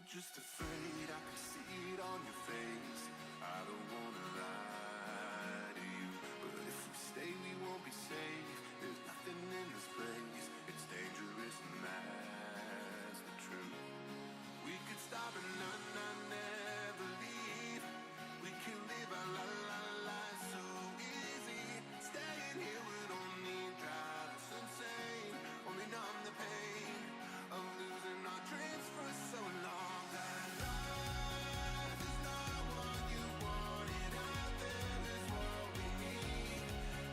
just afraid, I can see it on your face. I don't wanna lie to you, but if we stay we won't be safe. There's nothing in this place, it's dangerous and that's the truth. We could stop and not never leave. We can live our lives so easy. Staying here would only drive us insane, only numb the pain of losing our dreams for so long. That life is not what you wanted out there is what we need.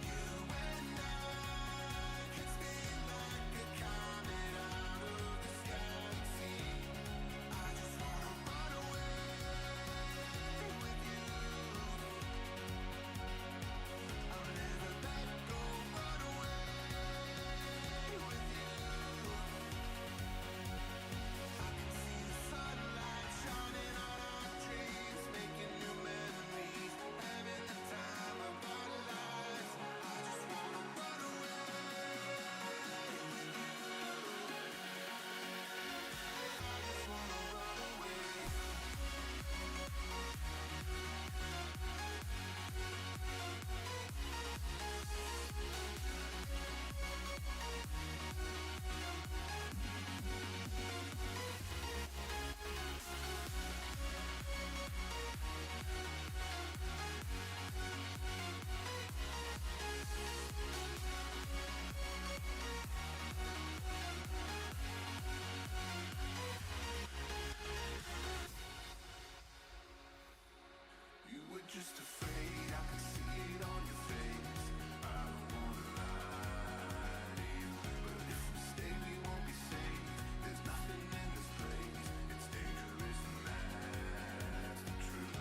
You and I can spin like a comet out of this galaxy. I just wanna run away with you. I'll never let go, run away with you. I can see the sunlight shining on our dreams, making new memories, having the time of our lives. I just wanna run away with you. I just wanna run away. You were just afraid, I could see it on your face. I don't wanna lie to you, but if we stay we won't be safe. There's nothing in this place, it's dangerous and that's the truth.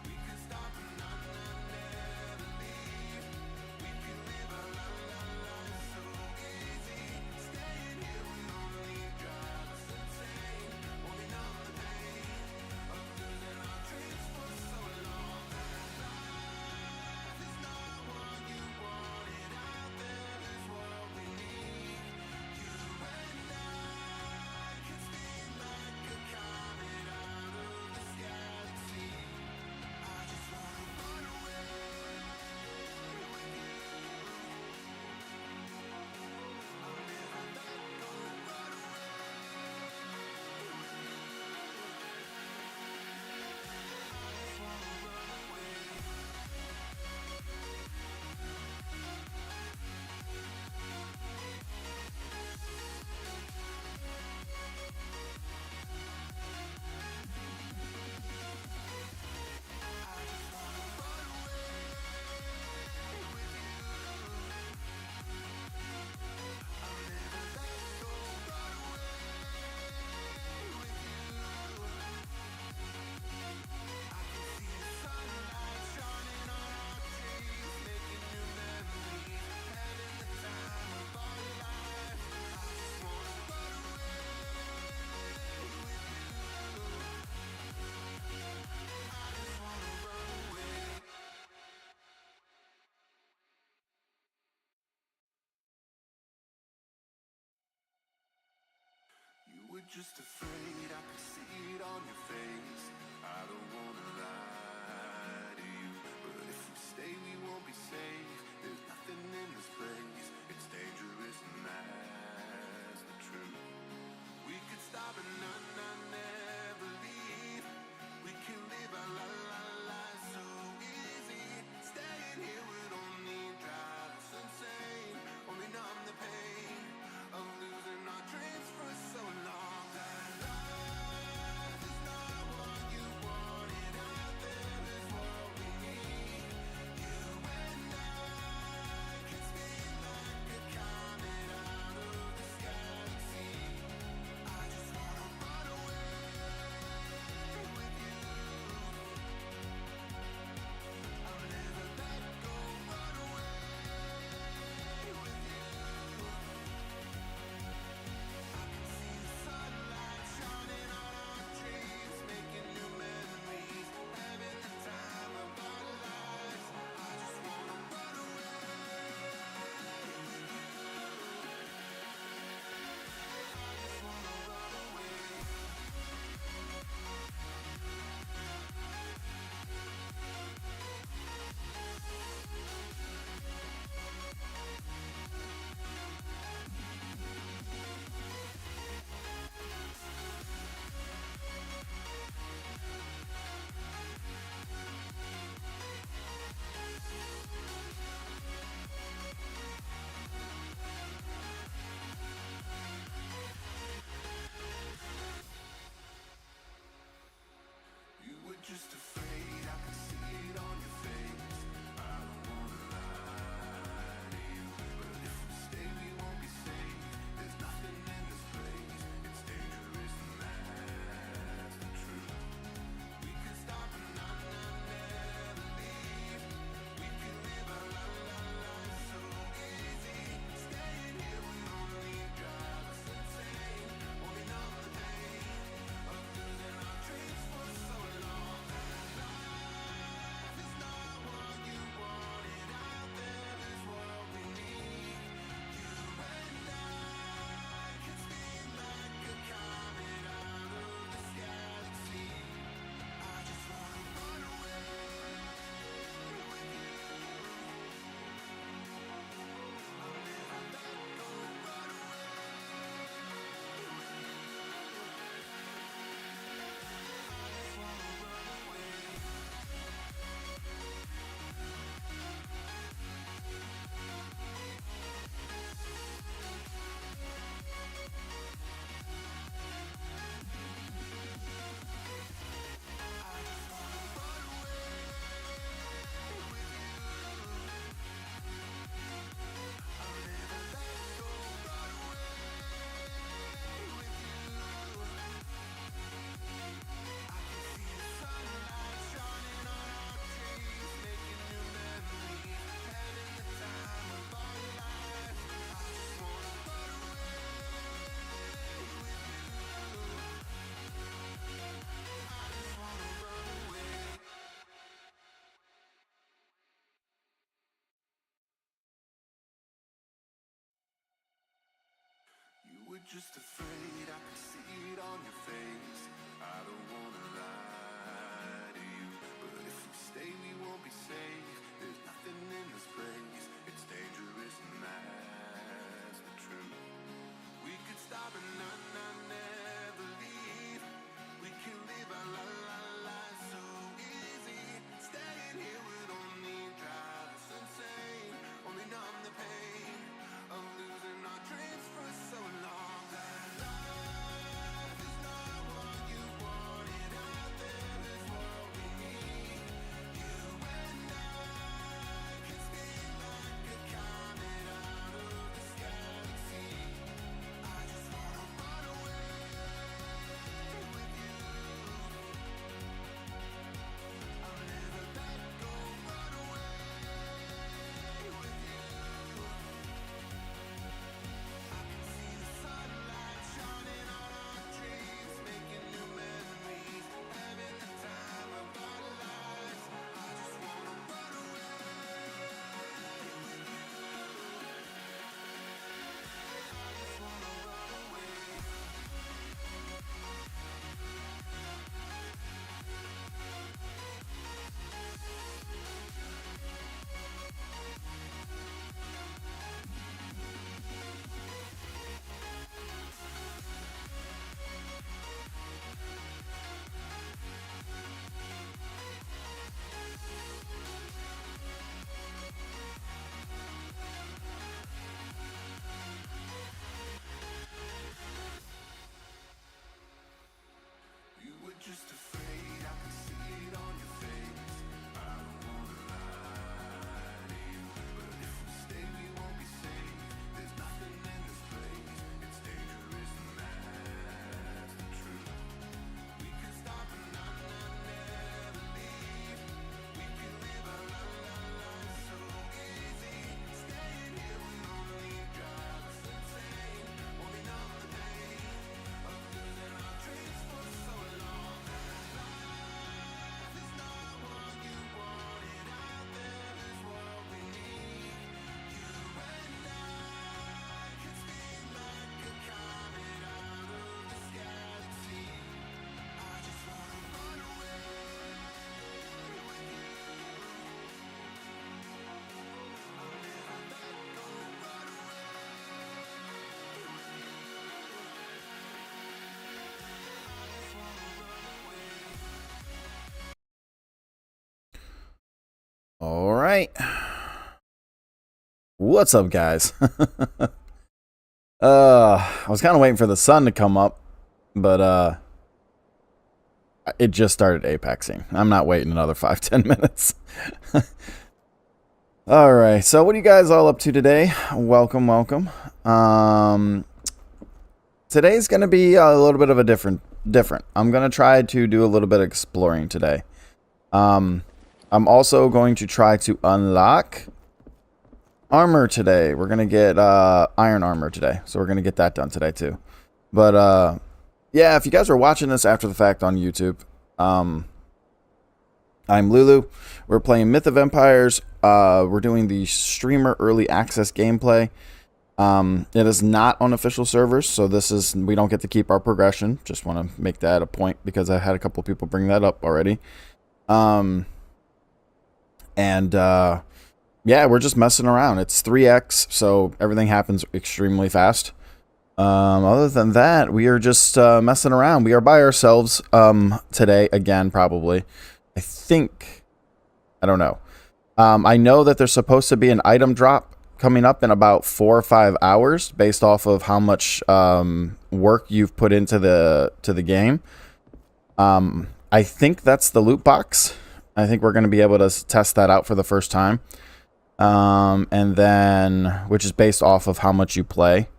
We can stop and not never leave. We can live our lives so easy. Staying here would only drive us insane, only numb the pain of losing our dreams for so long. That life is not what you wanted out there is what we need. You and I can spin like a comet out of this galaxy. I just wanna run away with you. I'll never let go, run away with you. I just wanna run away. I just wanna run away with you. I'll never let go, run away with you. I can see the sunlight shining on our dreams, making new memories, having the time of our life. I just wanna run away with you. I just wanna run away. You were just afraid, I could see it on your face. I don't wanna lie to you, but if we stay we won't be safe. There's nothing in this place, it's dangerous and that's the truth. We could stop and not never leave. We can live our lives so easy. Staying here would only drive us insane, only numb the pain of losing our dreams for so long. That life is not what you wanted out there is what we need. You and I can spin like a comet out of just afraid, I can see it on your face. I don't wanna lie to you, but if we stay we won't be safe. There's nothing in this place, it's dangerous and that's the truth. We could stop and not never leave. We can live our lives so easy. Staying here would only drive us insane, only numb the pain of losing our dreams for so long. That life is not what you wanted out there is what we need. You and I can speed like a comet out of this galaxy. I just wanna run away with you. I'll never let go, run away with you. I can see the sunlight shining on our dreams, making new memories, having the time of our lives. I just wanna run away with you. I just wanna run away. You were just afraid, I could see it on your face. I don't wanna lie to you, but if we stay we won't be safe. There's nothing in this place, it's dangerous and that's the truth. We can stop and not never leave. We can live our lives so easy. Staying here would only drive us insane, only numb the pain of losing our dreams for so long. Life is not what you wanted out there is what we need. You and I can speed like a comet out of this galaxy. I just wanna run away with you. I'll never let go, run away with you. I just wanna run away. All right. What's up, guys? I was kind of waiting for the sun to come up, but it just started apexing. I'm not waiting another 5-10 minutes. All right. So what are you guys all up to today? Welcome, welcome. Today's going to be a little bit of a different. I'm going to try to do a little bit of exploring today. I'm also going to try to unlock armor today. We're going to get iron armor today. So we're going to get that done today too. But yeah, if you guys are watching this after the fact on YouTube, I'm Lulu. We're playing Mythofempiers. We're doing the streamer early access gameplay. It is not on official servers, so we don't get to keep our progression. Just want to make that a point because I had a couple people bring that up already. Yeah, we're just messing around. It's 3x, so everything happens extremely fast. Other than that, we are just messing around. We are by ourselves today again, probably. I don't know. I know that there's supposed to be an item drop coming up in about 4 or 5 hours based off of how much work you've put into the game. I think that's the loot box. I think we're going to be able to test that out for the first time. And then, which is based off of how much you play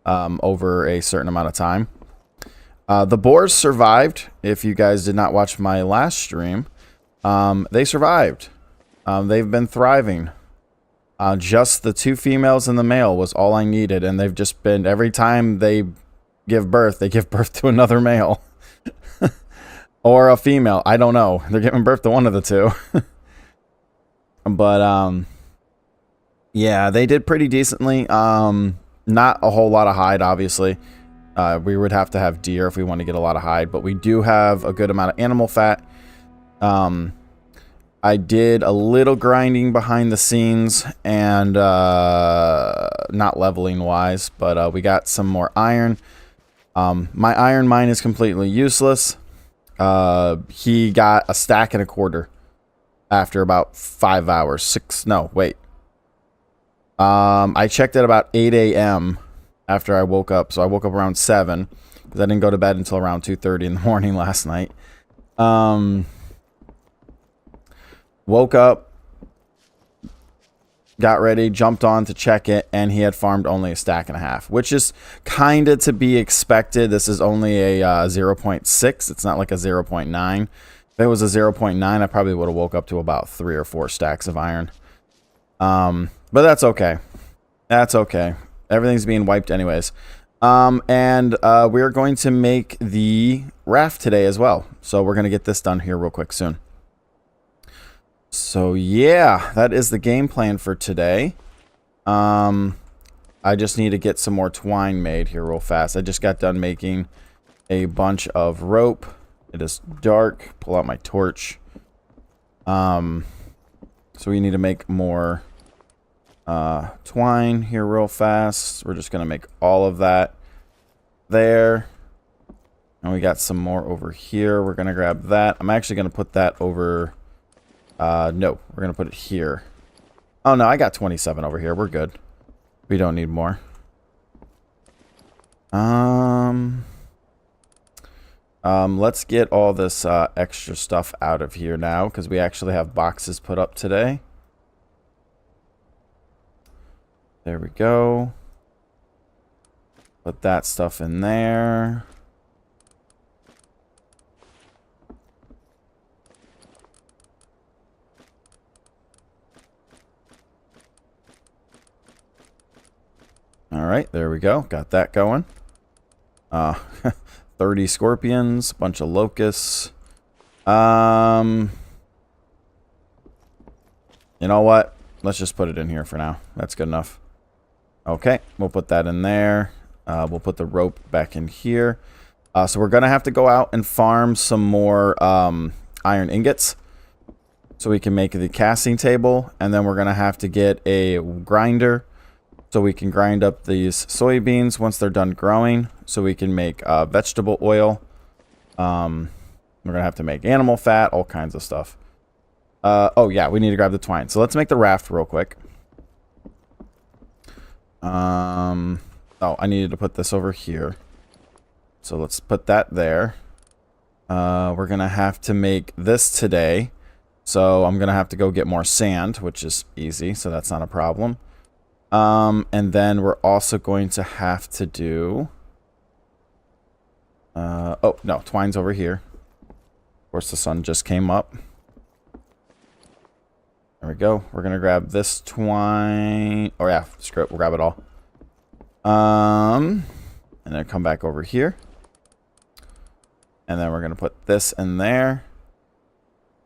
over a certain amount of time. The boars survived. If you guys did not watch my last stream, they survived. They've been thriving. Just the 2 females and the male was all I needed, and they've just been, every time they give birth to another male. Or a female. I don't know. They're giving birth to one of the 2. But, yeah, they did pretty decently. Not a whole lot of hide, obviously. We would have to have deer if we want to get a lot of hide, but we do have a good amount of animal fat. I did a little grinding behind the scenes and not leveling wise, but we got some more iron. My iron mine is completely useless. He got a stack and a quarter after about 5 hours. 6, no, wait. I checked at about 8 a.m. after I woke up. So I woke up around 7 because I didn't go to bed until around 2:30 in the morning last night. Woke up, got ready, jumped on to check it, and he had farmed only a stack and a half, which is kind of to be expected. This is only a 0.6. It's not like a 0.9. If it was a 0.9, I probably would have woke up to about 3 or 4 stacks of iron. But that's okay. That's okay. Everything's being wiped anyways. We're going to make the raft today as well. So we're going to get this done here real quick soon. So yeah, that is the game plan for today. I just need to get some more twine made here real fast. I just got done making a bunch of rope. It is dark. Pull out my torch. So we need to make more twine here real fast. We're just going to make all of that there. And we got some more over here. We're going to grab that. I'm actually going to put that over... no, we're going to put it here. Oh, no, I got 27 over here. We're good. We don't need more. Let's get all this extra stuff out of here now because we actually have boxes put up today. There we go. Put that stuff in there. All right, there we go. Got that going. 30 scorpions, bunch of locusts. You know what? Let's just put it in here for now. That's good enough. Okay, we'll put that in there. We'll put the rope back in here. So we're going to have to go out and farm some more iron ingots so we can make the casting table. And then we're going to have to get a grinder so we can grind up these soybeans once they're done growing so we can make vegetable oil. We're going to have to make animal fat, all kinds of stuff. Oh, yeah, we need to grab the twine. So let's make the raft real quick. Oh, I needed to put this over here. So let's put that there. We're going to have to make this today. So I'm going to have to go get more sand, which is easy. So that's not a problem. And then we're also going to have to do... oh, no, twine's over here. Of course, the sun just came up. There we go. We're going to grab this twine. Oh, yeah, screw it. We'll grab it all. And then come back over here. And then we're going to put this in there.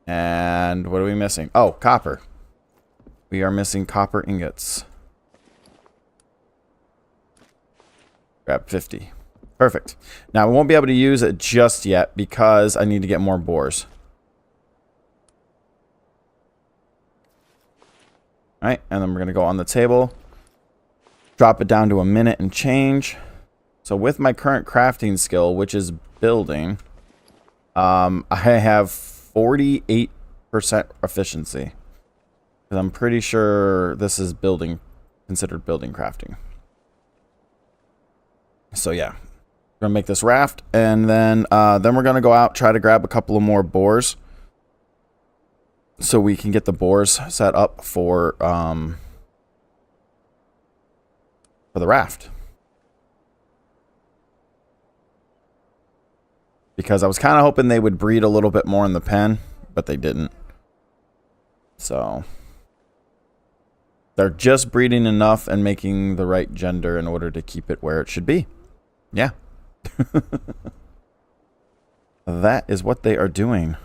And what are we missing? Oh, copper. We are missing copper ingots. Grab 50. Perfect. Now, we won't be able to use it just yet because I need to get more boars. All right, and then we're going to go on the table. Drop it down to a minute and change. So with my current crafting skill, which is building, I have 48% efficiency. Because I'm pretty sure this is building, considered building crafting. So yeah, we're gonna make this raft, and then we're gonna go out, try to grab a couple of more boars, so we can get the boars set up for the raft. Because I was kind of hoping they would breed a little bit more in the pen, but they didn't. So they're just breeding enough and making the right gender in order to keep it where it should be. Yeah. That is what they are doing.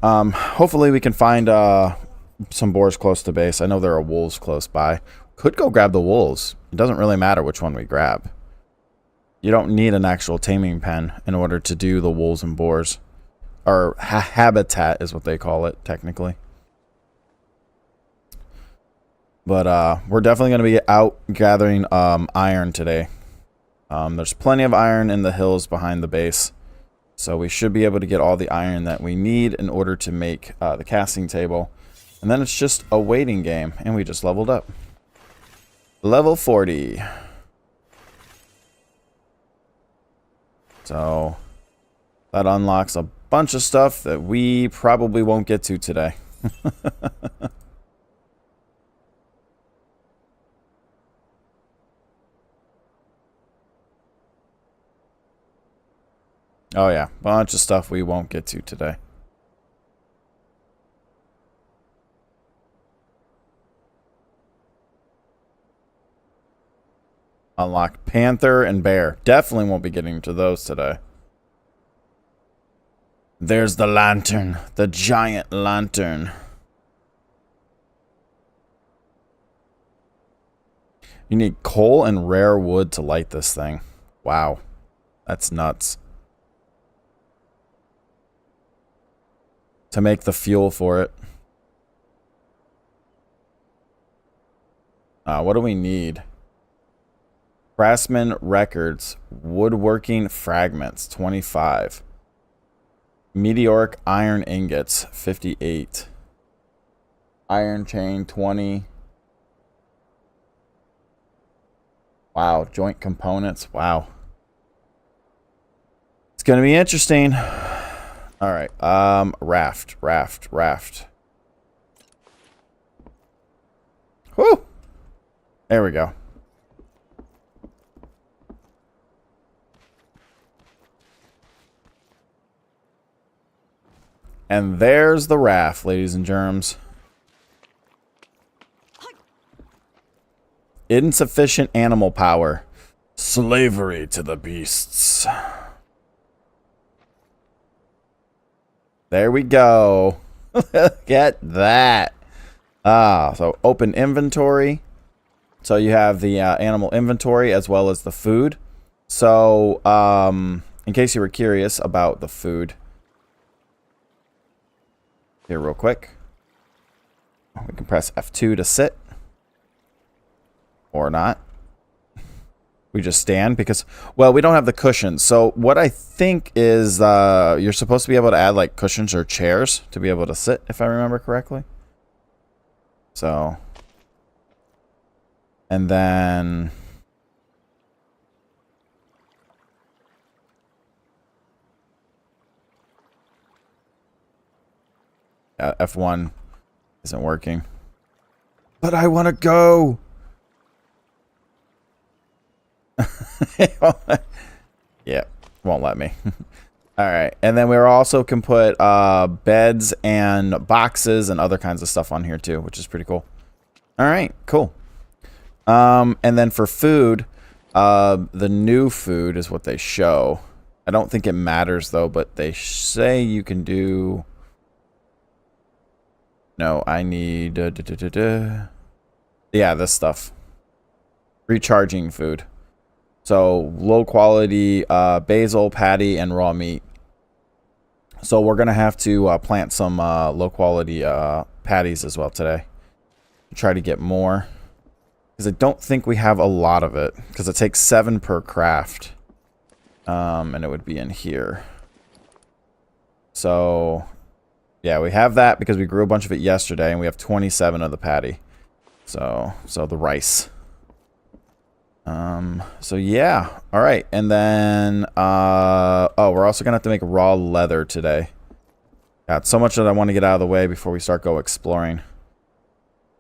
Hopefully we can find some boars close to base. I know there are wolves close by. Could go grab the wolves. It doesn't really matter which one we grab. You don't need an actual taming pen in order to do the wolves and boars. Or habitat is what they call it, technically. But we're definitely going to be out gathering iron today. There's plenty of iron in the hills behind the base. So we should be able to get all the iron that we need in order to make the casting table. And then it's just a waiting game. And we just leveled up. Level 40. So that unlocks a bunch of stuff that we probably won't get to today. Oh yeah, bunch of stuff we won't get to today. Unlock panther and bear. Definitely won't be getting to those today. There's the lantern. The giant lantern. You need coal and rare wood to light this thing. Wow. That's nuts. To make the fuel for it. What do we need? Craftsman records. Woodworking fragments. 25. Meteoric iron ingots. 58. Iron chain. 20. Wow. Joint components. Wow. It's going to be interesting. All right. Raft. Whew. There we go. And there's the raft, ladies and germs. Insufficient animal power. Slavery to the beasts. There we go. Look at that. So open inventory. So you have the animal inventory as well as the food. So in case you were curious about the food. Here real quick. We can press F2 to sit. Or not. We just stand because, well, we don't have the cushions. So what I think is you're supposed to be able to add like cushions or chairs to be able to sit, if I remember correctly. So, and then F1 isn't working. But I want to go. Yeah, won't let me. All right, and then we also can put beds and boxes and other kinds of stuff on here too, which is pretty cool. All right, cool. And then for food, the new food is what they show. I don't think it matters though, but they say you can do. No, I need. Yeah, this stuff. Recharging food. So low quality basil, patty, and raw meat. So we're gonna have to plant some low quality patties as well today. Try to get more, because I don't think we have a lot of it, because it takes 7 per craft, and it would be in here. So yeah, we have that because we grew a bunch of it yesterday, and we have 27 of the patty. So the rice. So yeah, all right, and then oh, we're also gonna have to make raw leather today. Got so much that I want to get out of the way before we start exploring.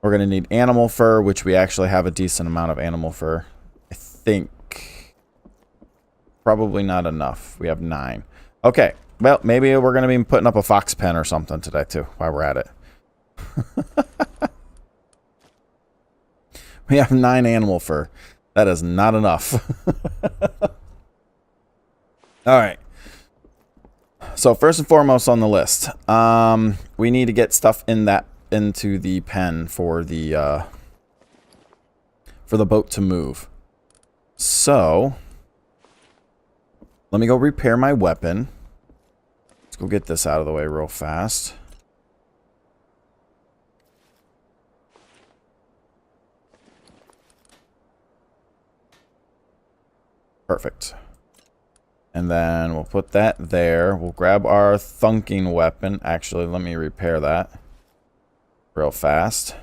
We're gonna need animal fur, which we actually have a decent amount of animal fur. I think probably not enough. We have 9. Okay, well, maybe we're gonna be putting up a fox pen or something today too while we're at it. We have 9 animal fur. That is not enough. All right. So first and foremost on the list, we need to get stuff into the pen for the boat to move. So Let me go repair my weapon. Let's go get this out of the way real fast. Perfect. And then we'll put that there. We'll grab our thunking weapon. Actually, let me repair that real fast.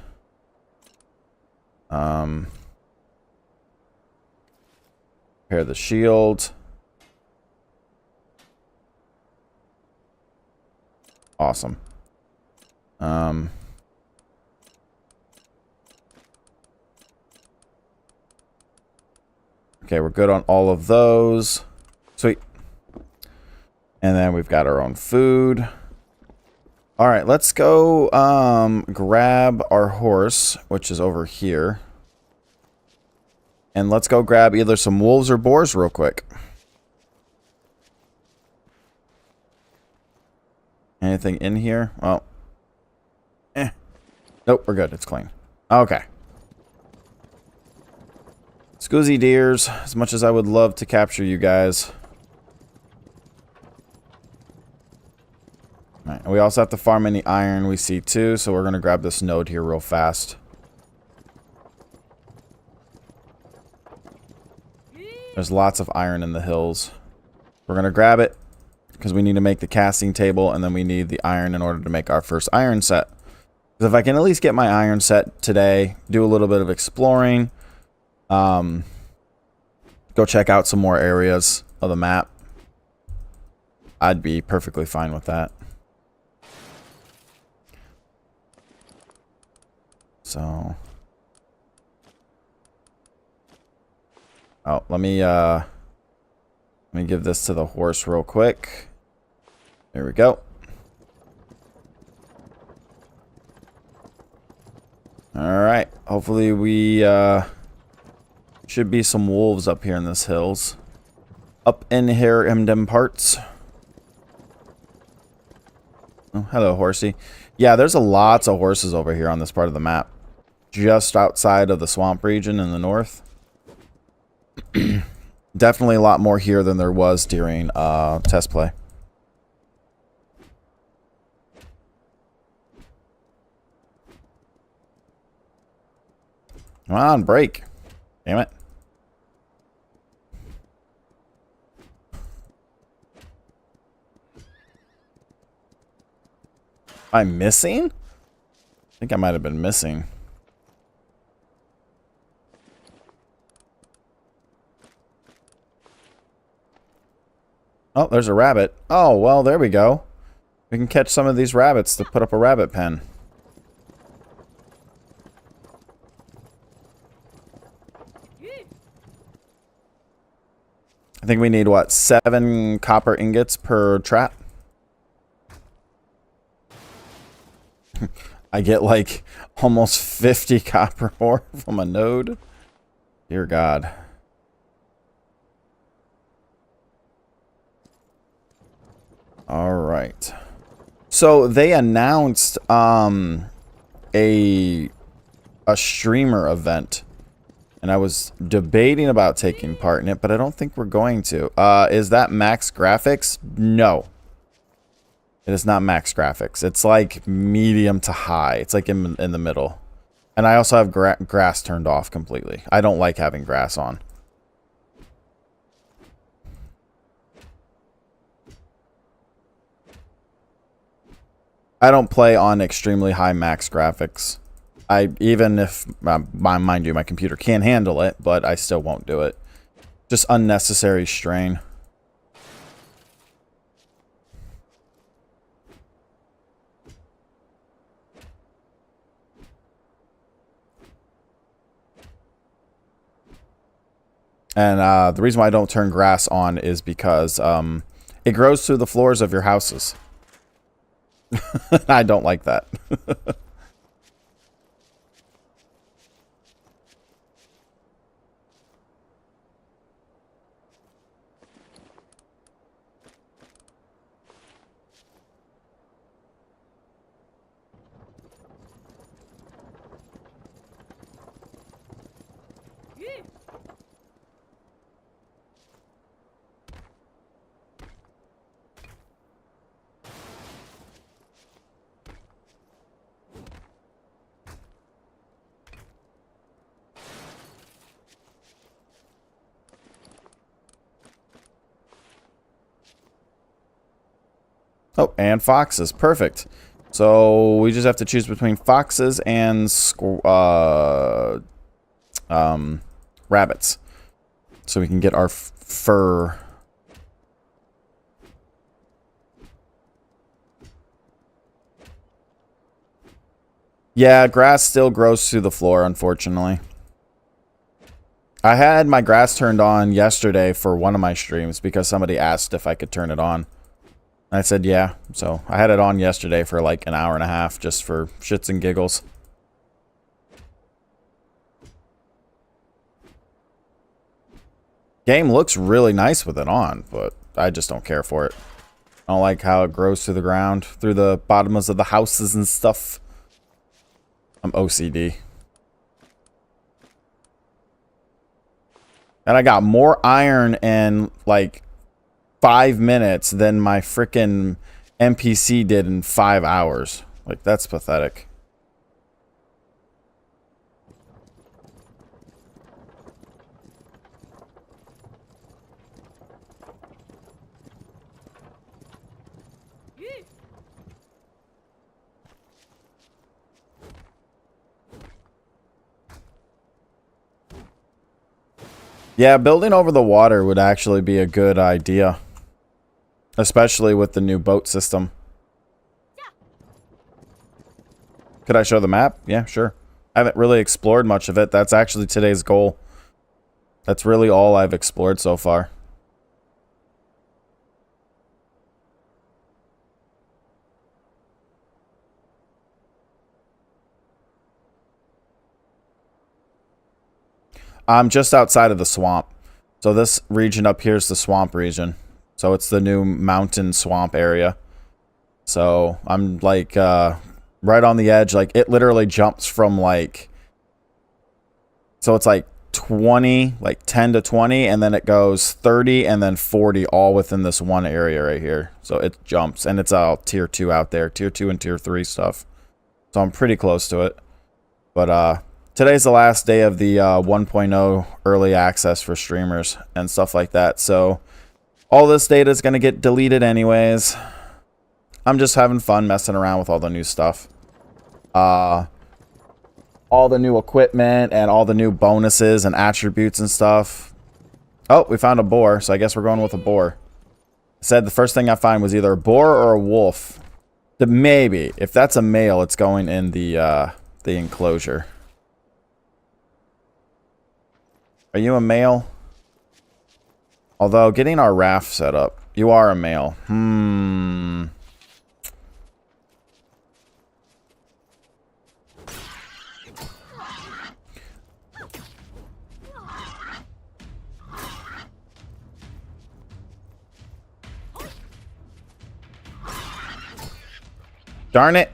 Repair the shield. Awesome. Okay, we're good on all of those. Sweet. And then we've got our own food. All right, let's go grab our horse, which is over here. And let's go grab either some wolves or boars real quick. Anything in here? Well, nope, we're good. It's clean. Okay. Scoozy deers, as much as I would love to capture you guys. All right, and we also have to farm any iron we see too, so we're going to grab this node here real fast. There's lots of iron in the hills. We're going to grab it because we need to make the casting table, and then we need the iron in order to make our first iron set. Because if I can at least get my iron set today, do a little bit of exploring, go check out some more areas of the map, I'd be perfectly fine with that. So, oh, let me give this to the horse real quick. There we go. All right. Hopefully we should be some wolves up here in this hills. Up in here in them parts. Oh, hello, horsey. Yeah, there's a lots of horses over here on this part of the map. Just outside of the swamp region in the north. Definitely a lot more here than there was during test play. Come on, break. Damn it. Am I missing? I think I might have been missing. Oh, there's a rabbit. Oh, well, there we go. We can catch some of these rabbits to put up a rabbit pen. I think we need, what, 7 copper ingots per trap? I get, like, almost 50 copper ore from a node. Dear God. All right. So they announced a streamer event, and I was debating about taking part in it, but I don't think we're going to. Is that max graphics? No. It is not max graphics. It's like medium to high. It's like in the middle. And I also have grass turned off completely. I don't like having grass on. I don't play on extremely high max graphics. Even if, mind you, my computer can handle it, but I still won't do it. Just unnecessary strain. And the reason why I don't turn grass on is because it grows through the floors of your houses. I don't like that. Oh, and foxes. Perfect. So we just have to choose between foxes and rabbits. So we can get our fur. Yeah, grass still grows through the floor, unfortunately. I had my grass turned on yesterday for one of my streams because somebody asked if I could turn it on. I said yeah, so I had it on yesterday for like an hour and a half just for shits and giggles. Game looks really nice with it on, but I just don't care for it. I don't like how it grows through the ground, through the bottoms of the houses and stuff. I'm OCD. And I got more iron in like 5 minutes than my frickin' NPC did in 5 hours. Like, that's pathetic. Yeah, building over the water would actually be a good idea. Especially with the new boat system. Could I show the map? Yeah, sure. I haven't really explored much of it. That's actually today's goal. That's really all I've explored so far. I'm just outside of the swamp. So this region up here is the swamp region. So it's the new mountain swamp area. So I'm like right on the edge. Like it literally jumps from like... So it's like 20, like 10 to 20, and then it goes 30 and then 40 all within this one area right here. So it jumps, and it's all tier 2 out there. Tier 2 and tier 3 stuff. So I'm pretty close to it. But today's the last day of the 1.0 early access for streamers and stuff like that. So all this data is going to get deleted anyways. I'm just having fun messing around with all the new stuff. All the new equipment and all the new bonuses and attributes and stuff. Oh, we found a boar, so I guess we're going with a boar. It said the first thing I find was either a boar or a wolf. Maybe. If that's a male, it's going in the enclosure. Are you a male? Although, getting our raft set up. You are a male. Darn it.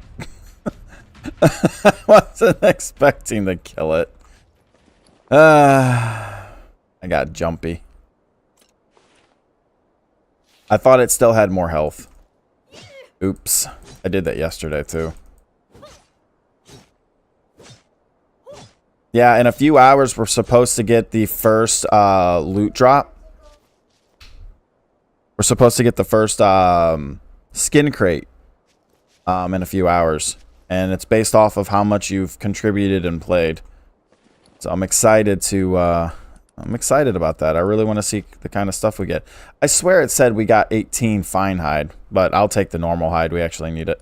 I wasn't expecting to kill it. I got jumpy. I thought it still had more health. Oops. I did that yesterday too. Yeah, in a few hours we're supposed to get the first loot drop. We're supposed to get the first skin crate in a few hours. And it's based off of how much you've contributed and played. So I'm excited to I'm excited about that. I really want to see the kind of stuff we get. I swear it said we got 18 fine hide, but I'll take the normal hide. We actually need it.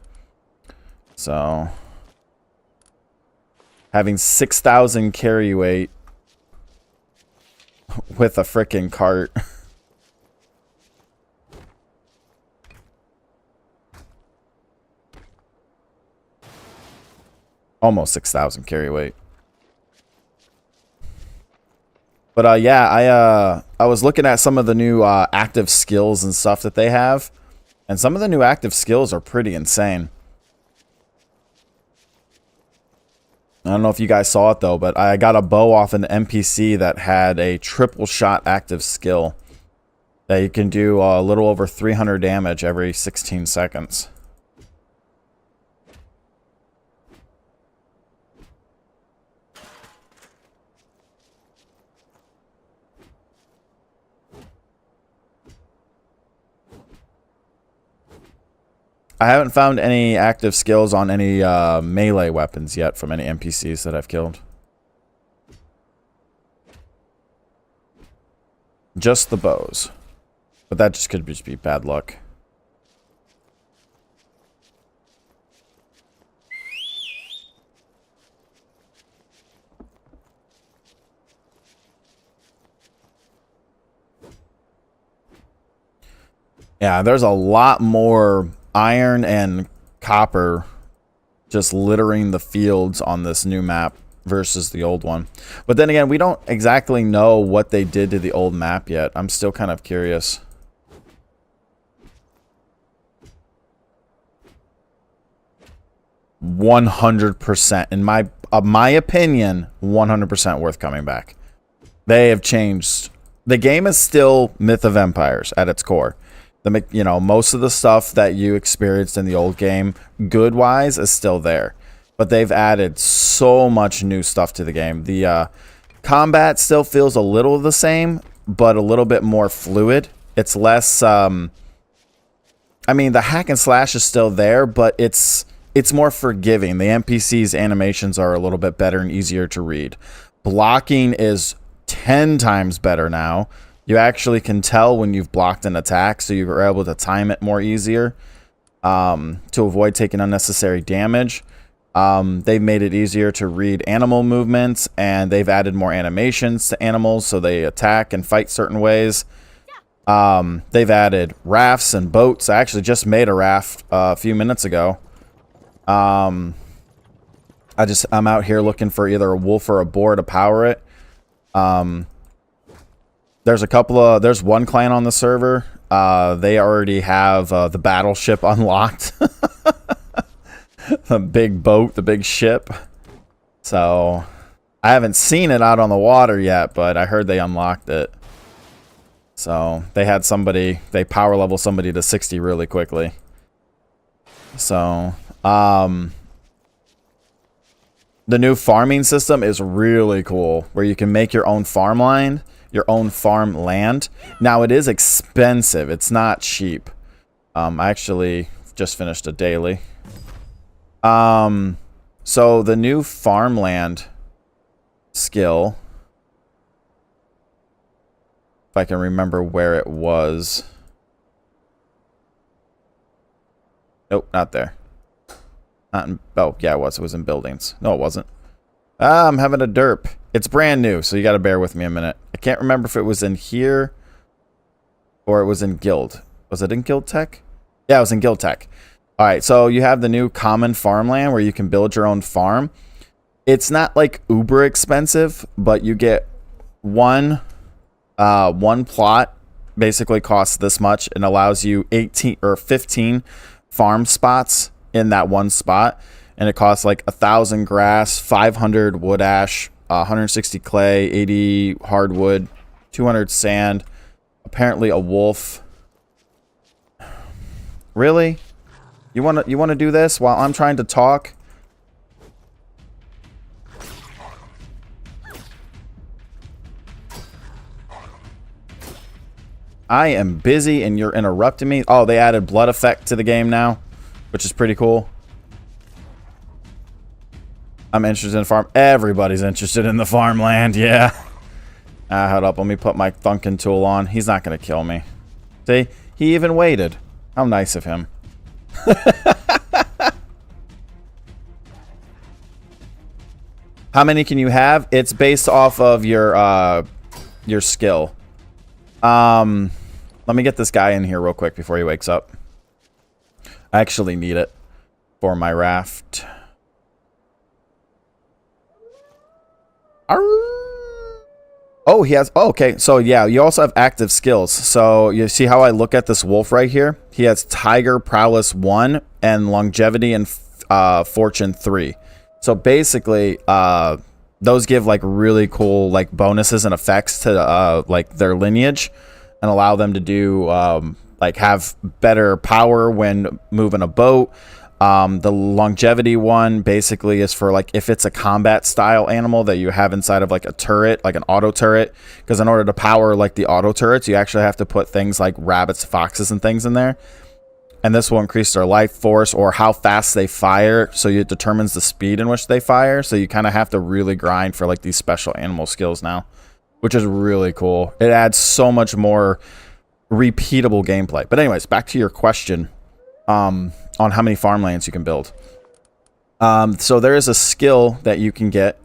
So having 6,000 carry weight with a frickin' cart. Almost 6,000 carry weight. But yeah, I was looking at some of the new active skills and stuff that they have, and some of the new active skills are pretty insane. I don't know if you guys saw it though, but I got a bow off an NPC that had a triple shot active skill that you can do a little over 300 damage every 16 seconds. I haven't found any active skills on any melee weapons yet from any NPCs that I've killed. Just the bows. But that just could just be bad luck. Yeah, there's a lot more iron and copper just littering the fields on this new map versus the old one. But then again, we don't exactly know what they did to the old map yet. I'm still kind of curious. %, in my opinion, 100% worth coming back. They have changed. The game is still Mythofempiers at its core. You know, most of the stuff that you experienced in the old game, good-wise, is still there. But they've added so much new stuff to the game. The combat still feels a little the same, but a little bit more fluid. It's less... I mean, the hack and slash is still there, but it's more forgiving. The NPCs' animations are a little bit better and easier to read. Blocking is 10 times better now. You actually can tell when you've blocked an attack, so you're able to time it more easier to avoid taking unnecessary damage. They've made it easier to read animal movements, and they've added more animations to animals so they attack and fight certain ways. They've added rafts and boats. I actually just made a raft a few minutes ago. I'm out here looking for either a wolf or a boar to power it. There's one clan on the server. They already have the battleship unlocked. The big boat, the big ship. So I haven't seen it out on the water yet, but I heard they unlocked it. So they had they power level somebody to 60 really quickly. So the new farming system is really cool, where you can make your own farmland. Your own farmland. Now, it is expensive. It's not cheap. I actually just finished a daily. So the new farmland skill, if I can remember where it was. Nope, not there. Not in, oh, yeah, it was. It was in buildings. No, it wasn't. I'm having a derp. It's brand new, so you got to bear with me a minute. I can't remember if it was in here or it was in Guild. Was it in Guild Tech? Yeah, it was in Guild Tech. All right, so you have the new common farmland where you can build your own farm. It's not like uber expensive, but you get one plot basically costs this much and allows you 18 or 15 farm spots in that one spot. And it costs like 1,000 grass, 500 wood ash, 160 clay, 80 hardwood, 200 sand, apparently a wolf. Really? You want to do this while I'm trying to talk? I am busy and you're interrupting me. Oh, they added blood effect to the game now, which is pretty cool. I'm interested in farm. Everybody's interested in the farmland, yeah. Hold up, let me put my Thunken tool on. He's not going to kill me. See? He even waited. How nice of him. How many can you have? It's based off of your skill. Let me get this guy in here real quick before he wakes up. I actually need it for my raft. Oh, he has... Oh, okay, so yeah, you also have active skills. So you see how I look at this wolf right here? He has Tiger Prowess 1 and Longevity and Fortune 3. So basically, those give like really cool like bonuses and effects to like their lineage and allow them to do like have better power when moving a boat. The longevity one basically is for like if it's a combat style animal that you have inside of like a turret, like an auto turret, because in order to power like the auto turrets, you actually have to put things like rabbits, foxes, and things in there. And this will increase their life force or how fast they fire. So it determines the speed in which they fire. So you kind of have to really grind for like these special animal skills now, which is really cool. It adds so much more repeatable gameplay. But anyways, back to your question on how many farmlands you can build. So there is a skill that you can get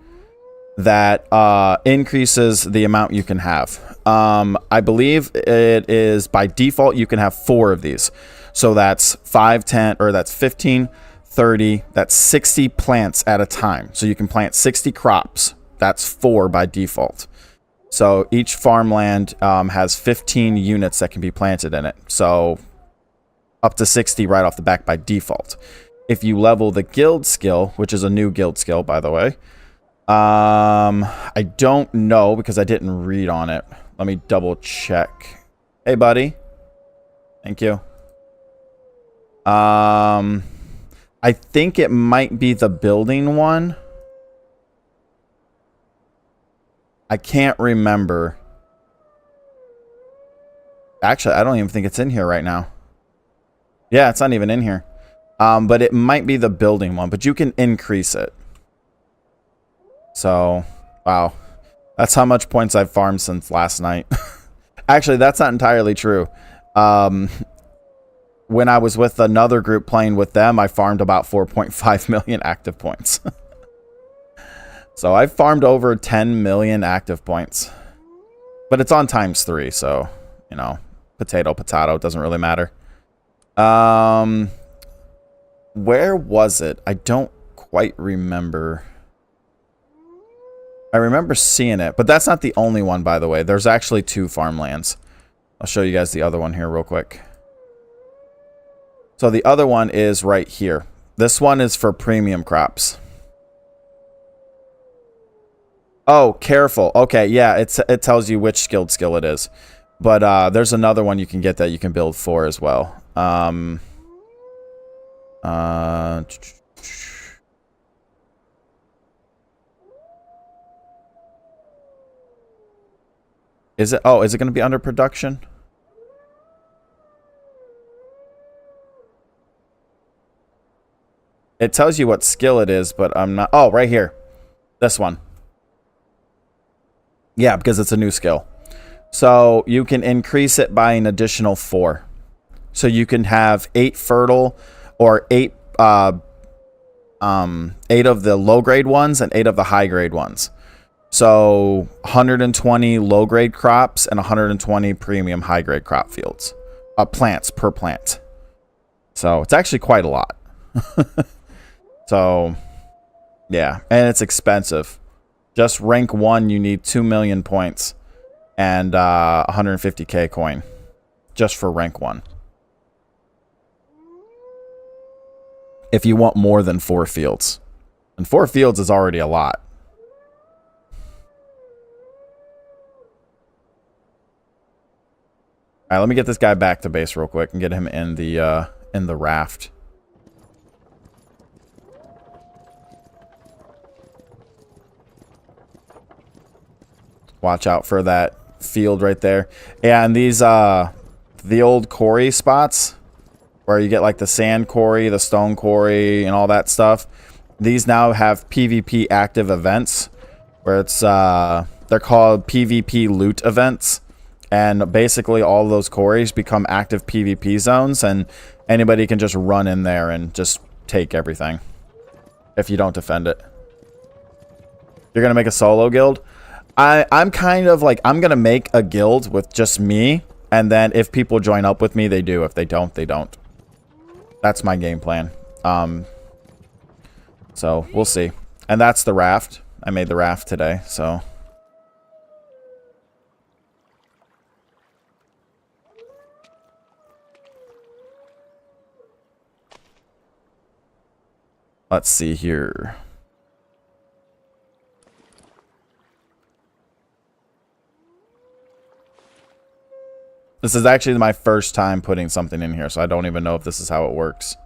that increases the amount you can have. I believe it is by default you can have 4 of these. So that's 5, 10, or that's 15, 30, that's 60 plants at a time. So you can plant 60 crops. That's 4 by default. So each farmland has 15 units that can be planted in it. So up to 60 right off the back by default. If you level the guild skill, which is a new guild skill, by the way, I don't know because I didn't read on it. Let me double check. Hey, buddy. Thank you. I think it might be the building one. I can't remember. Actually, I don't even think it's in here right now. Yeah, it's not even in here. But it might be the building one, but you can increase it. So, wow. That's how much points I've farmed since last night. Actually, that's not entirely true. When I was with another group playing with them, I farmed about 4.5 million active points. So I've farmed over 10 million active points. But it's on ×3, so, you know, potato, potato, doesn't really matter. Where was it? I don't quite remember. I remember seeing it, but that's not the only one, by the way. There's actually 2 farmlands. I'll show you guys the other one here real quick. So the other one is right here. This one is for premium crops. Oh, careful. Okay, yeah, it tells you which skilled skill it is. But there's another one you can get that you can build for as well. Is it? Oh, is it going to be under production? It tells you what skill it is, but I'm not. Oh, right here. This one. Yeah, because it's a new skill. So you can increase it by an additional 4. So you can have 8 fertile or 8 of the low grade ones and 8 of the high grade ones. So 120 low grade crops and 120 premium high grade crop fields. Plants per plant. So it's actually quite a lot. So yeah, and it's expensive. Just rank 1, you need 2 million points and 150k coin just for rank 1. If you want more than 4 fields. And 4 fields is already a lot. Alright, let me get this guy back to base real quick and get him in the raft. Watch out for that field right there. Yeah, and these the old quarry spots where you get like the sand quarry, the stone quarry, and all that stuff. These now have PvP active events where it's they're called PvP loot events. And basically all those quarries become active PvP zones, and anybody can just run in there and just take everything if you don't defend it. You're gonna make a solo guild? I'm kind of like, I'm gonna make a guild with just me, and then if people join up with me, they do. If they don't, they don't. That's my game plan. So we'll see. And that's the raft. I made the raft today, so. Let's see here. This is actually my first time putting something in here, so I don't even know if this is how it works.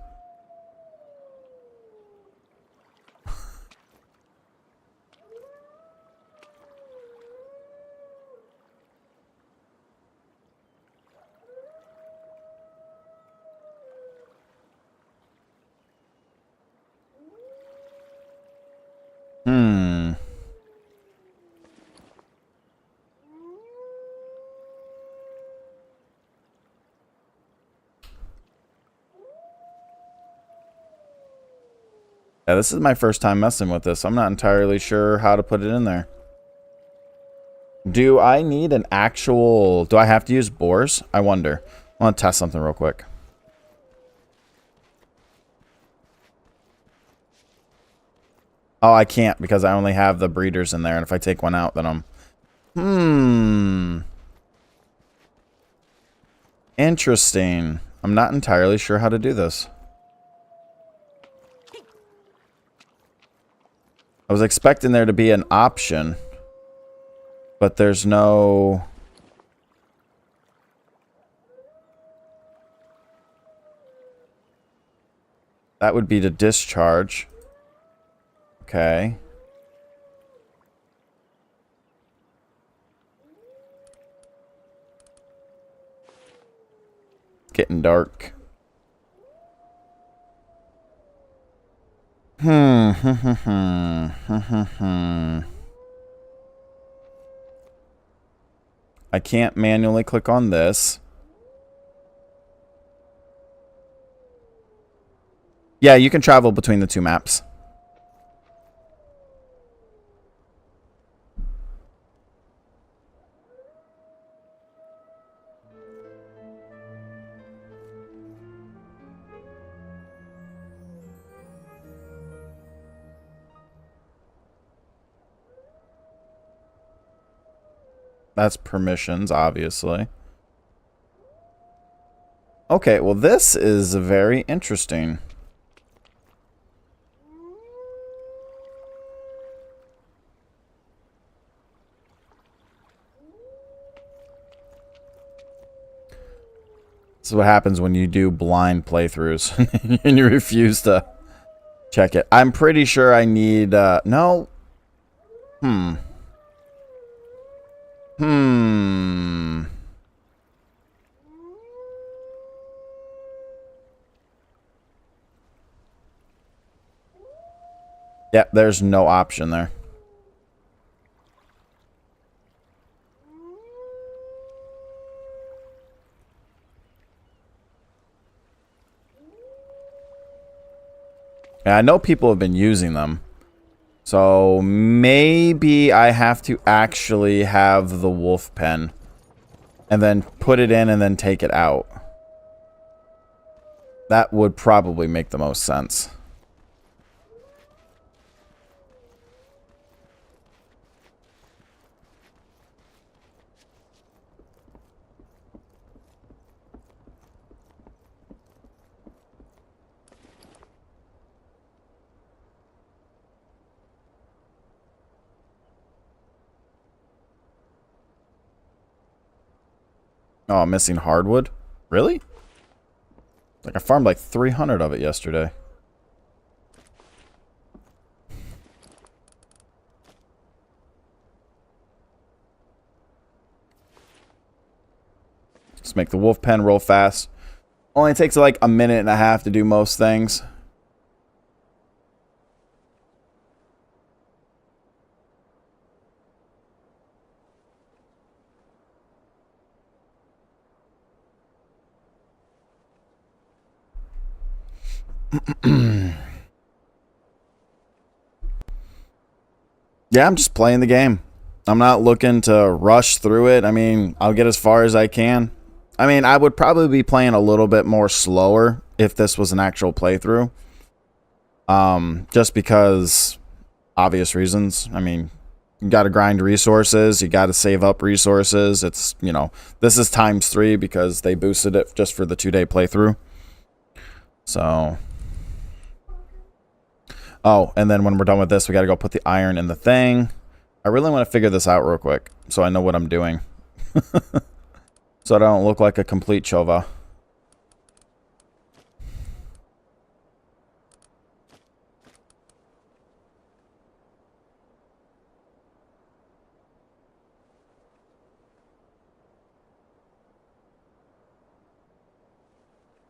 Yeah, this is my first time messing with this. I'm not entirely sure how to put it in there. Do I need an actual... Do I have to use boars? I wonder. I want to test something real quick. Oh, I can't because I only have the breeders in there. And if I take one out, then I'm... Interesting. I'm not entirely sure how to do this. I was expecting there to be an option, but there's no... That would be to discharge. Okay. It's getting dark. I can't manually click on this. Yeah, you can travel between the two maps. That's permissions, obviously. Okay, well, this is very interesting. This is what happens when you do blind playthroughs and you refuse to check it. I'm pretty sure I need, no. Yeah, there's no option there. And I know people have been using them. So maybe I have to actually have the wolf pen. And then put it in and then take it out. That would probably make the most sense. Oh, I'm missing hardwood? Really? Like I farmed like 300 of it yesterday. Just make the wolf pen roll fast. Only takes like a minute and a half to do most things. Yeah, I'm just playing the game. I'm not looking to rush through it. I mean, I'll get as far as I can. I mean, I would probably be playing a little bit more slower if this was an actual playthrough. Just because obvious reasons. I mean, you got to grind resources. You got to save up resources. It's, you know, this is ×3 because they boosted it just for the 2-day playthrough. So... Oh, and then when we're done with this, we got to go put the iron in the thing. I really want to figure this out real quick so I know what I'm doing. So I don't look like a complete chova.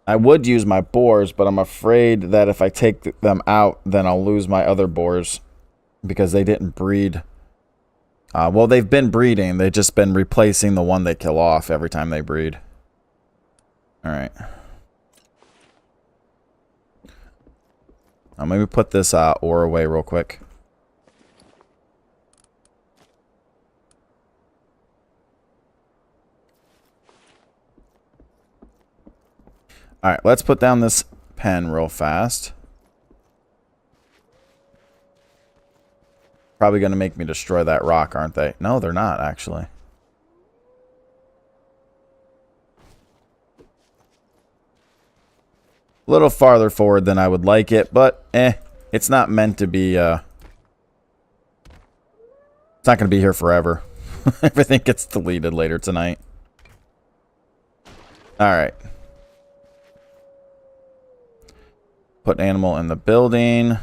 I would use my boars, but I'm afraid that if I take them out, then I'll lose my other boars because they didn't breed. Well, they've been breeding. They've just been replacing the one they kill off every time they breed. All right. Let me put this ore away real quick. Alright, let's put down this pen real fast. Probably going to make me destroy that rock, aren't they? No, they're not, actually. A little farther forward than I would like it, but it's not meant to be, it's not going to be here forever. Everything gets deleted later tonight. Alright. Put an animal in the building.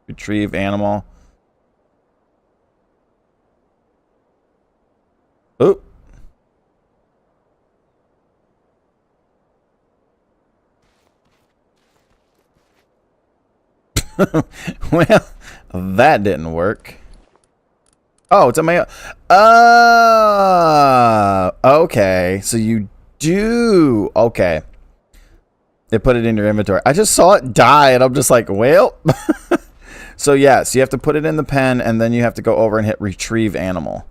Retrieve animal. Oop. Well, that didn't work. Oh, it's on my... okay. So you do... Okay. They put it in your inventory. I just saw it die, and I'm just like, well... So, yes, you have to put it in the pen, and then you have to go over and hit retrieve animal.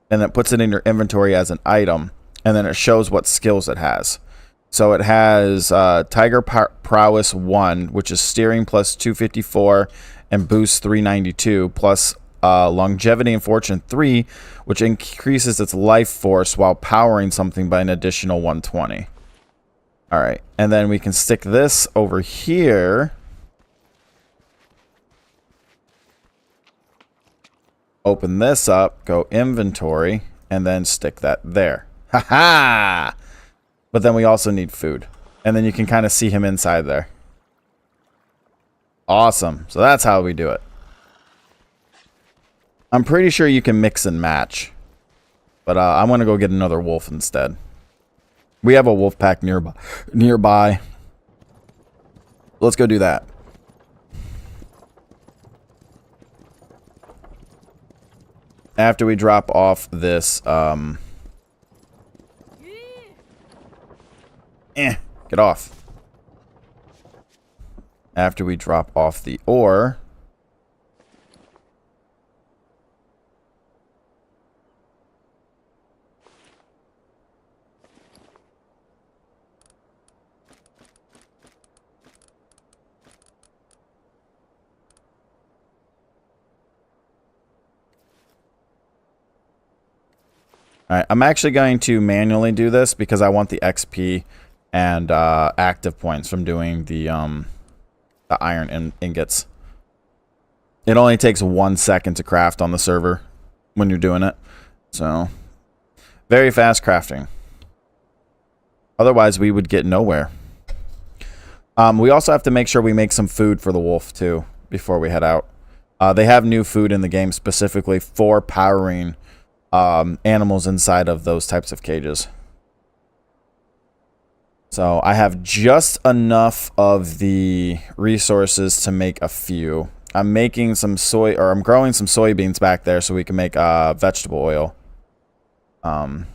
And it puts it in your inventory as an item, and then it shows what skills it has. So it has Tiger Prowess 1, which is steering plus 254 and boost 392, plus Longevity and Fortune 3, which increases its life force while powering something by an additional 120. All right, and then we can stick this over here. Open this up, go inventory, and then stick that there. Ha-ha! But then we also need food. And then you can kind of see him inside there. Awesome. So that's how we do it. I'm pretty sure you can mix and match. But I'm going to go get another wolf instead. We have a wolf pack nearby. Let's go do that. After we drop off this, get off. After we drop off the ore, alright, I'm actually going to manually do this because I want the XP and active points from doing the iron ingots. It only takes 1 second to craft on the server when you're doing it. So, very fast crafting. Otherwise, we would get nowhere. We also have to make sure we make some food for the wolf, too, before we head out. They have new food in the game specifically for powering animals inside of those types of cages. So I have just enough of the resources to make a few. I'm making some I'm growing some soybeans back there so we can make vegetable oil. And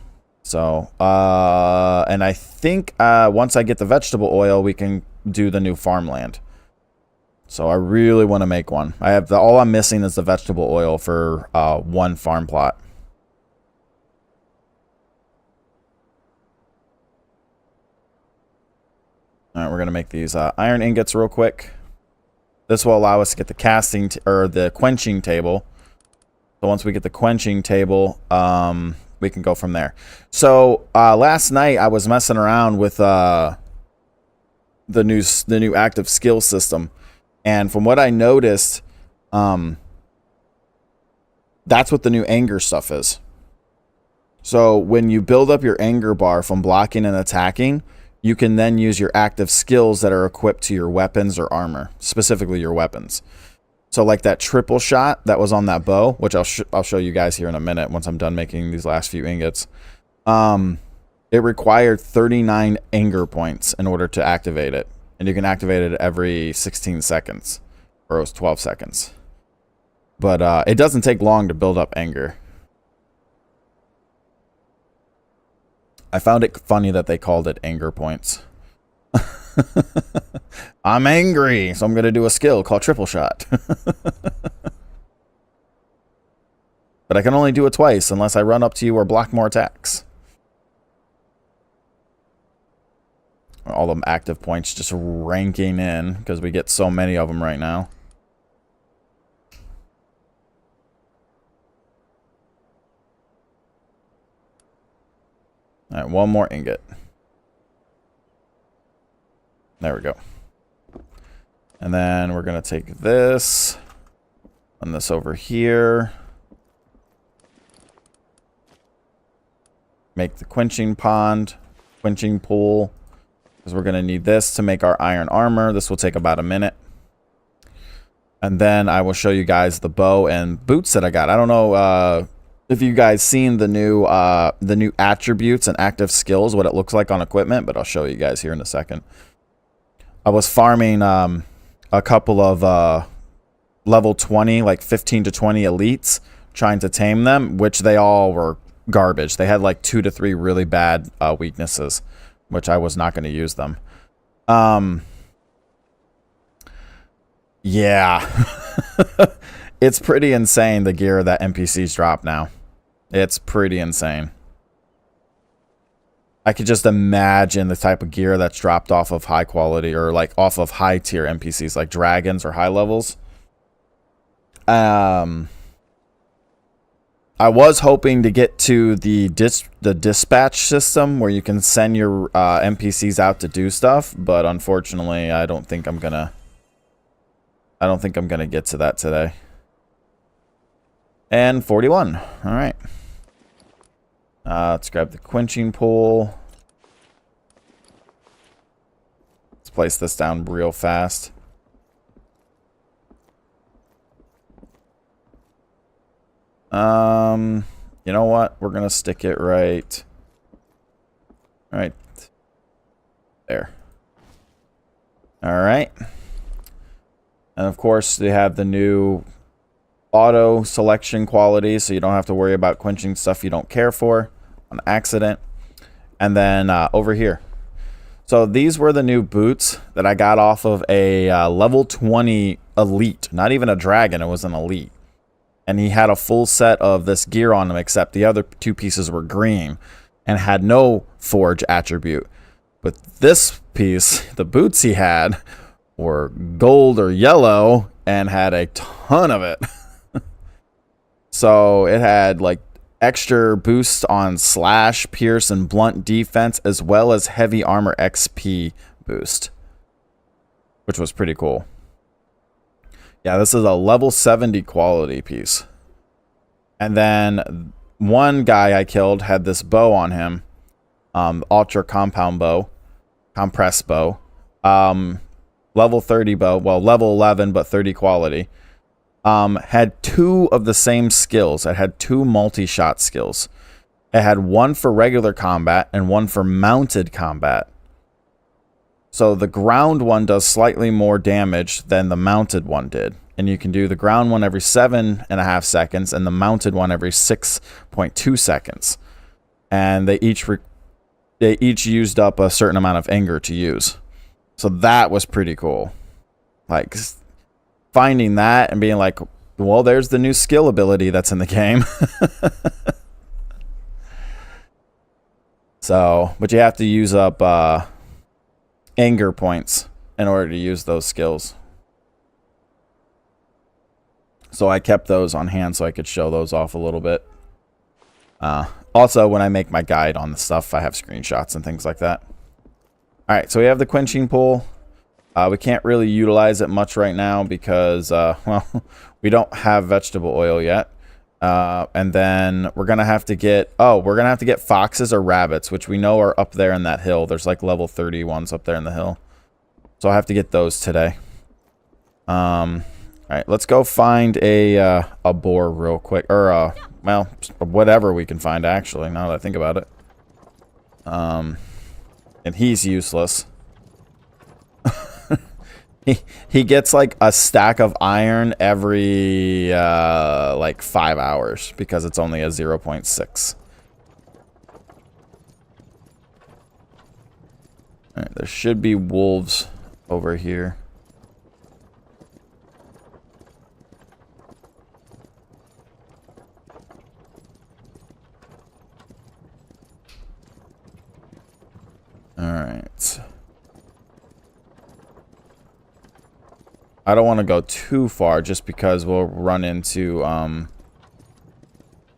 I think once I get the vegetable oil, we can do the new farmland. So I really want to make one. All I'm missing is the vegetable oil for one farm plot. Alright, we're going to make these iron ingots real quick. This will allow us to get the casting or the quenching table. So once we get the quenching table, we can go from there. So last night I was messing around with the new active skill system, and from what I noticed, that's what the new anger stuff is. So when you build up your anger bar from blocking and attacking, you can then use your active skills that are equipped to your weapons or armor, specifically your weapons. So like that triple shot that was on that bow, which I'll show you guys here in a minute once I'm done making these last few ingots. It required 39 anger points in order to activate it. And you can activate it every 16 seconds. Or it was 12 seconds. But it doesn't take long to build up anger. I found it funny that they called it anger points. I'm angry, so I'm going to do a skill called triple shot. But I can only do it twice unless I run up to you or block more attacks. All them active points just ranking in because we get so many of them right now. Alright, one more ingot. There we go. And then we're going to take this. And this over here. Make the quenching pond. Quenching pool. Because we're going to need this to make our iron armor. This will take about a minute. And then I will show you guys the bow and boots that I got. I don't know if you guys seen the new attributes and active skills, what it looks like on equipment, but I'll show you guys here in a second. I was farming a couple of level 20, like 15 to 20 elites, trying to tame them, which they all were garbage. They had like 2 to 3 really bad weaknesses, which I was not going to use them. Yeah. It's pretty insane, the gear that NPCs drop now. It's pretty insane. I could just imagine the type of gear that's dropped off of high quality or like off of high tier NPCs like dragons or high levels. I was hoping to get to the dispatch system where you can send your NPCs out to do stuff, but unfortunately, I don't think I'm gonna get to that today. And 41. All right. Let's grab the quenching pool. Let's place this down real fast. You know what? We're gonna stick it right there. All right. And of course, they have the new auto selection quality, so you don't have to worry about quenching stuff you don't care for on accident. And then over here. So these were the new boots that I got off of a level 20 elite. Not even a dragon, it was an elite. And he had a full set of this gear on him, except the other 2 pieces were green and had no forge attribute. But this piece, the boots he had, were gold or yellow and had a ton of it. So it had like extra boost on slash, pierce, and blunt defense, as well as heavy armor XP boost, which was pretty cool. Yeah, this is a level 70 quality piece. And then one guy I killed had this bow on him, ultra compound bow, compressed bow, level 30 bow, well, level 11 but 30 quality. Had 2 of the same skills. It had 2 multi-shot skills. It had 1 for regular combat and 1 for mounted combat. So the ground one does slightly more damage than the mounted one did. And you can do the ground one every 7.5 seconds and the mounted one every 6.2 seconds. And they each used up a certain amount of anger to use. So that was pretty cool. Like, finding that and being like, well, there's the new skill ability that's in the game. So, but you have to use up anger points in order to use those skills. So I kept those on hand so I could show those off a little bit. Also, when I make my guide on the stuff, I have screenshots and things like that. All right, so we have the quenching pool. We can't really utilize it much right now because, well, we don't have vegetable oil yet. And then we're going to have to get, foxes or rabbits, which we know are up there in that hill. There's like level 30 ones up there in the hill. So I have to get those today. All right, let's go find a boar real quick. Or, well, whatever we can find, actually, now that I think about it. And he's useless. He gets like a stack of iron every like 5 hours because it's only a 0.6. Alright, there should be wolves over here. Alright. I don't want to go too far just because we'll run into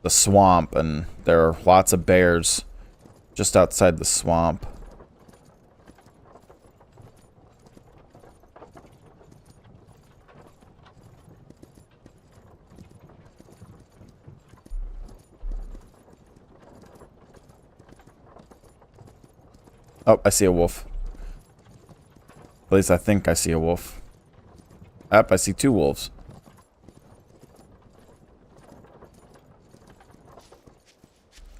the swamp, and there are lots of bears just outside the swamp. Oh, I see a wolf. At least I think I see a wolf. Yep, I see 2 wolves.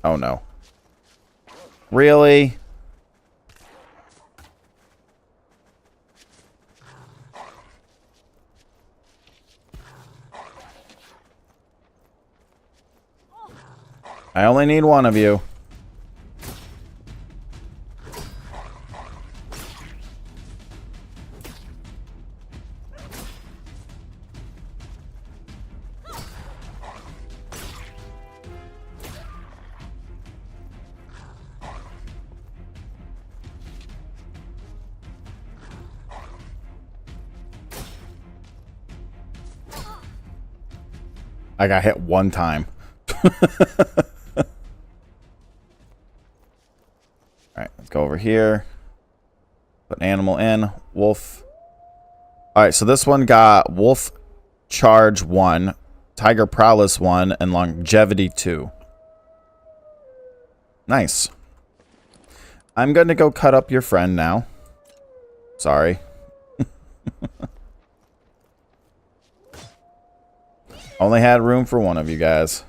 Oh no. Really? I only need one of you. I got hit one time. Alright, let's go over here. Put an animal in. Wolf. Alright, so this one got Wolf Charge 1, Tiger Prowess 1, and Longevity 2. Nice. I'm going to go cut up your friend now. Sorry. Only had room for one of you guys.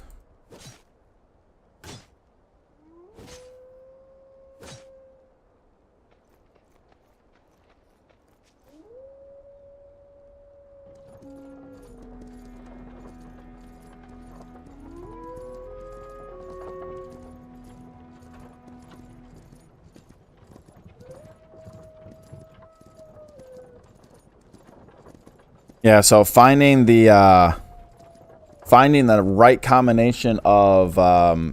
Yeah, so finding the right combination of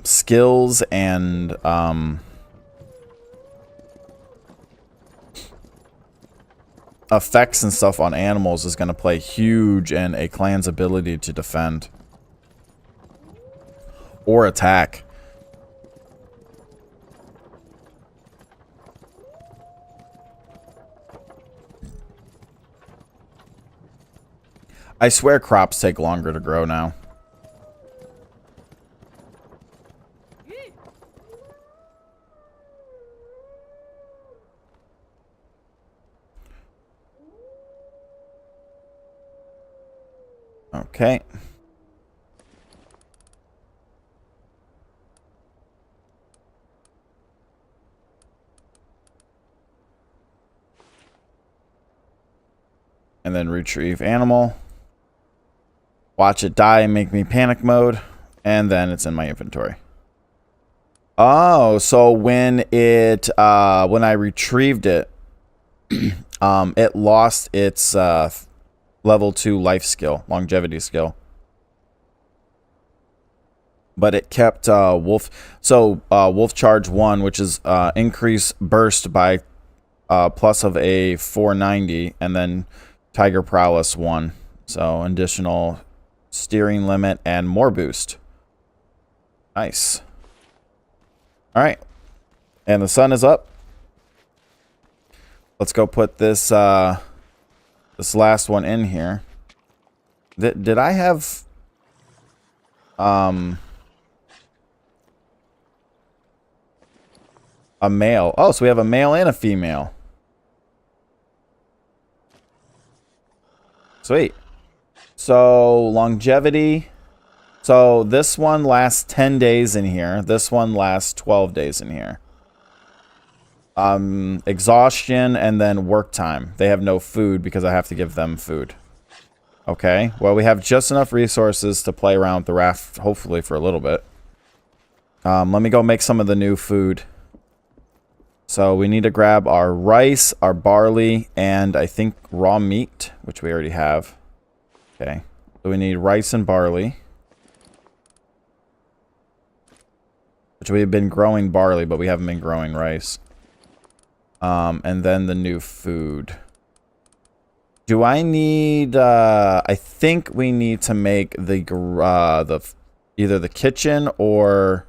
skills and effects and stuff on animals is going to play huge in a clan's ability to defend or attack. I swear crops take longer to grow now. Okay. And then retrieve animal. Watch it die and make me panic mode. And then it's in my inventory. Oh, so when it when I retrieved it, it lost its level 2 life skill, longevity skill. But it kept wolf. So wolf charge 1, which is increase burst by plus of a 490, and then tiger prowess 1. So additional steering limit and more boost. Nice. All right, and the sun is up. Let's go put this this last one in here. Did I have a male? Oh, so we have a male and a female. Sweet. So longevity. So this one lasts 10 days in here. This one lasts 12 days in here. Exhaustion and then work time. They have no food because I have to give them food. Okay, well, we have just enough resources to play around with the raft, hopefully for a little bit. Let me go make some of the new food. So we need to grab our rice, our barley, and I think raw meat, which we already have. Okay, so we need rice and barley. Which we've been growing barley, but we haven't been growing rice. And then the new food. Do I need, I think we need to make the either the kitchen or,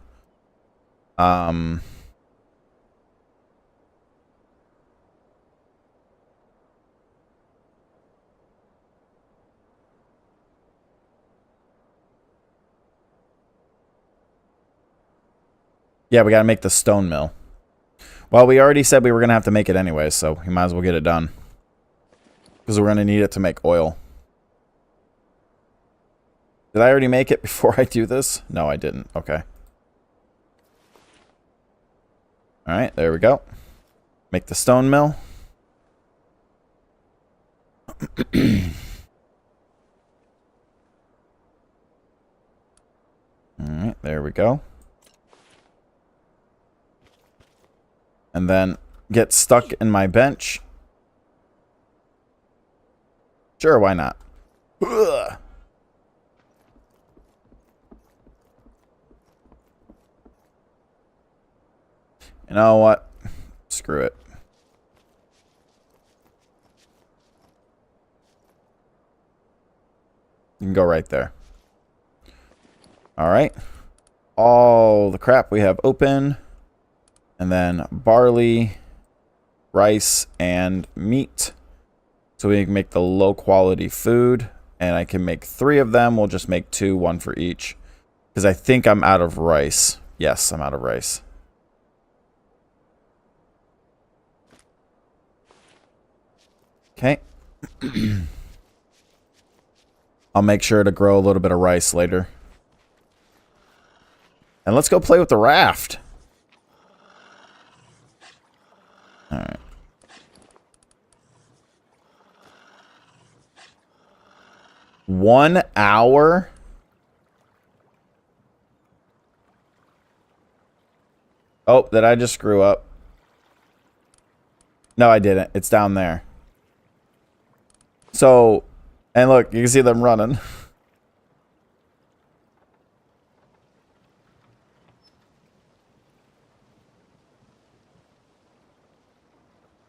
yeah, we gotta make the stone mill. Well, we already said we were gonna have to make it anyway, so we might as well get it done. Because we're going to need it to make oil. Did I already make it before I do this? No, I didn't. Okay. Alright, there we go. Make the stone mill. Alright, there we go. And then get stuck in my bench. Sure, why not? Ugh. You know what? Screw it. You can go right there. Alright. All the crap we have open. And then barley, rice, and meat. So we can make the low quality food. And I can make 3 of them. We'll just make 2, 1 for each. Because I think I'm out of rice. Yes, I'm out of rice. Okay. I'll make sure to grow a little bit of rice later. And let's go play with the raft. Alright. One hour? Oh, did I just screw up? No, I didn't. It's down there. So, and look, you can see them running.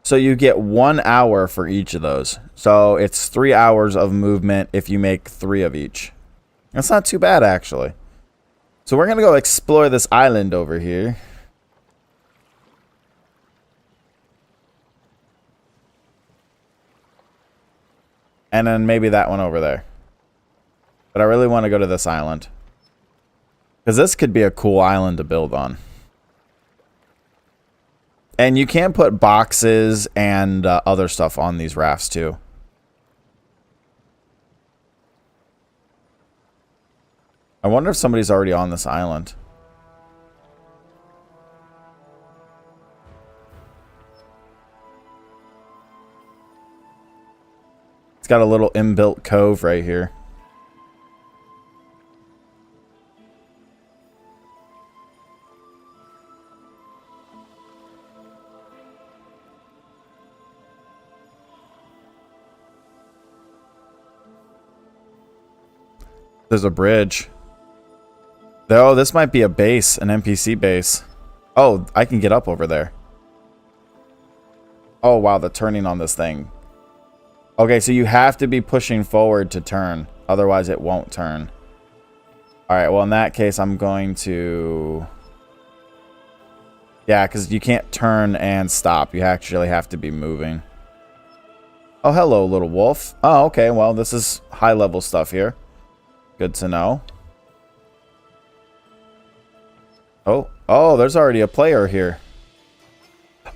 So you get 1 hour for each of those. So it's 3 hours of movement if you make 3 of each. That's not too bad, actually. So we're going to go explore this island over here. And then maybe that one over there. But I really want to go to this island. Because this could be a cool island to build on. And you can put boxes and other stuff on these rafts too. I wonder if somebody's already on this island. It's got a little inbuilt cove right here. There's a bridge. Oh, this might be a base, an NPC base. Oh, I can get up over there. Oh, wow, the turning on this thing. Okay, so you have to be pushing forward to turn. Otherwise, it won't turn. Alright, well, in that case, I'm going to... Yeah, because you can't turn and stop. You actually have to be moving. Oh, hello, little wolf. Oh, okay, well, this is high-level stuff here. Good to know. Oh, there's already a player here.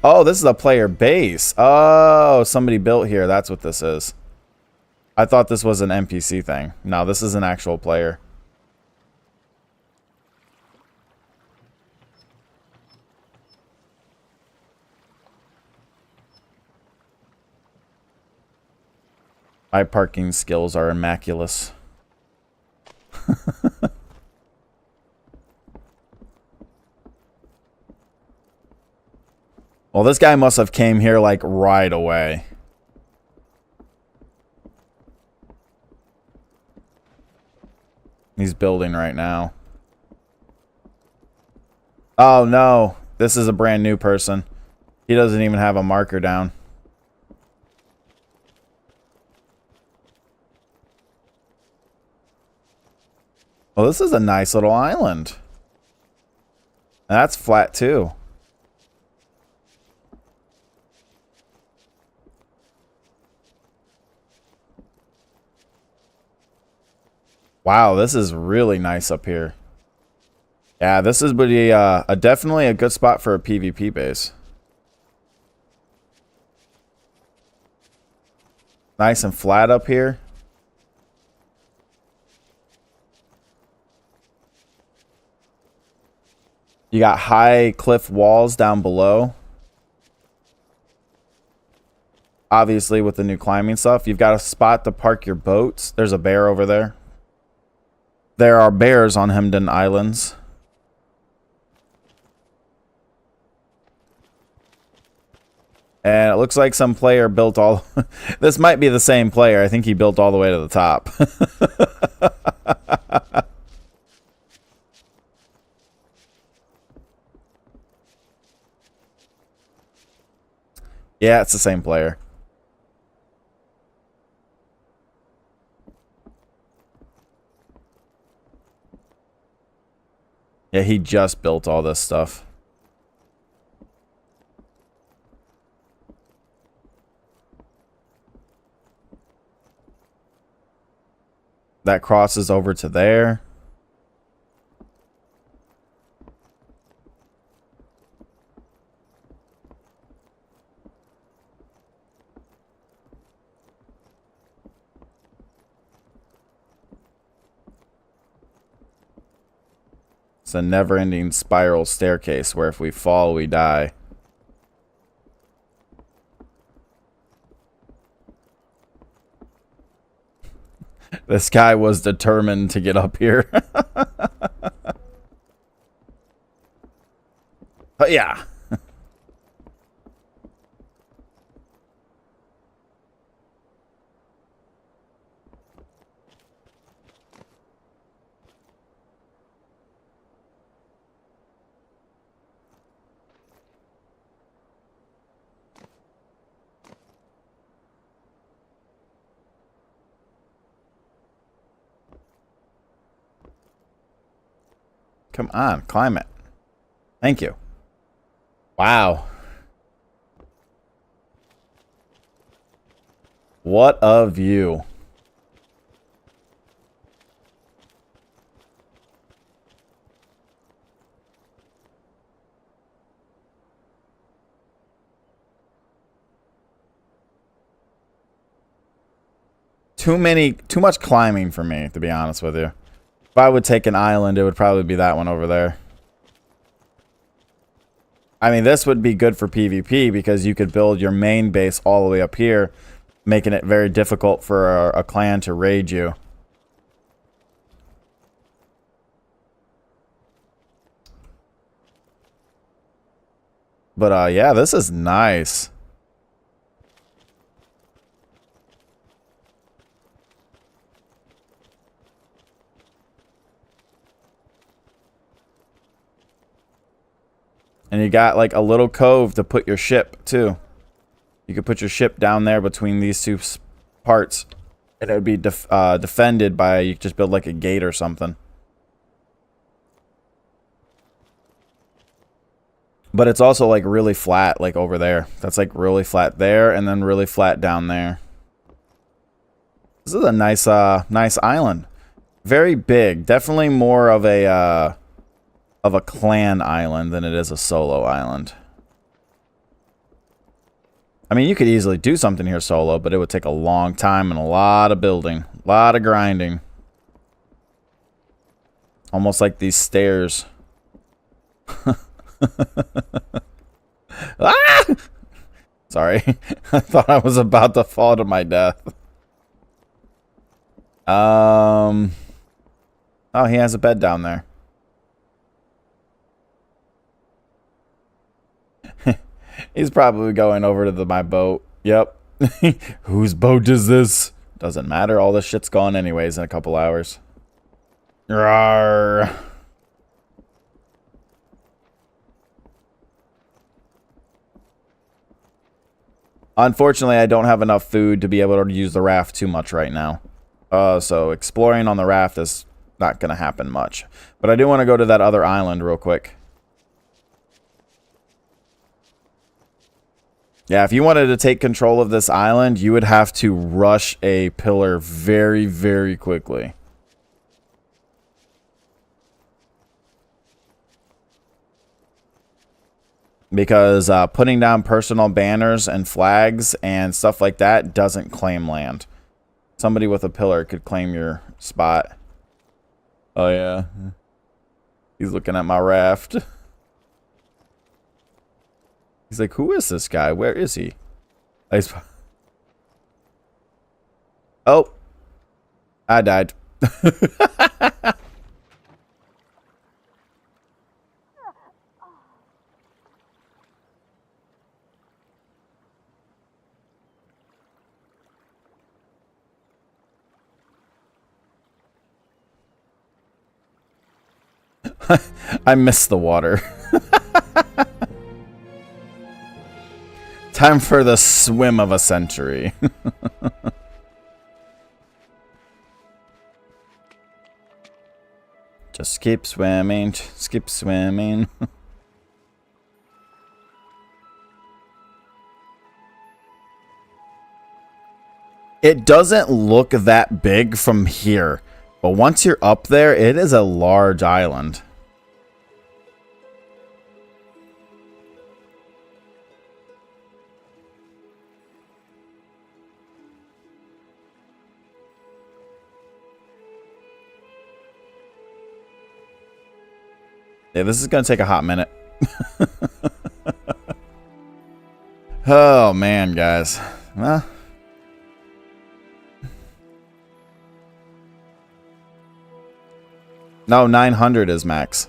Oh, this is a player base. Oh, somebody built here. That's what this is. I thought this was an NPC thing. No, this is an actual player. My parking skills are immaculate. Well, this guy must have came here like right away. He's building right now. Oh no, this is a brand new person. He doesn't even have a marker down. Well, this is a nice little island. That's flat too. Wow, this is really nice up here. Yeah, this is definitely a good spot for a PvP base. Nice and flat up here. You got high cliff walls down below. Obviously, with the new climbing stuff, you've got a spot to park your boats. There's a bear over there. There are bears on Hemden Islands. And it looks like some player built all... This might be the same player. I think he built all the way to the top. Yeah, it's the same player. Yeah, he just built all this stuff. That crosses over to there. It's a never-ending spiral staircase where if we fall, we die. This guy was determined to get up here. But yeah. Come on, climb it. Thank you. Wow. What a view. Too much climbing for me, to be honest with you. If I would take an island, it would probably be that one over there. I mean, this would be good for PvP because you could build your main base all the way up here, making it very difficult for a clan to raid you. But yeah, this is nice. And you got like a little cove to put your ship too. You could put your ship down there between these two parts. And it would be defended by, you could just build like a gate or something. But it's also like really flat, like over there. That's like really flat there and then really flat down there. This is a nice nice island. Very big. Definitely more of a clan island than it is a solo island. I mean, you could easily do something here solo, but it would take a long time and a lot of building, a lot of grinding. Almost like these stairs. Ah! Sorry. I thought I was about to fall to my death. Oh, he has a bed down there. He's probably going over to my boat. Yep. Whose boat is this? Doesn't matter. All this shit's gone anyways in a couple hours. Rawr. Unfortunately, I don't have enough food to be able to use the raft too much right now. So exploring on the raft is not going to happen much. But I do want to go to that other island real quick. Yeah, if you wanted to take control of this island, you would have to rush a pillar very, very quickly. Because putting down personal banners and flags and stuff like that doesn't claim land. Somebody with a pillar could claim your spot. Oh, yeah. He's looking at my raft. He's like, who is this guy? Where is he? Oh. I died. I missed the water. Time for the swim of a century. Just keep swimming. Just keep swimming. It doesn't look that big from here. But once you're up there, it is a large island. Yeah, this is going to take a hot minute. Oh, man, guys. Well. No, 900 is max.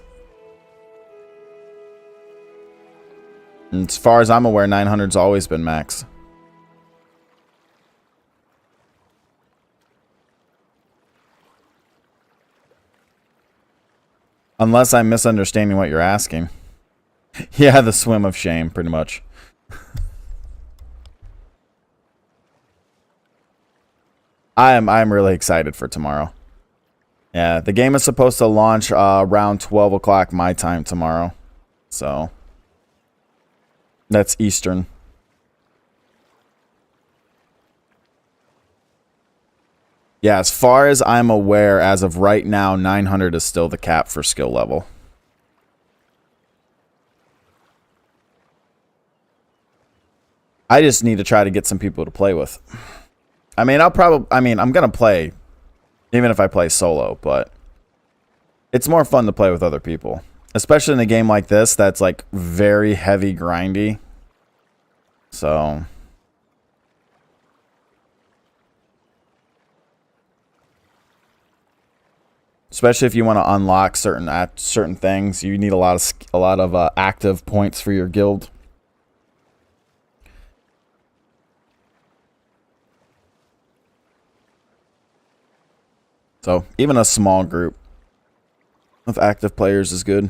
And as far as I'm aware, 900's always been max. Unless I'm misunderstanding what you're asking. Yeah, the swim of shame, pretty much. I'm really excited for tomorrow. Yeah, the game is supposed to launch around 12 o'clock my time tomorrow. So, that's Eastern. Yeah, as far as I'm aware, as of right now, 900 is still the cap for skill level. I just need to try to get some people to play with. I mean, I'm going to play, even if I play solo, but it's more fun to play with other people. Especially in a game like this that's like very heavy grindy. So... especially if you want to unlock certain things, you need a lot of active points for your guild. So even a small group of active players is good.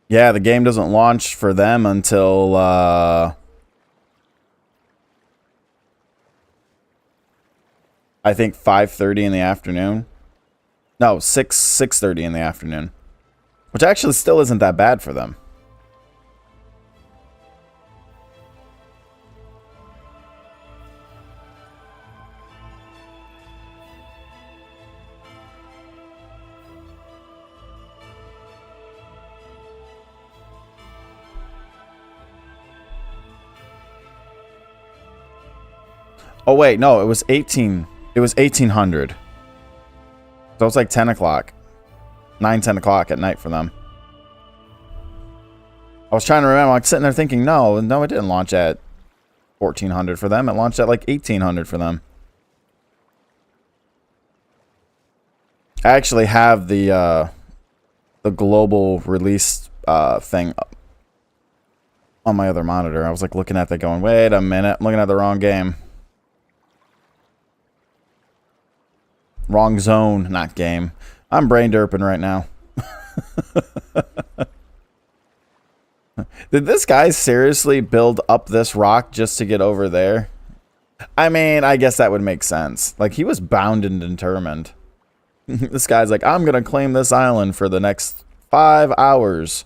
Yeah, the game doesn't launch for them until I think 5:30 in the afternoon. No, 6:30 in the afternoon. Which actually still isn't that bad for them. Oh wait, no, it was 18. It was 1800. So it's like 10 o'clock. 9, 10 o'clock at night for them. I was trying to remember. I'm sitting there thinking, no, it didn't launch at 1400 for them. It launched at like 1800 for them. I actually have the global release thing on my other monitor. I was like looking at that going, wait a minute, I'm looking at the wrong game. Wrong zone, not game. I'm brain derping right now. Did this guy seriously build up this rock just to get over there? I mean, I guess that would make sense. Like, he was bound and determined. This guy's like, I'm going to claim this island for the next 5 hours.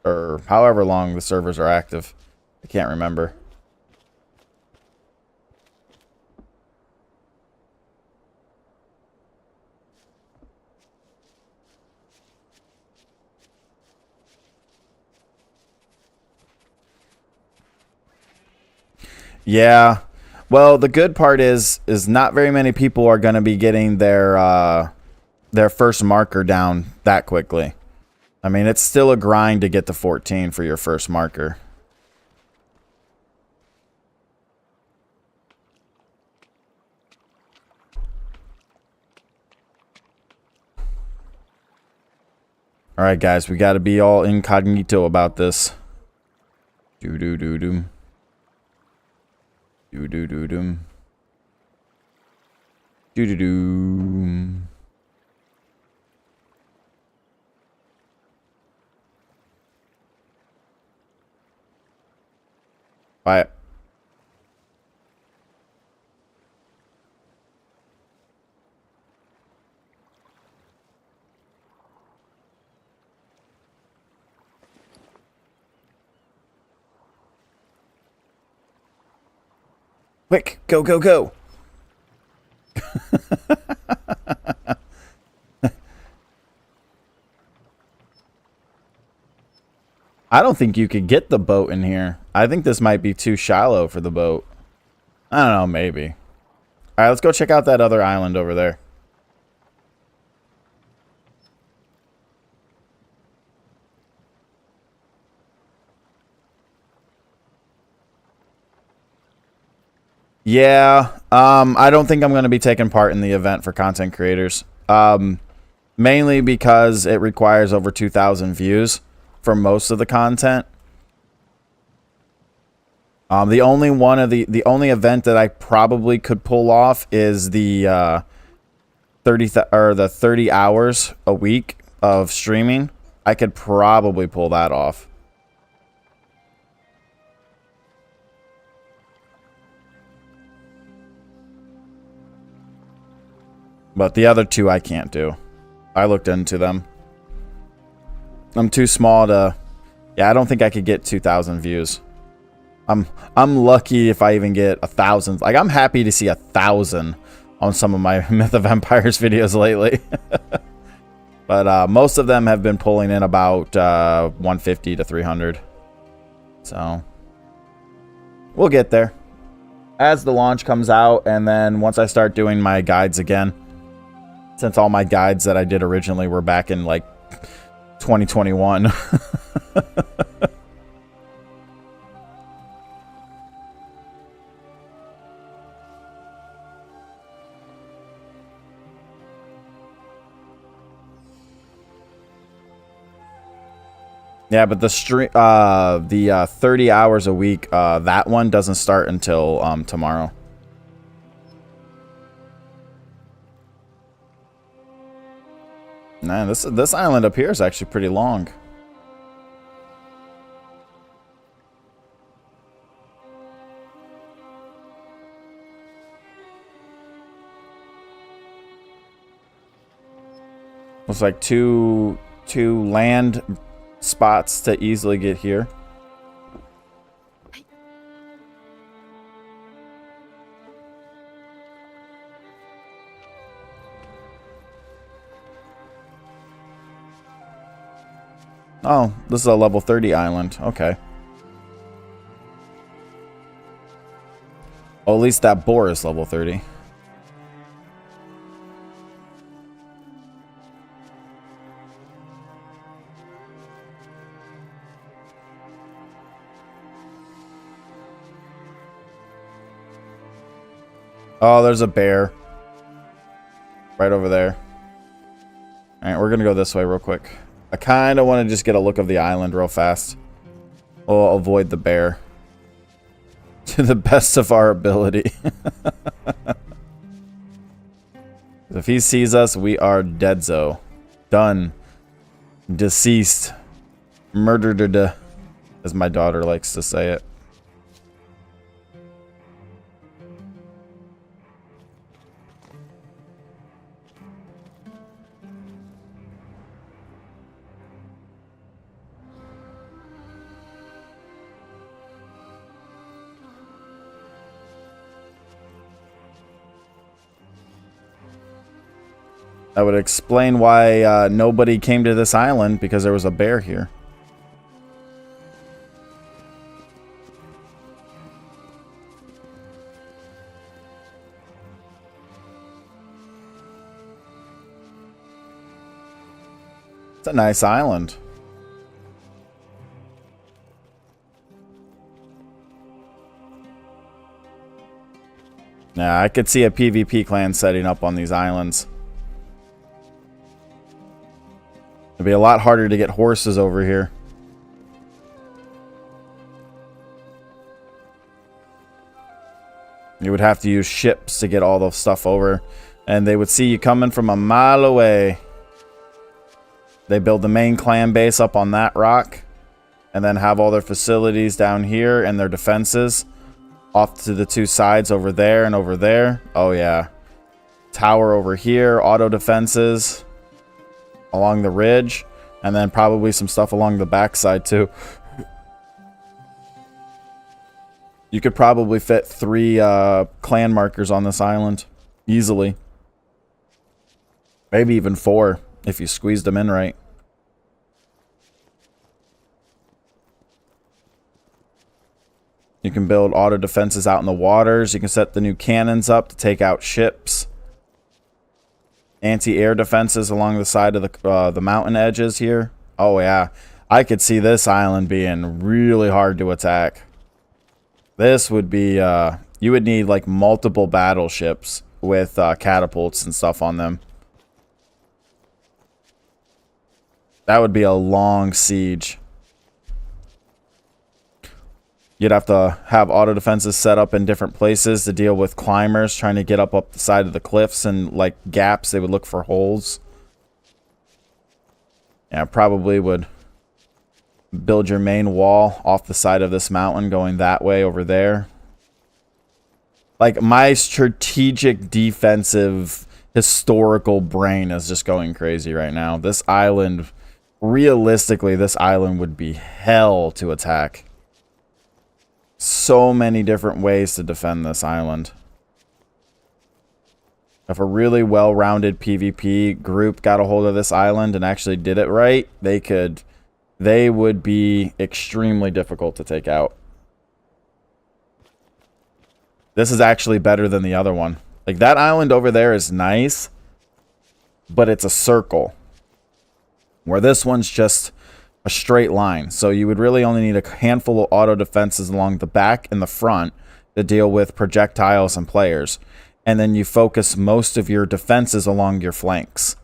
Or however long the servers are active. I can't remember. Yeah. Well, the good part is not very many people are going to be getting their first marker down that quickly. I mean, it's still a grind to get to 14 for your first marker. All right, guys, we got to be all incognito about this. Do-do-do-do. Do-do-do-do. Do-do-do. Bye. Quick, go, go, go. I don't think you could get the boat in here. I think this might be too shallow for the boat. I don't know, maybe. All right, let's go check out that other island over there. Yeah, I don't think I'm going to be taking part in the event for content creators. Mainly because it requires over 2,000 views for most of the content. The only event that I probably could pull off is the 30 hours a week of streaming. I could probably pull that off. But the other two I can't do. I looked into them. I'm too small to... Yeah, I don't think I could get 2,000 views. I'm lucky if I even get 1,000. Like, I'm happy to see 1,000 on some of my Mythofempiers videos lately. But most of them have been pulling in about 150 to 300. So we'll get there as the launch comes out, and then once I start doing my guides again. Since all my guides that I did originally were back in, like, 2021. Yeah, but the 30 hours a week, that one doesn't start until tomorrow. Man, this island up here is actually pretty long. Looks like two land spots to easily get here. Oh, this is a level 30 island. Okay. Oh, at least that boar is level 30. Oh, there's a bear. Right over there. Alright, we're gonna go this way real quick. I kind of want to just get a look of the island real fast. We'll avoid the bear. To the best of our ability. If he sees us, we are deadzo. Done. Deceased. Murdered, as my daughter likes to say it. That would explain why nobody came to this island, because there was a bear here. It's a nice island. Yeah, I could see a PvP clan setting up on these islands. It'd be a lot harder to get horses over here. You would have to use ships to get all the stuff over. And they would see you coming from a mile away. They build the main clan base up on that rock. And then have all their facilities down here and their defenses. Off to the two sides over there and over there. Oh yeah. Tower over here. Auto defenses. Along the ridge, and then probably some stuff along the backside too. You could probably fit 3 clan markers on this island easily. Maybe even 4 if you squeezed them in right. You can build auto defenses out in the waters. You can set the new cannons up to take out ships. Anti-air defenses along the side of the mountain edges here. Oh yeah, I could see this island being really hard to attack. This would be you would need like multiple battleships with catapults and stuff on them. That would be a long siege. You'd have to have auto defenses set up in different places to deal with climbers trying to get up the side of the cliffs, and like gaps, they would look for holes. Yeah, probably would build your main wall off the side of this mountain going that way over there. Like, my strategic defensive historical brain is just going crazy right now. This island, realistically, this island would be hell to attack. So many different ways to defend this island. If a really well-rounded PvP group got a hold of this island and actually did it right, they would be extremely difficult to take out. This is actually better than the other one. Like, that island over there is nice, but it's a circle. Where this one's just a straight line. So you would really only need a handful of auto defenses along the back and the front to deal with projectiles and players. And then you focus most of your defenses along your flanks.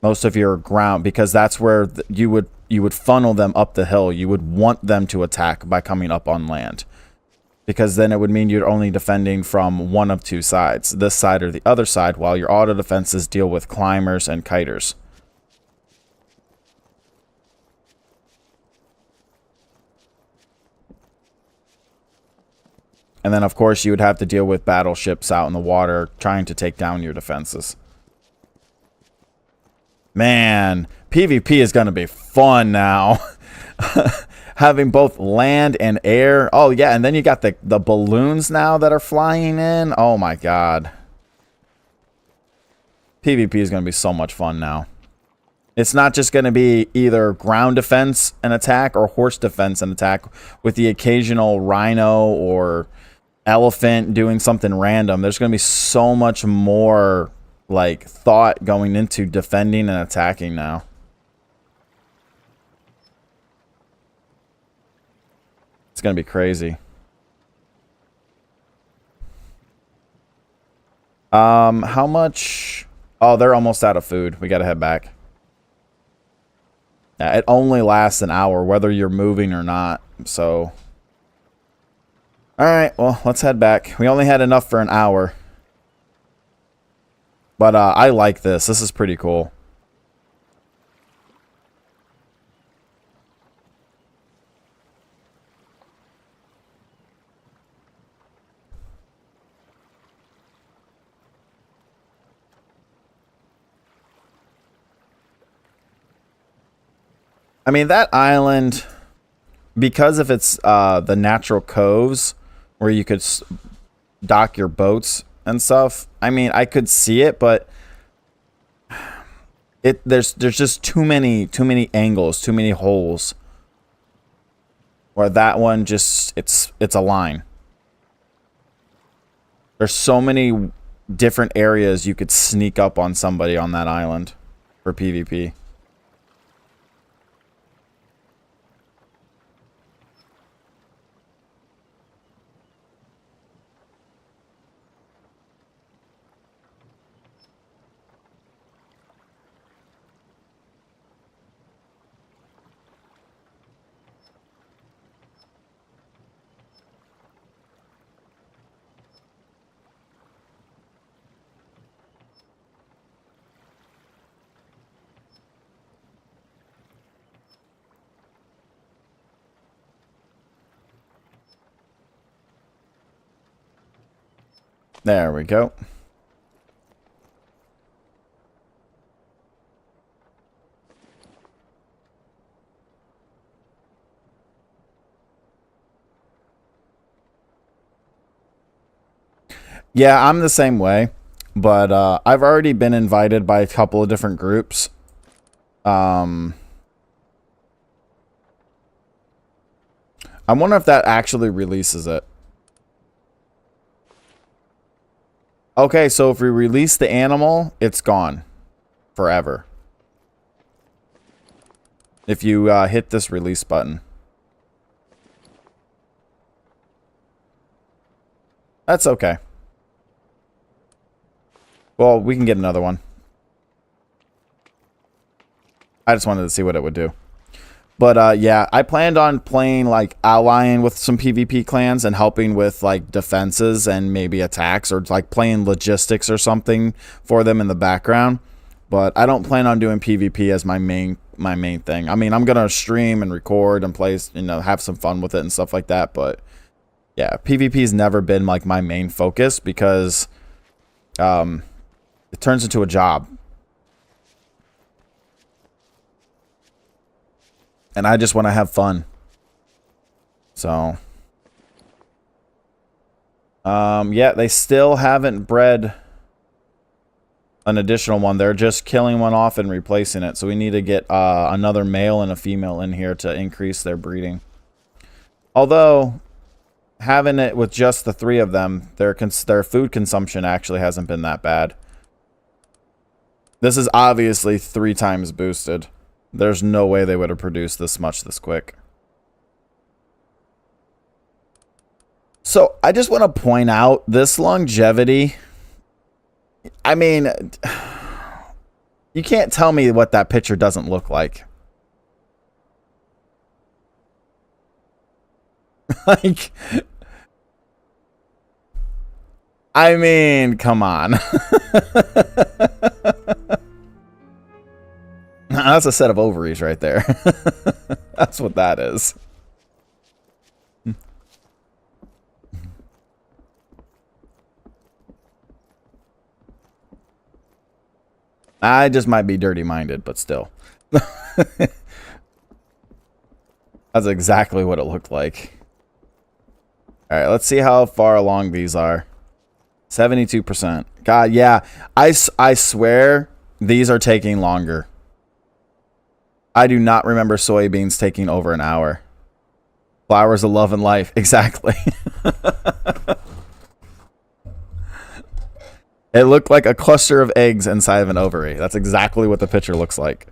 Most of your ground, because that's where you would funnel them up the hill. You would want them to attack by coming up on land. Because then it would mean you're only defending from one of 2 sides, this side or the other side, while your auto defenses deal with climbers and kiters. And then, of course, you would have to deal with battleships out in the water trying to take down your defenses. Man, PvP is going to be fun now. Having both land and air. Oh, yeah, and then you got the balloons now that are flying in. Oh, my God. PvP is going to be so much fun now. It's not just going to be either ground defense and attack or horse defense and attack with the occasional rhino or elephant doing something random. There's going to be so much more like thought going into defending and attacking now. It's going to be crazy. How much? Oh, they're almost out of food. We got to head back. Yeah, it only lasts an hour, whether you're moving or not. So, all right, well, let's head back. We only had enough for an hour. But I like this. This is pretty cool. I mean, that island, because if it's the natural coves where you could dock your boats and stuff, I mean, I could see it, but there's just too many angles, too many holes. Where that one just it's a line. There's so many different areas you could sneak up on somebody on that island for PvP. There we go. Yeah, I'm the same way, but I've already been invited by a couple of different groups. I wonder if that actually releases it. Okay, so if we release the animal, it's gone forever. If you hit this release button. That's okay. Well, we can get another one. I just wanted to see what it would do. But yeah, I planned on playing like allying with some PvP clans and helping with like defenses and maybe attacks, or like playing logistics or something for them in the background. But I don't plan on doing PvP as my main thing. I mean, I'm gonna stream and record and play, you know, have some fun with it and stuff like that. But yeah, PvP's never been like my main focus because it turns into a job. And I just want to have fun. So. Yeah, they still haven't bred an additional one. They're just killing one off and replacing it. So we need to get another male and a female in here to increase their breeding. Although, having it with just the 3 of them, their food consumption actually hasn't been that bad. This is obviously 3 times boosted. There's no way they would have produced this much this quick. So, I just want to point out this longevity. I mean, you can't tell me what that picture doesn't look like. Like, I mean, come on. That's a set of ovaries right there. That's what that is. I just might be dirty-minded, but still. That's exactly what it looked like. Alright, let's see how far along these are. 72%. God, yeah. I swear these are taking longer. I do not remember soybeans taking over an hour. Flowers of love and life. Exactly. It looked like a cluster of eggs inside of an ovary. That's exactly what the picture looks like.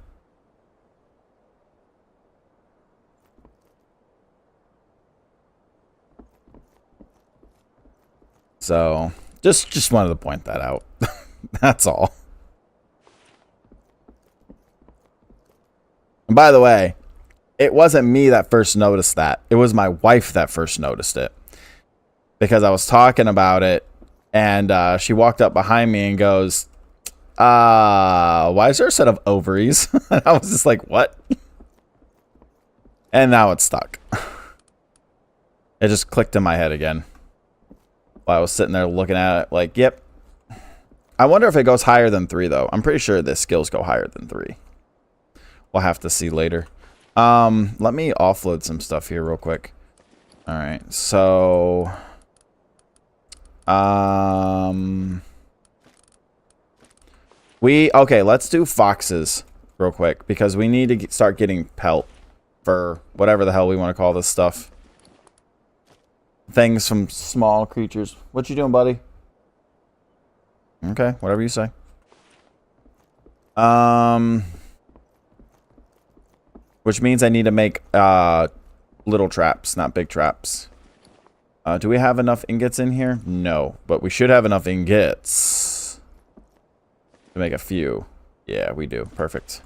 So, just wanted to point that out. That's all. And by the way, it wasn't me that first noticed that. It was my wife that first noticed it. Because I was talking about it, and she walked up behind me and goes, why is there a set of ovaries? I was just like, what? And now it's stuck. It just clicked in my head again. While I was sitting there looking at it like, yep. I wonder if it goes higher than 3, though. I'm pretty sure the skills go higher than 3. We'll have to see later. Let me offload some stuff here real quick. All right, so... Okay, let's do foxes real quick, because we need to start getting pelt for whatever the hell we want to call this stuff. Things from small creatures. What you doing, buddy? Okay, whatever you say. Which means I need to make little traps, not big traps. Do we have enough ingots in here? No, but we should have enough ingots to make a few. Yeah, we do. Perfect.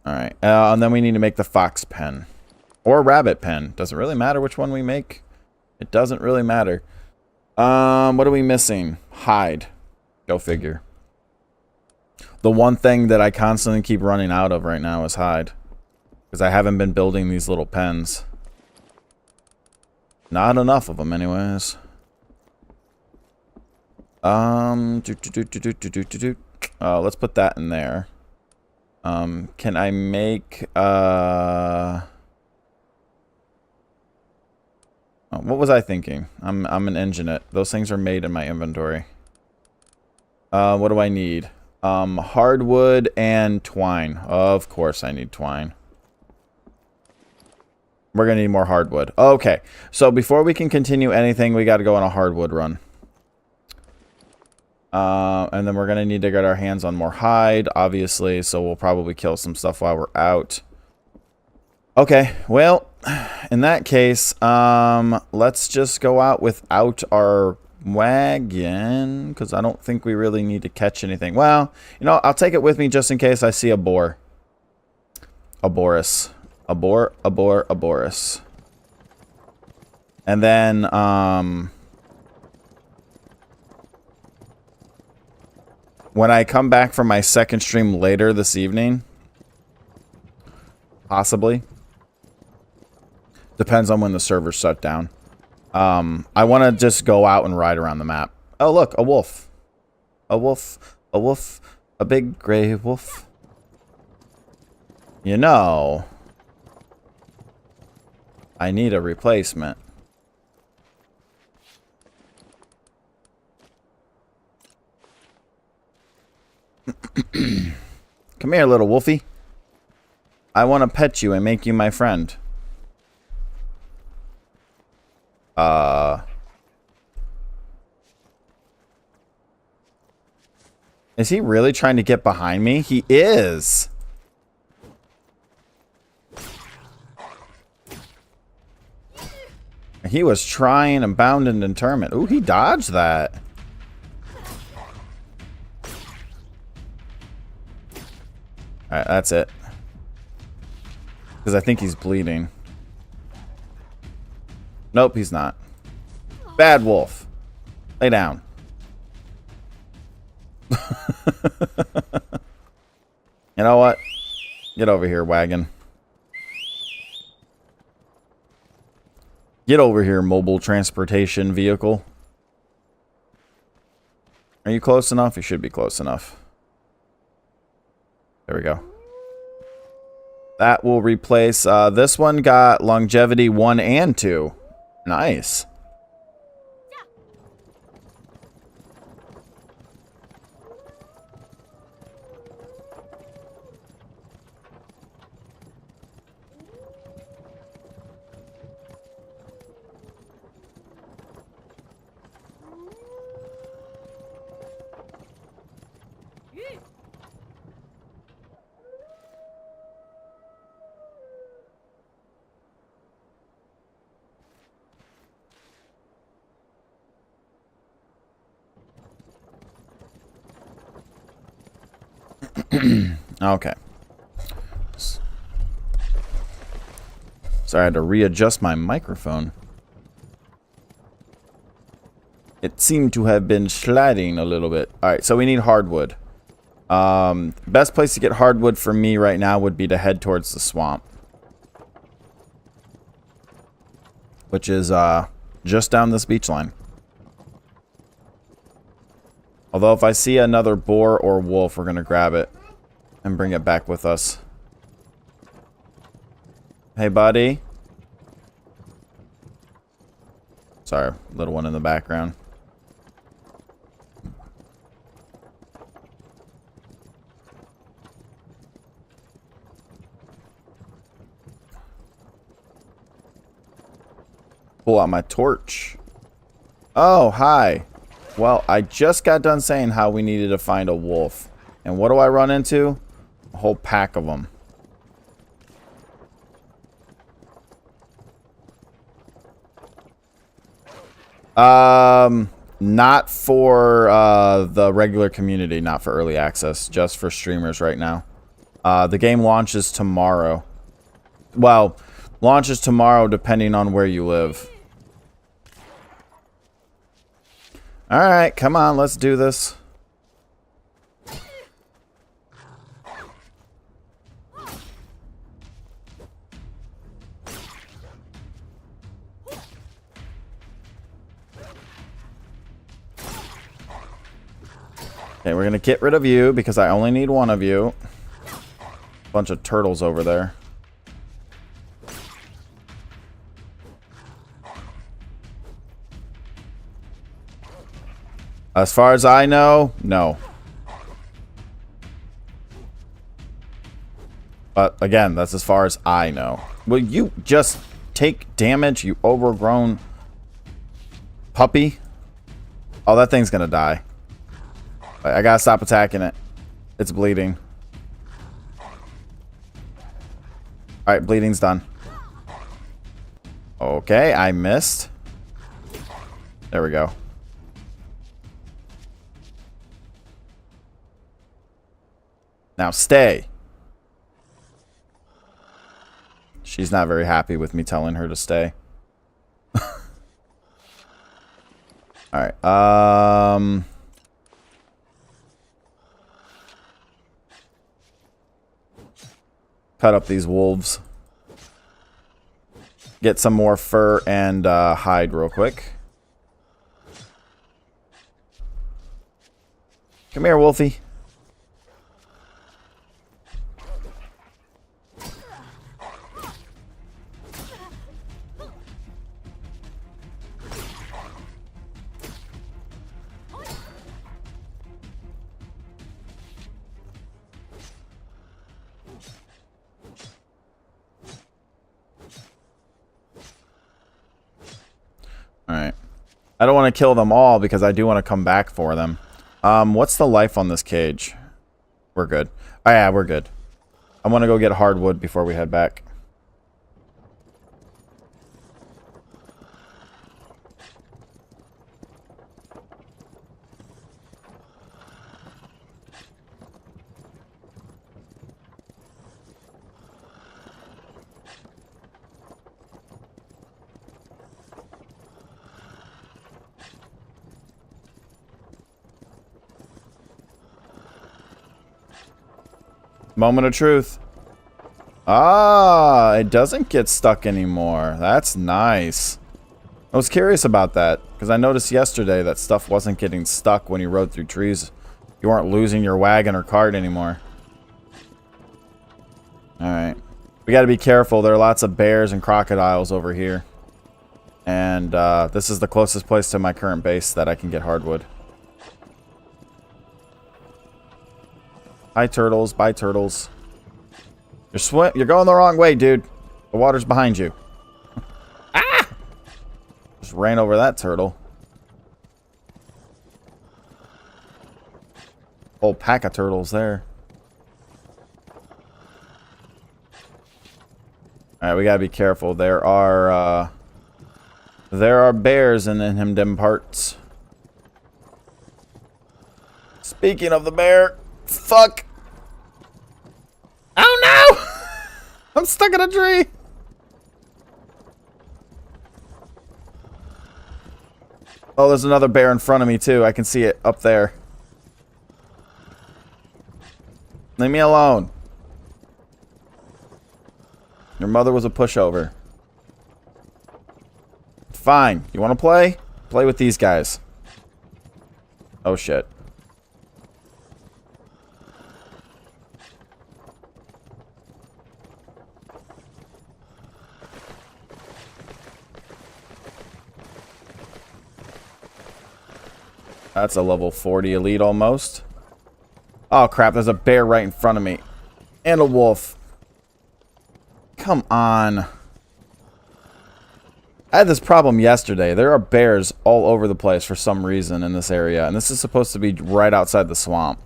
All right, and then we need to make the fox pen. Or rabbit pen. Doesn't really matter which one we make. It doesn't really matter. What are we missing? Hide. Go figure. The one thing that I constantly keep running out of right now is hide. Because I haven't been building these little pens. Not enough of them anyways. Let's put that in there. Can I make, what was I thinking? I'm an engineer. Those things are made in my inventory. What do I need? Hardwood and twine. Of course I need twine. We're gonna need more hardwood. Okay, so before we can continue anything, we gotta go on a hardwood run. And then we're gonna need to get our hands on more hide, obviously, so we'll probably kill some stuff while we're out. Okay, well, in that case, let's just go out without our wagon, because I don't think we really need to catch anything. Well, you know, I'll take it with me just in case I see a boar. A Boris. A Boris. And then, when I come back from my second stream later this evening, possibly, depends on when the server's shut down. I want to just go out and ride around the map. Oh, look, a wolf. A wolf. A wolf. A big gray wolf. You know, I need a replacement. Come here, little wolfie. I want to pet you and make you my friend. Is he really trying to get behind me? He is. He was trying and bound and determined. Ooh, he dodged that. Alright, that's it. Because I think he's bleeding. Nope, he's not. Bad wolf. Lay down. You know what? Get over here, wagon. Get over here, mobile transportation vehicle. Are you close enough? You should be close enough. There we go. That will replace, this one got longevity 1 and 2. Nice. Okay. Sorry, I had to readjust my microphone. It seemed to have been sliding a little bit. Alright, so we need hardwood. Best place to get hardwood for me right now would be to head towards the swamp. Which is just down this beach line. Although if I see another boar or wolf, we're going to grab it and bring it back with us. Hey, buddy. Sorry, little one in the background. Pull out my torch. Oh, hi. Well, I just got done saying how we needed to find a wolf. And what do I run into? A whole pack of them. Not for the regular community, not for early access, just for streamers right now. The game launches tomorrow. Well, launches tomorrow depending on where you live. Alright, come on, let's do this. Okay, we're gonna get rid of you because I only need one of you. Bunch of turtles over there. As far as I know, no. But again, that's as far as I know. Will you just take damage, you overgrown puppy? Oh, that thing's gonna die. I gotta stop attacking it. It's bleeding. Alright, bleeding's done. Okay, I missed. There we go. Now stay. She's not very happy with me telling her to stay. Alright, cut up these wolves. Get some more fur and hide real quick. Come here, Wolfie. Alright. I don't want to kill them all because I do want to come back for them. What's the life on this cage? We're good. Oh yeah, we're good. I want to go get hardwood before we head back. Moment of truth. Ah, it doesn't get stuck anymore. That's nice. I was curious about that because I noticed yesterday that stuff wasn't getting stuck when you rode through trees. You weren't losing your wagon or cart anymore. Alright. We got to be careful. There are lots of bears and crocodiles over here. And this is the closest place to my current base that I can get hardwood. Hi, turtles. Bye, turtles. You're going the wrong way, dude. The water's behind you. Ah! Just ran over that turtle. Whole pack of turtles there. Alright, we gotta be careful. There are bears in them parts. Speaking of the bear, fuck. I'm stuck in a tree. Oh, there's another bear in front of me, too. I can see it up there. Leave me alone. Your mother was a pushover. Fine. You want to play? Play with these guys. Oh, shit. That's a level 40 elite almost. Oh, crap. There's a bear right in front of me. And a wolf. Come on. I had this problem yesterday. There are bears all over the place for some reason in this area. And this is supposed to be right outside the swamp.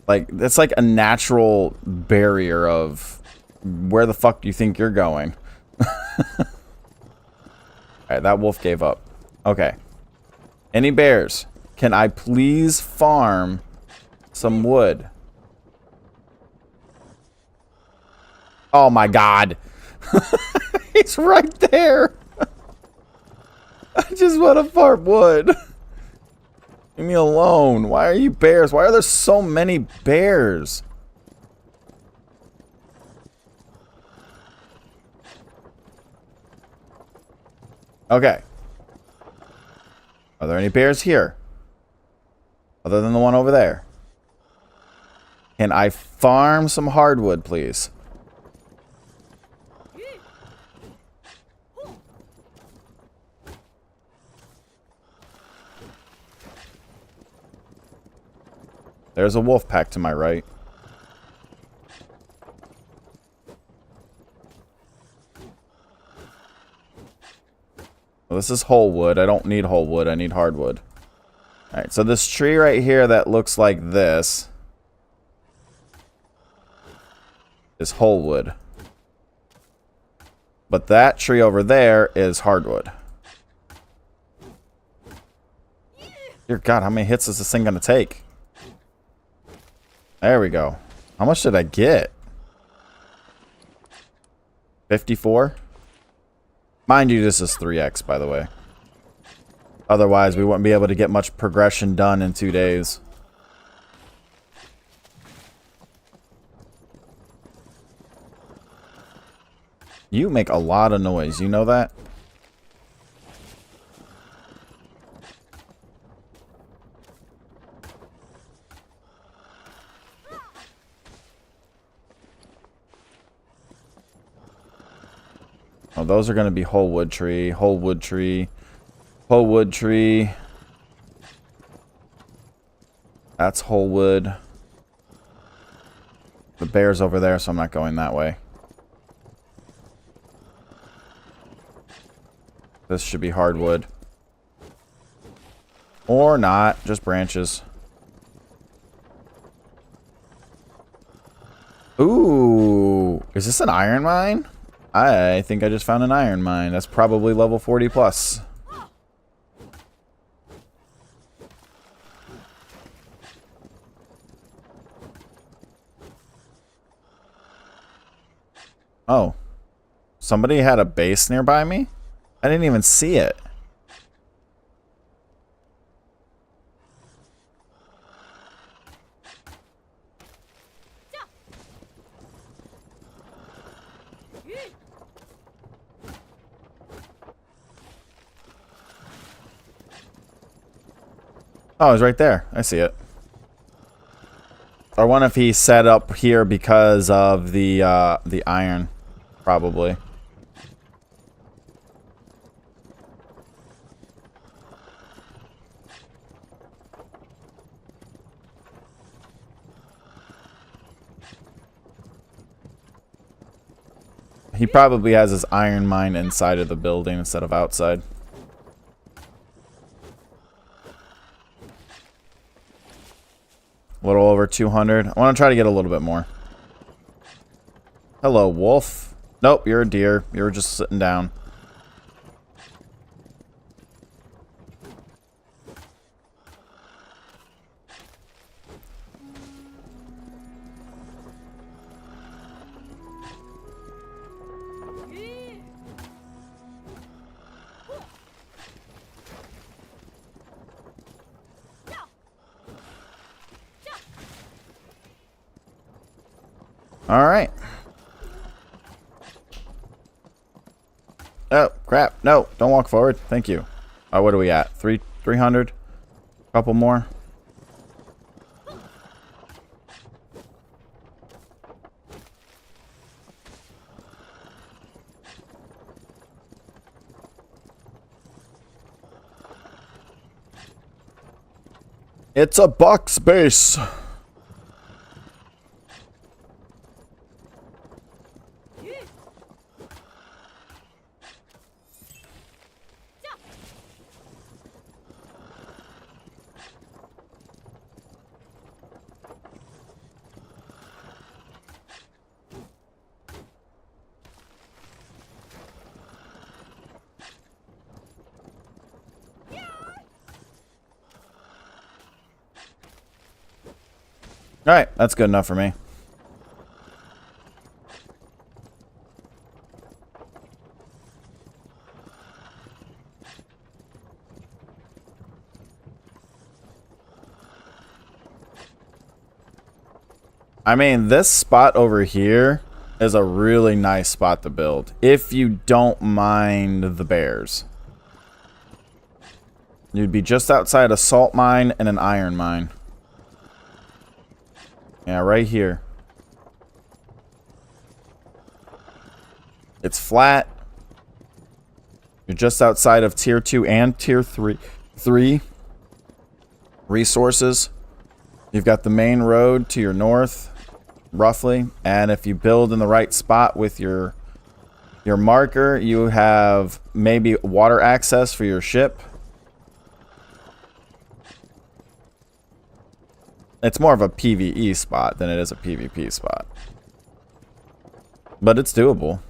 Like, it's like a natural barrier of where the fuck do you think you're going? Alright, that wolf gave up. Okay. Any bears? Can I please farm some wood? Oh my god. He's right there. I just want to farm wood. Leave me alone. Why are you bears? Why are there so many bears? Okay. Are there any bears here? Other than the one over there. Can I farm some hardwood, please? There's a wolf pack to my right. Well, this is whole wood. I don't need whole wood. I need hardwood. Alright, so this tree right here that looks like this is whole wood. But that tree over there is hardwood. Dear God, how many hits is this thing going to take? There we go. How much did I get? 54? Mind you, this is 3x, by the way. Otherwise, we wouldn't be able to get much progression done in 2 days. You make a lot of noise. You know that? Oh, those are going to be whole wood tree, whole wood tree, whole wood tree. That's whole wood. The bear's over there, so I'm not going that way. This should be hardwood. Or not, just branches. Ooh, is this an iron mine? I think I just found an iron mine. That's probably level 40 plus. Oh. Somebody had a base nearby me? I didn't even see it. Oh, he's right there. I see it. I wonder if he set up here because of the iron. Probably. He probably has his iron mine inside of the building instead of outside. A little over 200. I want to try to get a little bit more. Hello, wolf. Nope, you're a deer. You were just sitting down. All right. Oh, crap. No, don't walk forward. Thank you. What are we at? 300? Couple more. It's a box base. Alright, that's good enough for me. I mean, this spot over here is a really nice spot to build, if you don't mind the bears. You'd be just outside a salt mine and an iron mine. Yeah, right here. It's flat. You're just outside of tier 2 and tier 3 resources. You've got the main road to your north, roughly, and if you build in the right spot with your marker, you have maybe water access for your ship. It's more of a PvE spot than it is a PvP spot. But it's doable.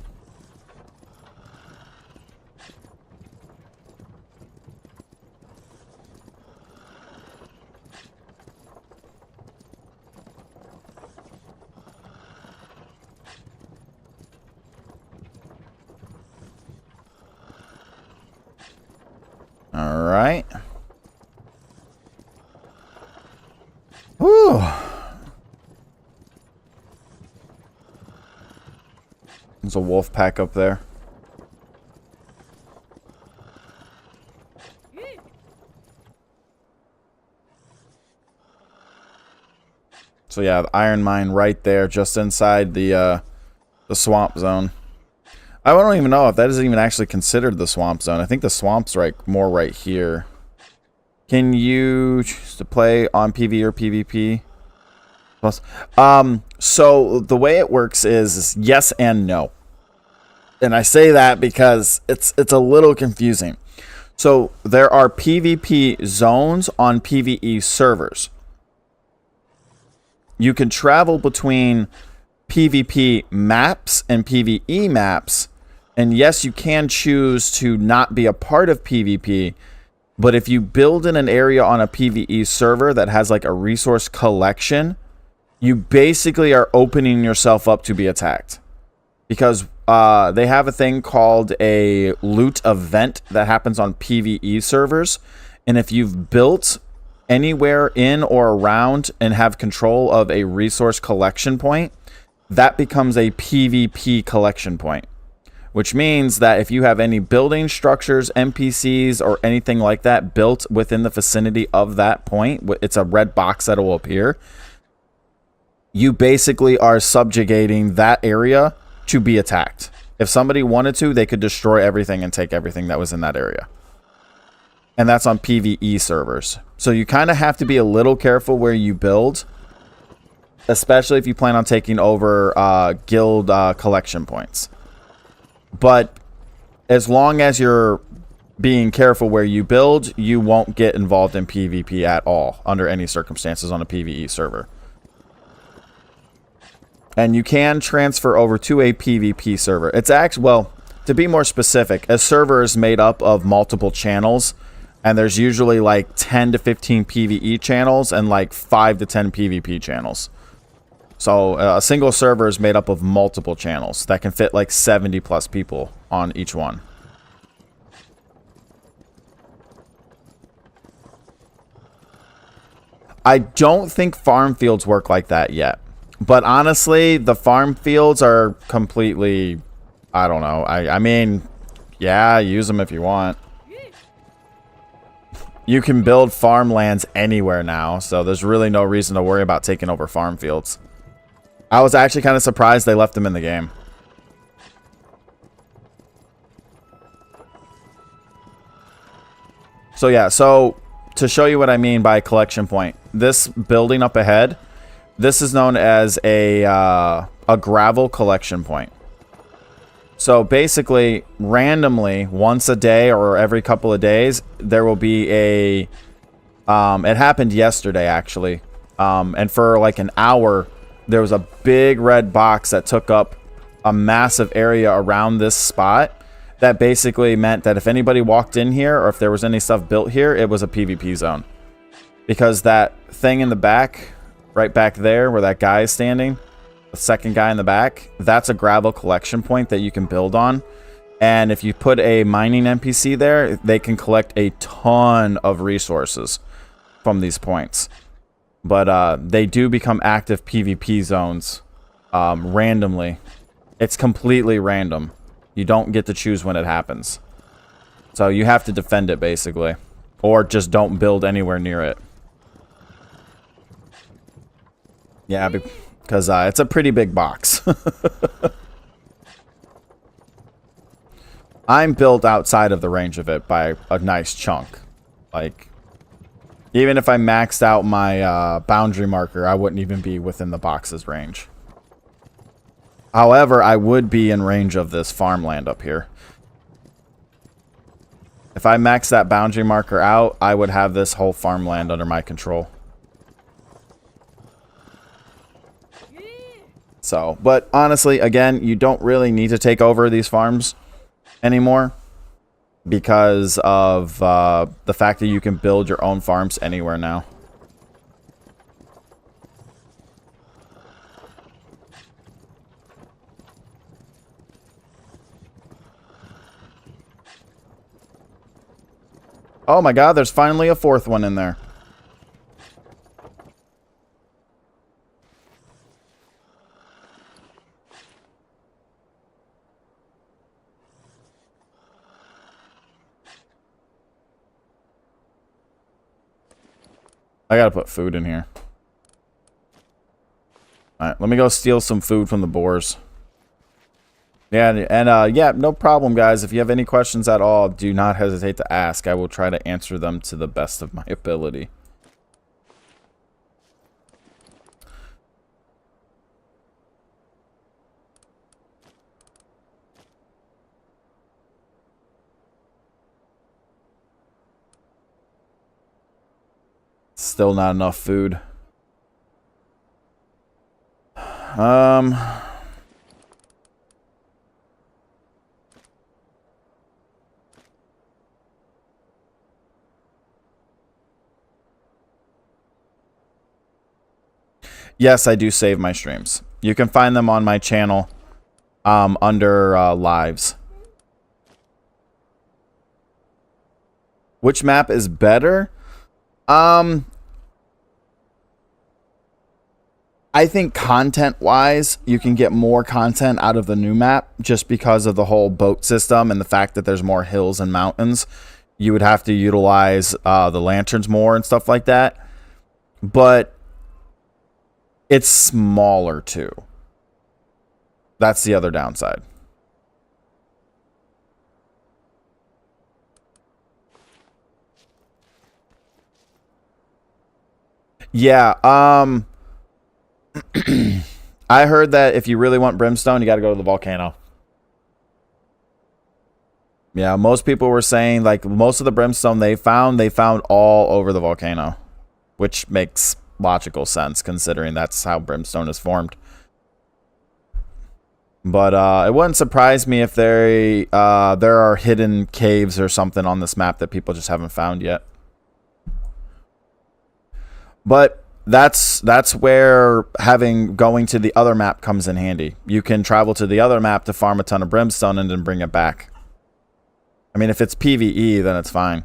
All right. Whew. There's a wolf pack up there. So yeah, the iron mine right there, just inside the swamp zone. I don't even know if that is even actually considered the swamp zone. I think the swamp's more right here. Can you choose to play on PvE or PvP? Plus, so the way it works is yes and no. And I say that because it's a little confusing. So there are PvP zones on PvE servers. You can travel between PvP maps and PvE maps. And yes, you can choose to not be a part of PvP. But if you build in an area on a PvE server that has like a resource collection, you basically are opening yourself up to be attacked. Because they have a thing called a loot event that happens on PvE servers. And if you've built anywhere in or around and have control of a resource collection point, that becomes a PvP collection point. Which means that if you have any building structures, NPCs, or anything like that built within the vicinity of that point, it's a red box that will appear. You basically are subjugating that area to be attacked. If somebody wanted to, they could destroy everything and take everything that was in that area. And that's on PvE servers. So you kind of have to be a little careful where you build, especially if you plan on taking over guild collection points. But as long as you're being careful where you build, you won't get involved in PvP at all under any circumstances on a PvE server. And you can transfer over to a PvP server. It's actually, well, to be more specific, a server is made up of multiple channels, and there's usually like 10 to 15 PvE channels and like 5 to 10 PvP channels. So a single server is made up of multiple channels that can fit like 70 plus people on each one. I don't think farm fields work like that yet. But honestly, the farm fields are completely, I don't know. I mean, yeah, use them if you want. You can build farmlands anywhere now, so there's really no reason to worry about taking over farm fields. I was actually kind of surprised they left them in the game. So yeah, so to show you what I mean by collection point, this building up ahead, this is known as a gravel collection point. So basically, randomly, once a day or every couple of days, there will be a... it happened yesterday, actually. And for like an hour, there was a big red box that took up a massive area around this spot. That basically meant that if anybody walked in here, or if there was any stuff built here, it was a PvP zone. Because that thing in the back, right back there, where that guy is standing... the second guy in the back, that's a gravel collection point that you can build on. And if you put a mining NPC there, they can collect a ton of resources from these points. But they do become active PvP zones randomly. It's completely random. You don't get to choose when it happens. So you have to defend it, basically. Or just don't build anywhere near it. Yeah, because it's a pretty big box. I'm built outside of the range of it by a nice chunk. Like, even if I maxed out my boundary marker, I wouldn't even be within the box's range. However, I would be in range of this farmland up here. If I max that boundary marker out, I would have this whole farmland under my control. So, but honestly, again, you don't really need to take over these farms anymore because of the fact that you can build your own farms anywhere now. Oh my god, there's finally a fourth one in there. I gotta put food in here. Alright, let me go steal some food from the boars. Yeah, and yeah, no problem, guys. If you have any questions at all, do not hesitate to ask. I will try to answer them to the best of my ability. Still not enough food. Yes, I do save my streams. You can find them on my channel under lives. Which map is better? I think content-wise, you can get more content out of the new map just because of the whole boat system and the fact that there's more hills and mountains. You would have to utilize the lanterns more and stuff like that. But it's smaller, too. That's the other downside. Yeah, I heard that if you really want brimstone, you got to go to the volcano. Yeah, most people were saying, like, most of the brimstone they found all over the volcano. Which makes logical sense, considering that's how brimstone is formed. But it wouldn't surprise me if there are hidden caves or something on this map that people just haven't found yet. But that's where going to the other map comes in handy. You can travel to the other map to farm a ton of brimstone and then bring it back. I mean, if it's PvE, then it's fine.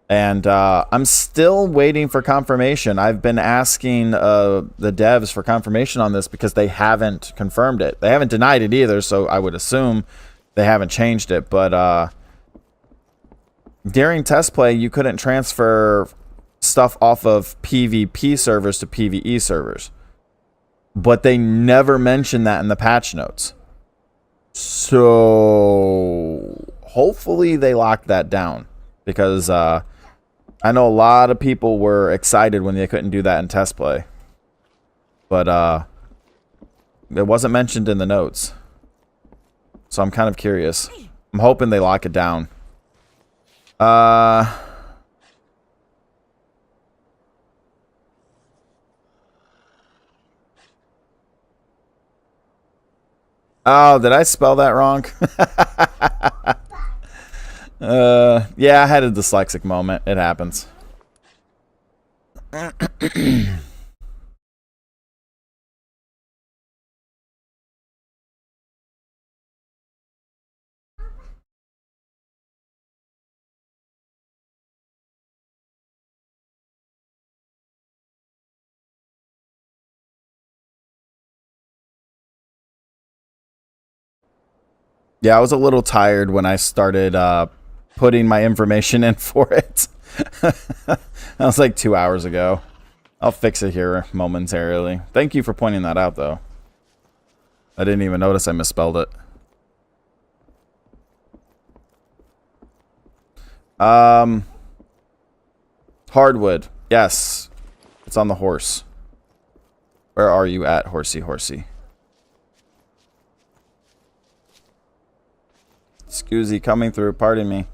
And I'm still waiting for confirmation. I've been asking the devs for confirmation on this because they haven't confirmed it. They haven't denied it either, so I would assume they haven't changed it. But during test play, you couldn't transfer stuff off of PvP servers to PvE servers. But they never mentioned that in the patch notes. So hopefully they locked that down, because I know a lot of people were excited when they couldn't do that in test play. But it wasn't mentioned in the notes. So I'm kind of curious. I'm hoping they lock it down. Oh, did I spell that wrong? Yeah, I had a dyslexic moment. It happens. Yeah, I was a little tired when I started putting my information in for it. That was like 2 hours ago. I'll fix it here momentarily. Thank you for pointing that out, though. I didn't even notice I misspelled it. Hardwood. Yes. It's on the horse. Where are you at, horsey, horsey? Scoozy coming through, pardon me.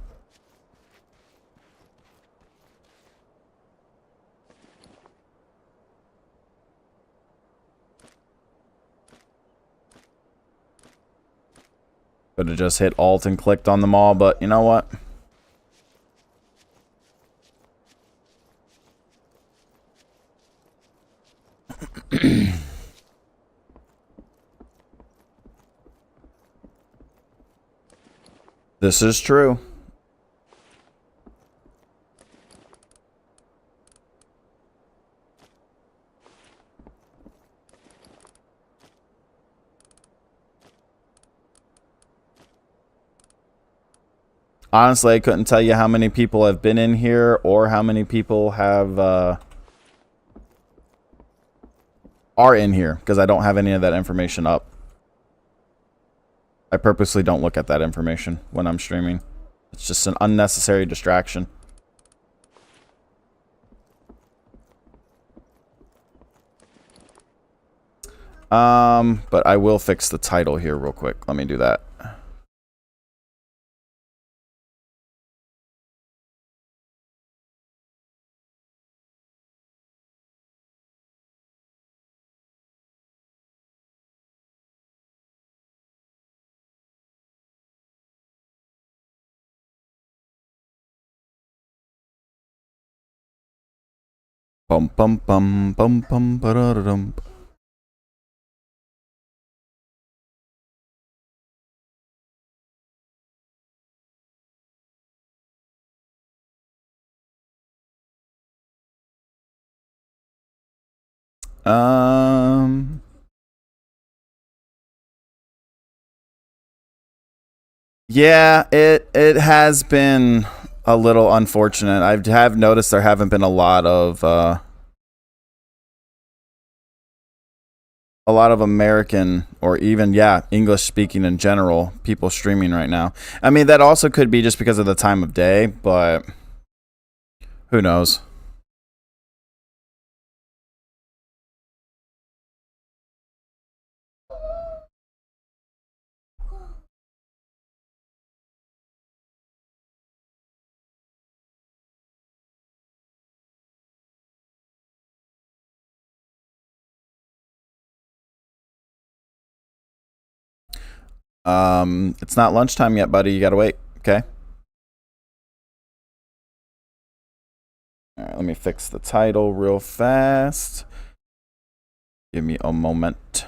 Could have just hit Alt and clicked on them all, but you know what? This is true. Honestly, I couldn't tell you how many people have been in here or how many people have are in here, because I don't have any of that information up. I purposely don't look at that information when I'm streaming. It's just an unnecessary distraction. But I will fix the title here real quick. Let me do that. Bum bum bum bum bum ba-da-da-dum. Yeah, it has been a little unfortunate. I have noticed there haven't been a lot of American, or even, yeah, English speaking in general, people streaming right now. I mean, that also could be just because of the time of day, but who knows? It's not lunchtime yet, buddy. You gotta wait. Okay. All right, let me fix the title real fast. Give me a moment.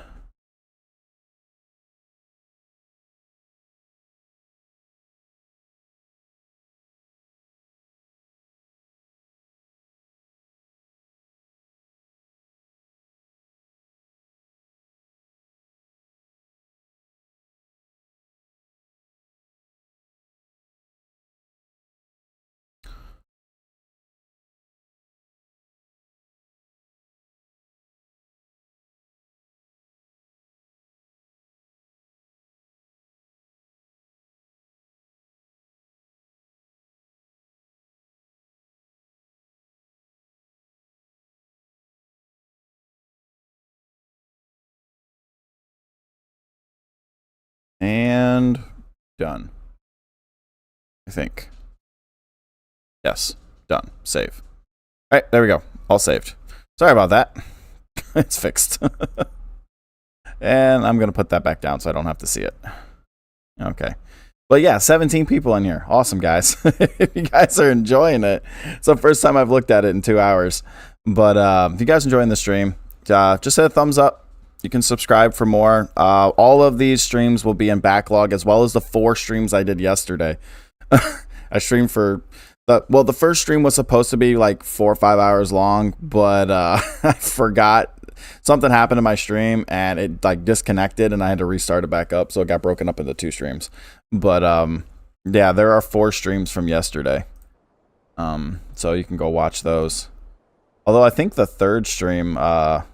and done. I think. Yes, done. Save. All right, there we go. All saved. Sorry about that. It's fixed. And I'm going to put that back down so I don't have to see it. Okay. But yeah, 17 people in here. Awesome, guys. If you guys are enjoying it. It's the first time I've looked at it in 2 hours. But if you guys are enjoying the stream, just hit a thumbs up. You can subscribe for more. All of these streams will be in backlog, as well as the 4 streams I did yesterday. I streamed for... the first stream was supposed to be like 4 or 5 hours long, but I forgot. Something happened to my stream and it like disconnected and I had to restart it back up, so it got broken up into 2 streams. But yeah, there are 4 streams from yesterday, so you can go watch those. Although I think the 3rd stream, I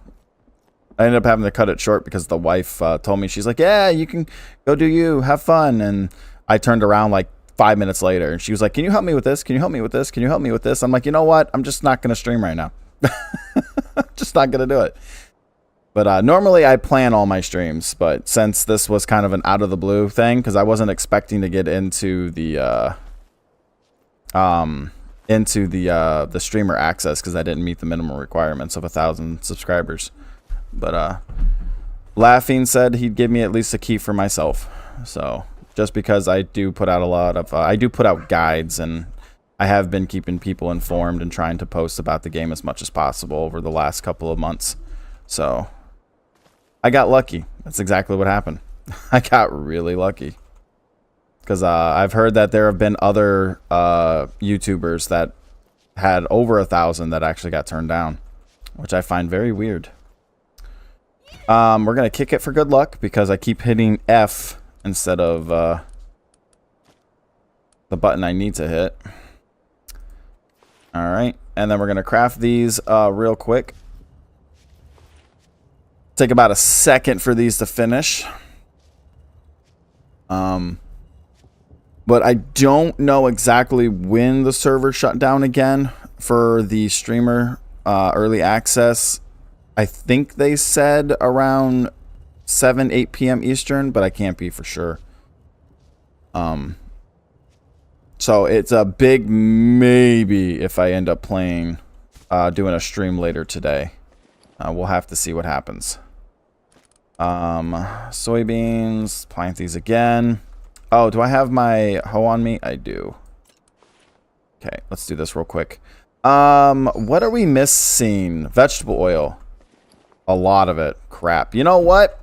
ended up having to cut it short because the wife told me, she's like, yeah, you can go do you, have fun. And I turned around like 5 minutes later and she was like, can you help me with this? Can you help me with this? Can you help me with this? I'm like, you know what? I'm just not going to stream right now. I'm just not going to do it. But normally I plan all my streams, but since this was kind of an out of the blue thing, because I wasn't expecting to get into the streamer access because I didn't meet the minimum requirements of 1,000 subscribers. But Laughing said he'd give me at least a key for myself. So just because I do put out a lot of I do put out guides, and I have been keeping people informed and trying to post about the game as much as possible over the last couple of months. So I got lucky. That's exactly what happened. I got really lucky. Because I've heard that there have been other YouTubers that had over 1,000 that actually got turned down, which I find very weird. We're going to kick it for good luck because I keep hitting F instead of the button I need to hit. All right. And then we're going to craft these real quick. Take about a second for these to finish. But I don't know exactly when the server shut down again for the streamer early access. I think they said around 8 p.m. Eastern, but I can't be for sure. So it's a big maybe if I end up playing, doing a stream later today. We'll have to see what happens. Soybeans, plant these again. Oh, do I have my hoe on me? I do. Okay, let's do this real quick. What are we missing? Vegetable oil. A lot of it. Crap. You know what?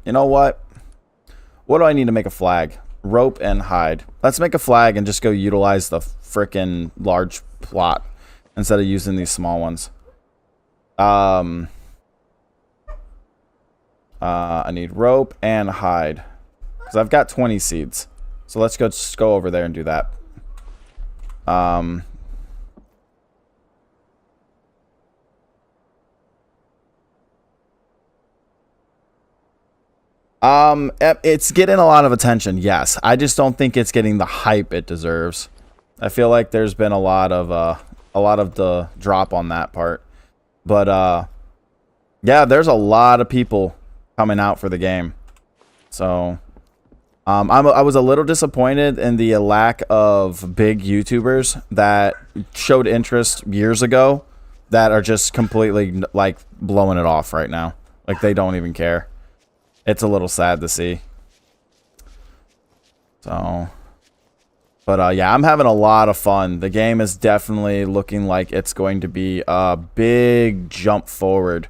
You know what? What do I need to make a flag? Rope and hide. Let's make a flag and just go utilize the frickin' large plot instead of using these small ones. I need rope and hide because I've got 20 seeds. So let's just go over there and do that. It's getting a lot of attention. Yes, I just don't think it's getting the hype it deserves. I feel like there's been a lot of the drop on that part. But yeah, there's a lot of people coming out for the game. So I was a little disappointed in the lack of big YouTubers that showed interest years ago that are just completely like blowing it off right now. Like they don't even care. It's a little sad to see. So, but yeah, I'm having a lot of fun. The game is definitely looking like it's going to be a big jump forward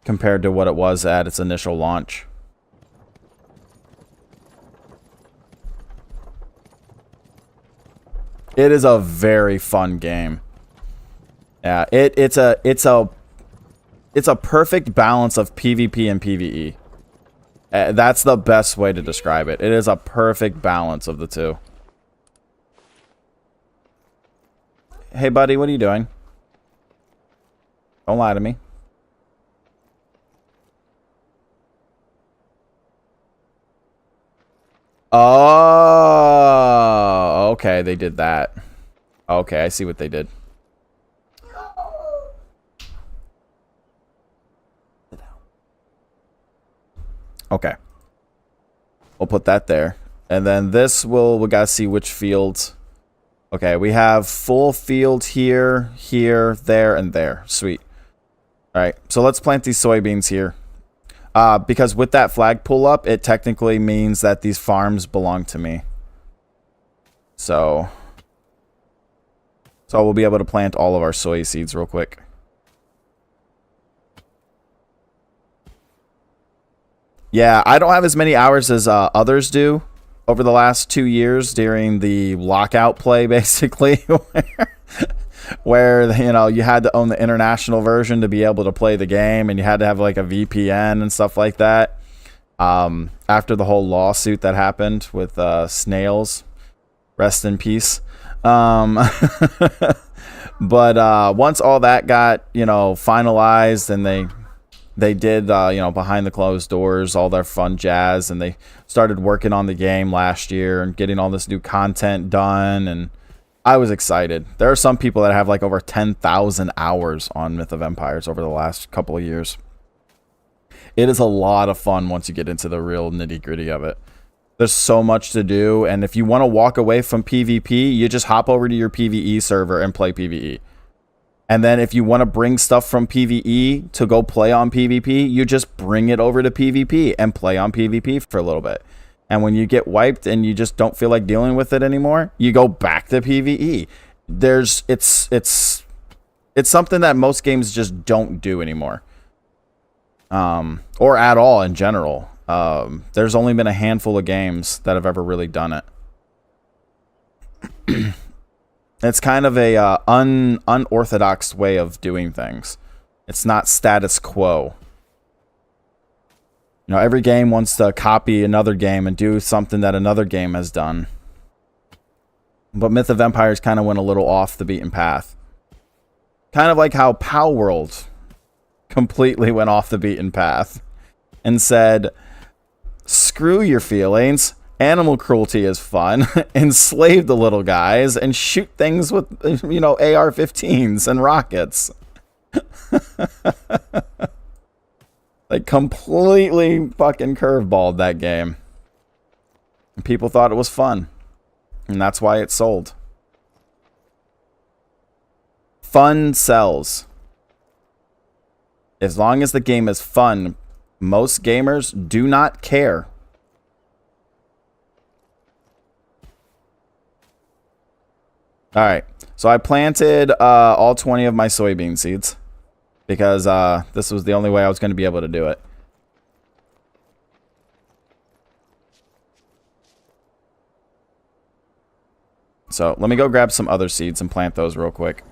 compared to what it was at its initial launch. It is a very fun game. Yeah, it's a perfect balance of PvP and PvE. That's the best way to describe it. It is a perfect balance of the two. Hey, buddy, what are you doing? Don't lie to me. Oh, okay, they did that. Okay, I see what they did. Okay. We'll put that there. And then this we gotta see which fields. Okay, we have full field here, here, there, and there. Sweet. Alright, so let's plant these soybeans here. Because with that flag pull up, it technically means that these farms belong to me. So we'll be able to plant all of our soy seeds real quick. Yeah, I don't have as many hours as others do over the last 2 years during the lockout play, basically, where you know, you had to own the international version to be able to play the game, and you had to have like a VPN and stuff like that. After the whole lawsuit that happened with snails, rest in peace. But once all that got, you know, finalized, and they did, you know, behind the closed doors, all their fun jazz, and they started working on the game last year and getting all this new content done, and I was excited. There are some people that have like over 10,000 hours on Myth of Empires over the last couple of years. It is a lot of fun once you get into the real nitty-gritty of it. There's so much to do, and if you want to walk away from PvP, you just hop over to your PvE server and play PvE. And then if you want to bring stuff from PvE to go play on PvP, you just bring it over to PvP and play on PvP for a little bit. And when you get wiped and you just don't feel like dealing with it anymore, you go back to PvE. It's something that most games just don't do anymore. Or at all in general. There's only been a handful of games that have ever really done it. It's kind of a unorthodox way of doing things. It's not status quo. You know, every game wants to copy another game and do something that another game has done. But Myth of Empires kind of went a little off the beaten path. Kind of like how Pow World completely went off the beaten path and said, screw your feelings. Animal cruelty is fun. Enslave the little guys and shoot things with, you know, AR-15s and rockets. Like, completely fucking curveballed that game. And people thought it was fun. And that's why it sold. Fun sells. As long as the game is fun, most gamers do not care. Alright, so I planted all 20 of my soybean seeds because this was the only way I was going to be able to do it. So let me go grab some other seeds and plant those real quick.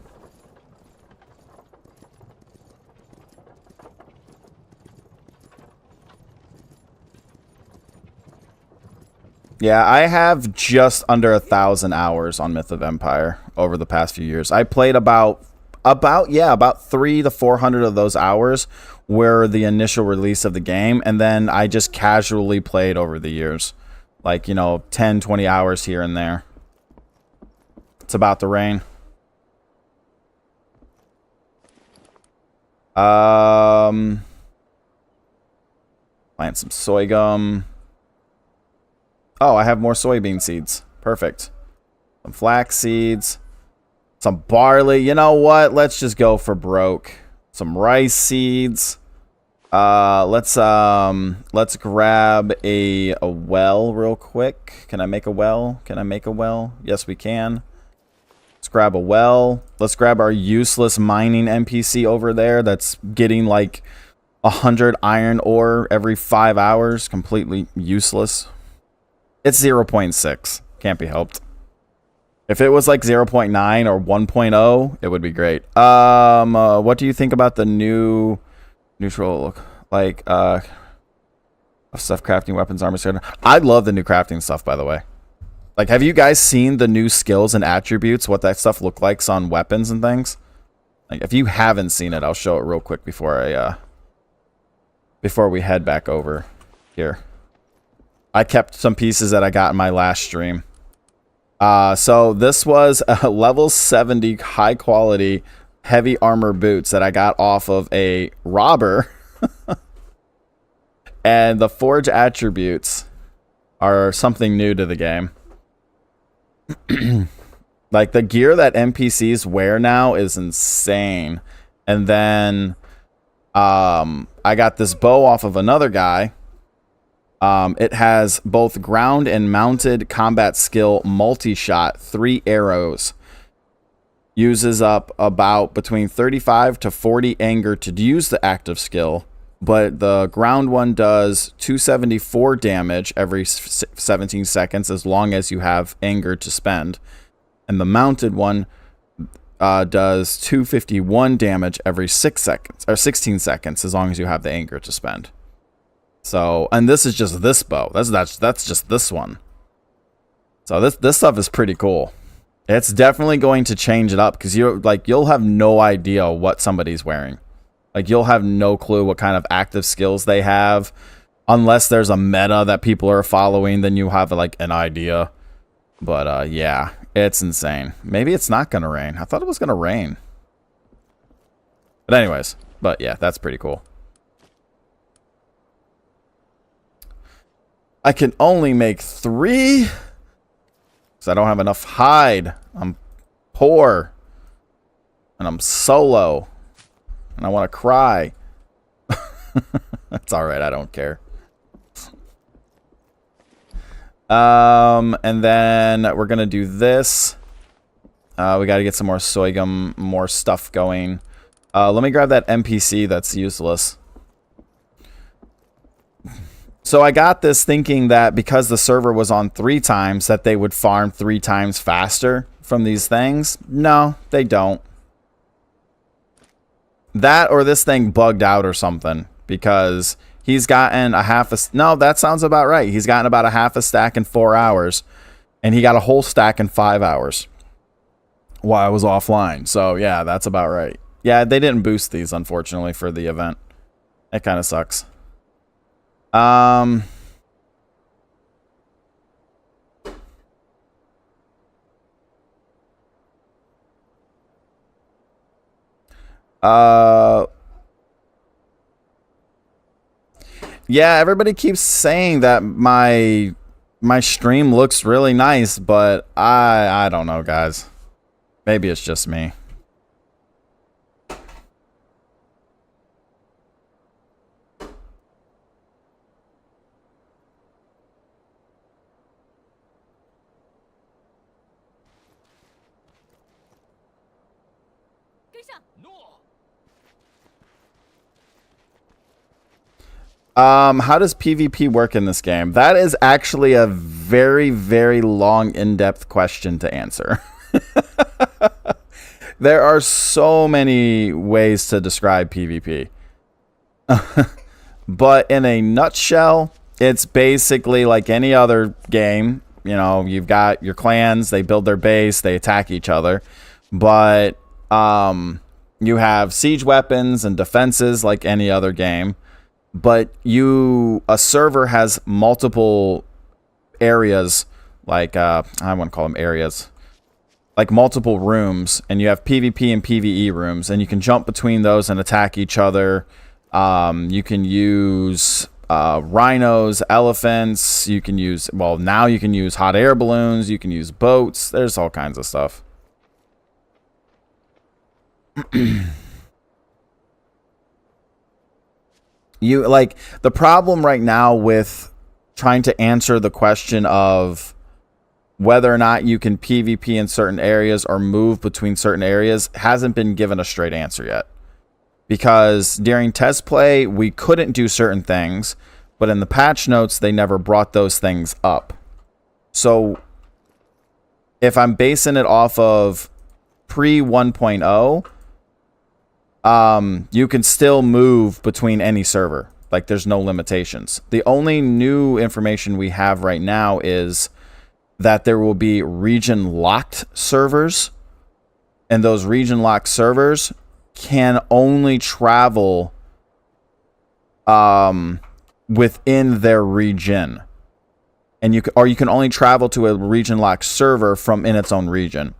Yeah, I have just under 1,000 hours on Myth of Empire over the past few years. I played about 300 to 400 of those hours were the initial release of the game, and then I just casually played over the years. Like, you know, 10, 20 hours here and there. It's about to rain. Plant some soy gum. Oh, I have more soybean seeds. Perfect. Some flax seeds. Some barley. You know what? Let's just go for broke. Some rice seeds. Let's grab a well real quick. Can I make a well? Can I make a well? Yes, we can. Let's grab a well. Let's grab our useless mining NPC over there that's getting like 100 iron ore every 5 hours. Completely useless. It's 0.6. Can't be helped. If it was like 0.9 or 1.0, it would be great. What do you think about the new neutral, like, stuff, crafting, weapons, armor, sword? I love the new crafting stuff, by the way. Like, have you guys seen the new skills and attributes, what that stuff looks like on weapons and things? Like, if you haven't seen it, I'll show it real quick before we head back over here. I kept some pieces that I got in my last stream. So this was a level 70 high quality heavy armor boots that I got off of a robber. And the forge attributes are something new to the game. Like, the gear that NPCs wear now is insane. And then I got this bow off of another guy. It has both ground and mounted combat skill multi-shot, 3 arrows. Uses up about between 35 to 40 anger to use the active skill. But the ground one does 274 damage every 17 seconds as long as you have anger to spend. And the mounted one does 251 damage every 6 seconds or 16 seconds as long as you have the anger to spend. So, and this is just this bow. That's just this one. So this stuff is pretty cool. It's definitely going to change it up because you'll have no idea what somebody's wearing. Like, you'll have no clue what kind of active skills they have unless there's a meta that people are following. Then you have like an idea. But yeah, it's insane. Maybe it's not gonna rain. I thought it was gonna rain. But anyways, but yeah, that's pretty cool. I can only make 3 because I don't have enough hide. I'm poor. And I'm solo. And I want to cry. That's alright, I don't care. And then we're going to do this. We got to get some more soygum, more stuff going. Let me grab that NPC that's useless. So I got this thinking that because the server was on 3 times, that they would farm 3 times faster from these things. No, they don't. That or this thing bugged out or something, because he's gotten a half a... No, that sounds about right. He's gotten about a half a stack in 4 hours, and he got a whole stack in 5 hours while I was offline. So yeah, that's about right. Yeah, they didn't boost these, unfortunately, for the event. It kind of sucks. Yeah, everybody keeps saying that my stream looks really nice, but I don't know, guys. Maybe it's just me. How does PvP work in this game? That is actually a very, very long, in-depth question to answer. There are so many ways to describe PvP. But in a nutshell, it's basically like any other game. You know, you've got your clans, they build their base, they attack each other. But you have siege weapons and defenses like any other game. But a server has multiple areas, like I wouldn't call them areas, like multiple rooms, and you have PvP and PvE rooms, and you can jump between those and attack each other. You can use rhinos, elephants. You can use, well, now you can use hot air balloons. You can use boats. There's all kinds of stuff. The problem right now with trying to answer the question of whether or not you can PvP in certain areas or move between certain areas hasn't been given a straight answer yet. Because during test play, we couldn't do certain things, but in the patch notes, they never brought those things up. So if I'm basing it off of pre 1.0, you can still move between any server. Like, there's no limitations. The only new information we have right now is that there will be region-locked servers, and those region-locked servers can only travel within their region. And you can only travel to a region-locked server from in its own region.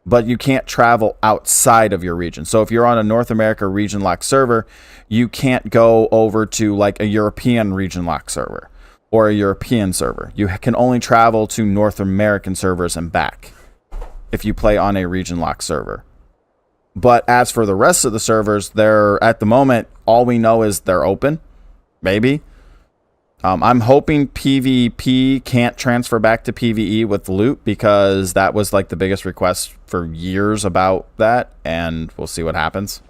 but you can't travel outside of your region. So if you're on a North America region lock server, you can't go over to like a European region lock server or a European server. You can only travel to North American servers and back if you play on a region lock server. But as for the rest of the servers, they're at the moment, all we know is they're open. Maybe. I'm hoping PvP can't transfer back to PvE with loot, because that was like the biggest request for years about that, and we'll see what happens.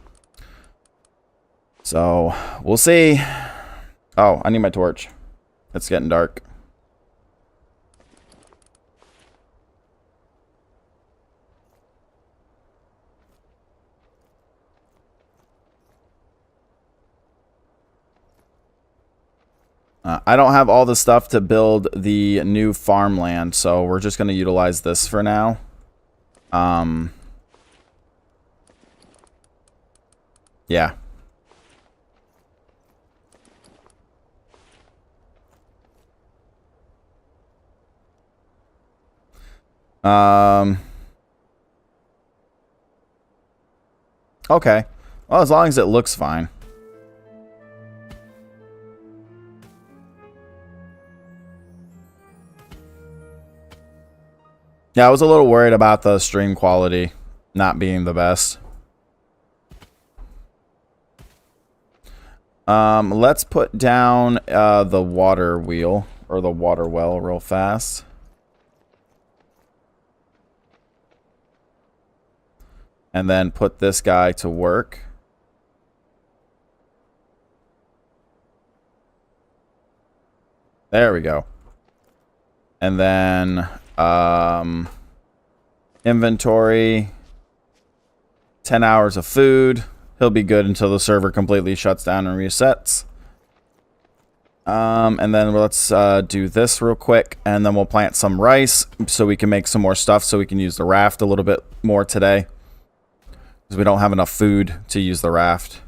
So we'll see. Oh, I need my torch. It's getting dark. I don't have all the stuff to build the new farmland, so we're just going to utilize this for now. Yeah. Okay. Well, as long as it looks fine. Yeah, I was a little worried about the stream quality not being the best. Let's put down the water wheel, or the water well, real fast. And then put this guy to work. There we go. And then inventory, 10 hours of food. He'll be good until the server completely shuts down and resets. And then let's do this real quick, and then we'll plant some rice so we can make some more stuff, so we can use the raft a little bit more today, because we don't have enough food to use the raft.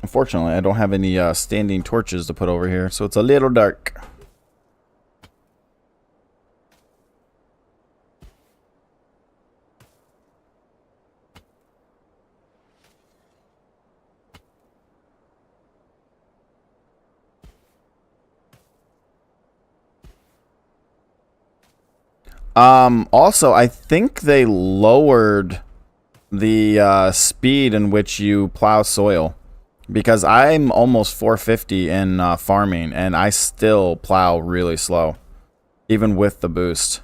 Unfortunately, I don't have any standing torches to put over here, so it's a little dark. Also, I think they lowered the speed in which you plow soil, because I'm almost 450 in farming, and I still plow really slow, even with the boost.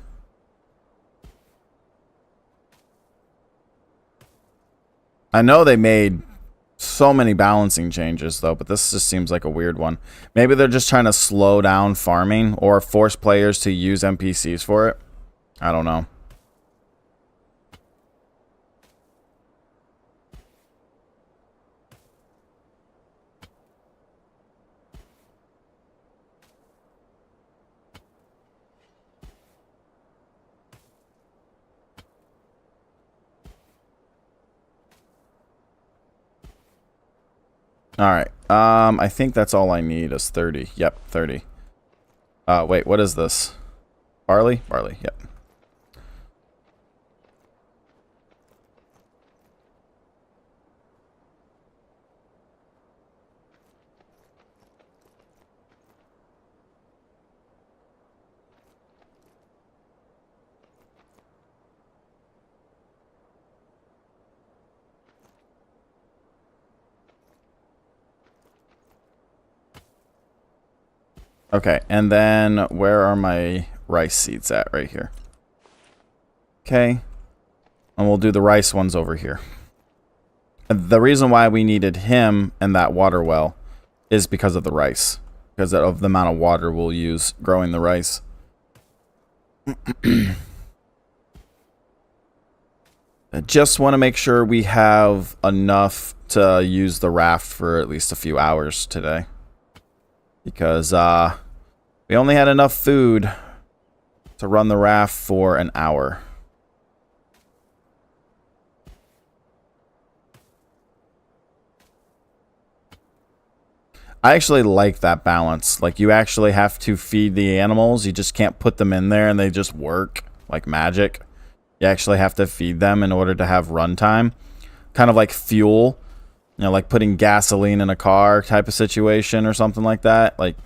I know they made so many balancing changes, though, but this just seems like a weird one. Maybe they're just trying to slow down farming or force players to use NPCs for it. I don't know. All right. I think that's all I need is 30. Yep, 30. Wait, what is this? Barley? Barley, yep. Okay, and then where are my rice seeds at? Right here. Okay. And we'll do the rice ones over here. The reason why we needed him and that water well is because of the rice. Because of the amount of water we'll use growing the rice. just want to make sure we have enough to use the raft for at least a few hours today. Because we only had enough food to run the raft for an hour. I actually like that balance. Like, you actually have to feed the animals. You just can't put them in there and they just work like magic. You actually have to feed them in order to have runtime. Kind of like fuel. You know, like putting gasoline in a car type of situation or something like that. Like,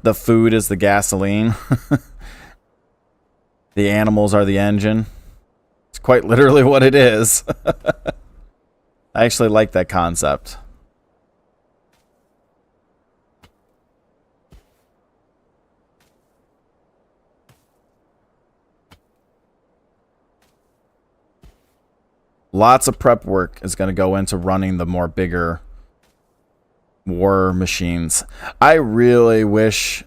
the food is the gasoline. The animals are the engine. It's quite literally what it is. I actually like that concept. Lots of prep work is going to go into running the more bigger war machines. I really wish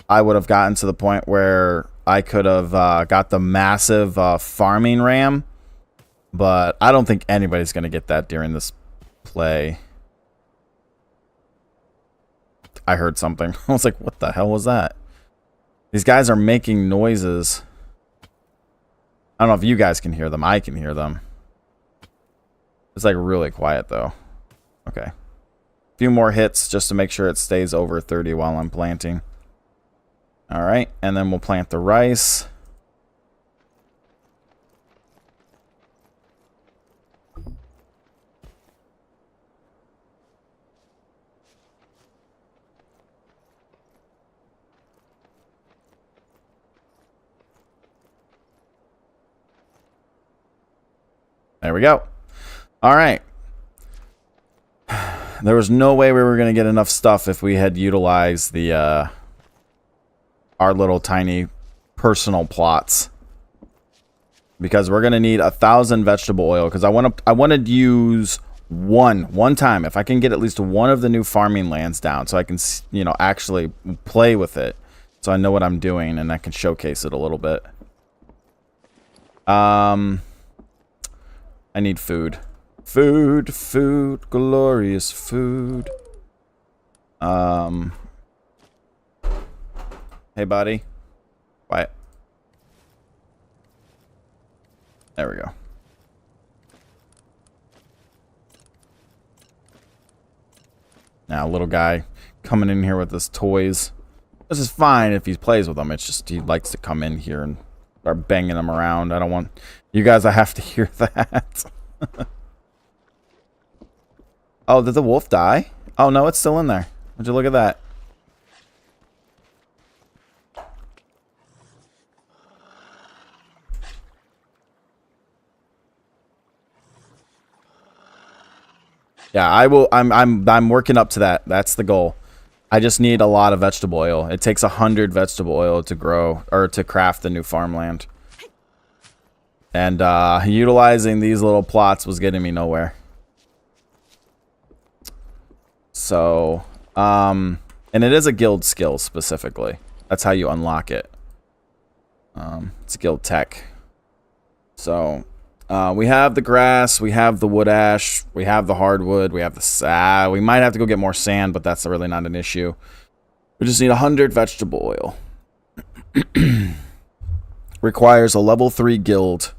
I would have gotten to the point where I could have got the massive farming ram, but I don't think anybody's going to get that during this play. I heard something. I was like, what the hell was that? These guys are making noises. I don't know if you guys can hear them. I can hear them. It's like really quiet though. Okay. A few more hits just to make sure it stays over 30 while I'm planting. Alright, and then we'll plant the rice. There we go. All right. There was no way we were going to get enough stuff if we had utilized the our little tiny personal plots, because we're going to need 1,000 vegetable oil, because I want to use one time, if I can get at least one of the new farming lands down, so I can, you know, actually play with it, so I know what I'm doing and I can showcase it a little bit. I need food. Food, glorious food. Hey, buddy. Quiet. There we go. Now, little guy coming in here with his toys. This is fine if he plays with them. It's just he likes to come in here and start banging them around. I don't want you guys to have to hear that. Oh, did the wolf die? Oh, no, it's still in there. Would you look at that? Yeah, I will. I'm working up to that. That's the goal. I just need a lot of vegetable oil. It takes 100 vegetable oil to grow or to craft the new farmland. And utilizing these little plots was getting me nowhere. So, and it is a guild skill specifically. That's how you unlock it. It's guild tech. So, we have the grass, we have the wood ash, we have the hardwood, we have the we might have to go get more sand, but that's really not an issue. We just need 100 vegetable oil. Requires a level 3 guild.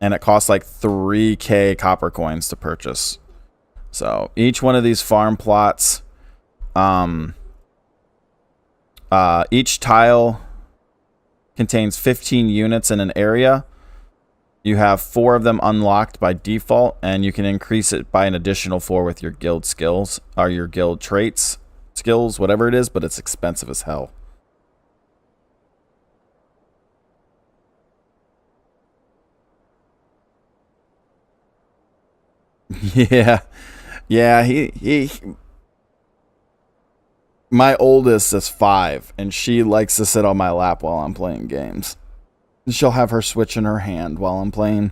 And it costs like 3k copper coins to purchase. So each one of these farm plots, each tile contains 15 units in an area. You have 4 of them unlocked by default, and you can increase it by an additional 4 with your guild skills, or your guild traits, skills, whatever it is, but it's expensive as hell. Yeah. Yeah, my oldest is 5, and she likes to sit on my lap while I'm playing games. She'll have her Switch in her hand while I'm playing.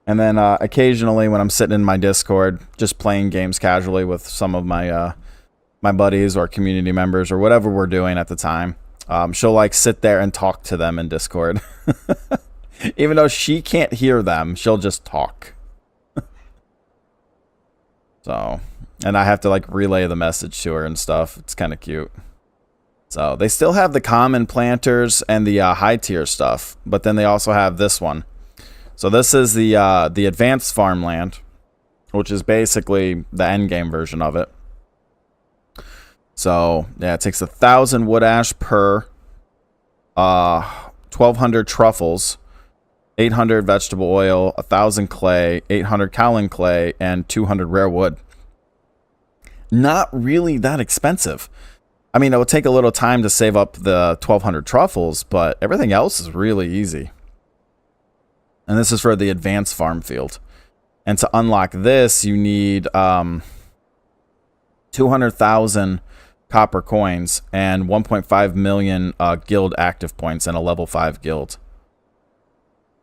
And then occasionally when I'm sitting in my Discord, just playing games casually with some of my my buddies or community members or whatever we're doing at the time, she'll like sit there and talk to them in Discord. Even though she can't hear them, she'll just talk. So, and I have to like relay the message to her and stuff. It's kind of cute. So they still have the common planters and the high tier stuff, but then they also have this one. So this is the advanced farmland, which is basically the end game version of it. So yeah, it takes 1,000 wood ash per, 1,200 truffles, 800 vegetable oil, 1,000 clay, 800 kaolin clay, and 200 rare wood. Not really that expensive. I mean, it will take a little time to save up the 1,200 truffles, but everything else is really easy. And this is for the advanced farm field. And to unlock this, you need 200,000 copper coins and 1.5 million guild active points and a level 5 guild.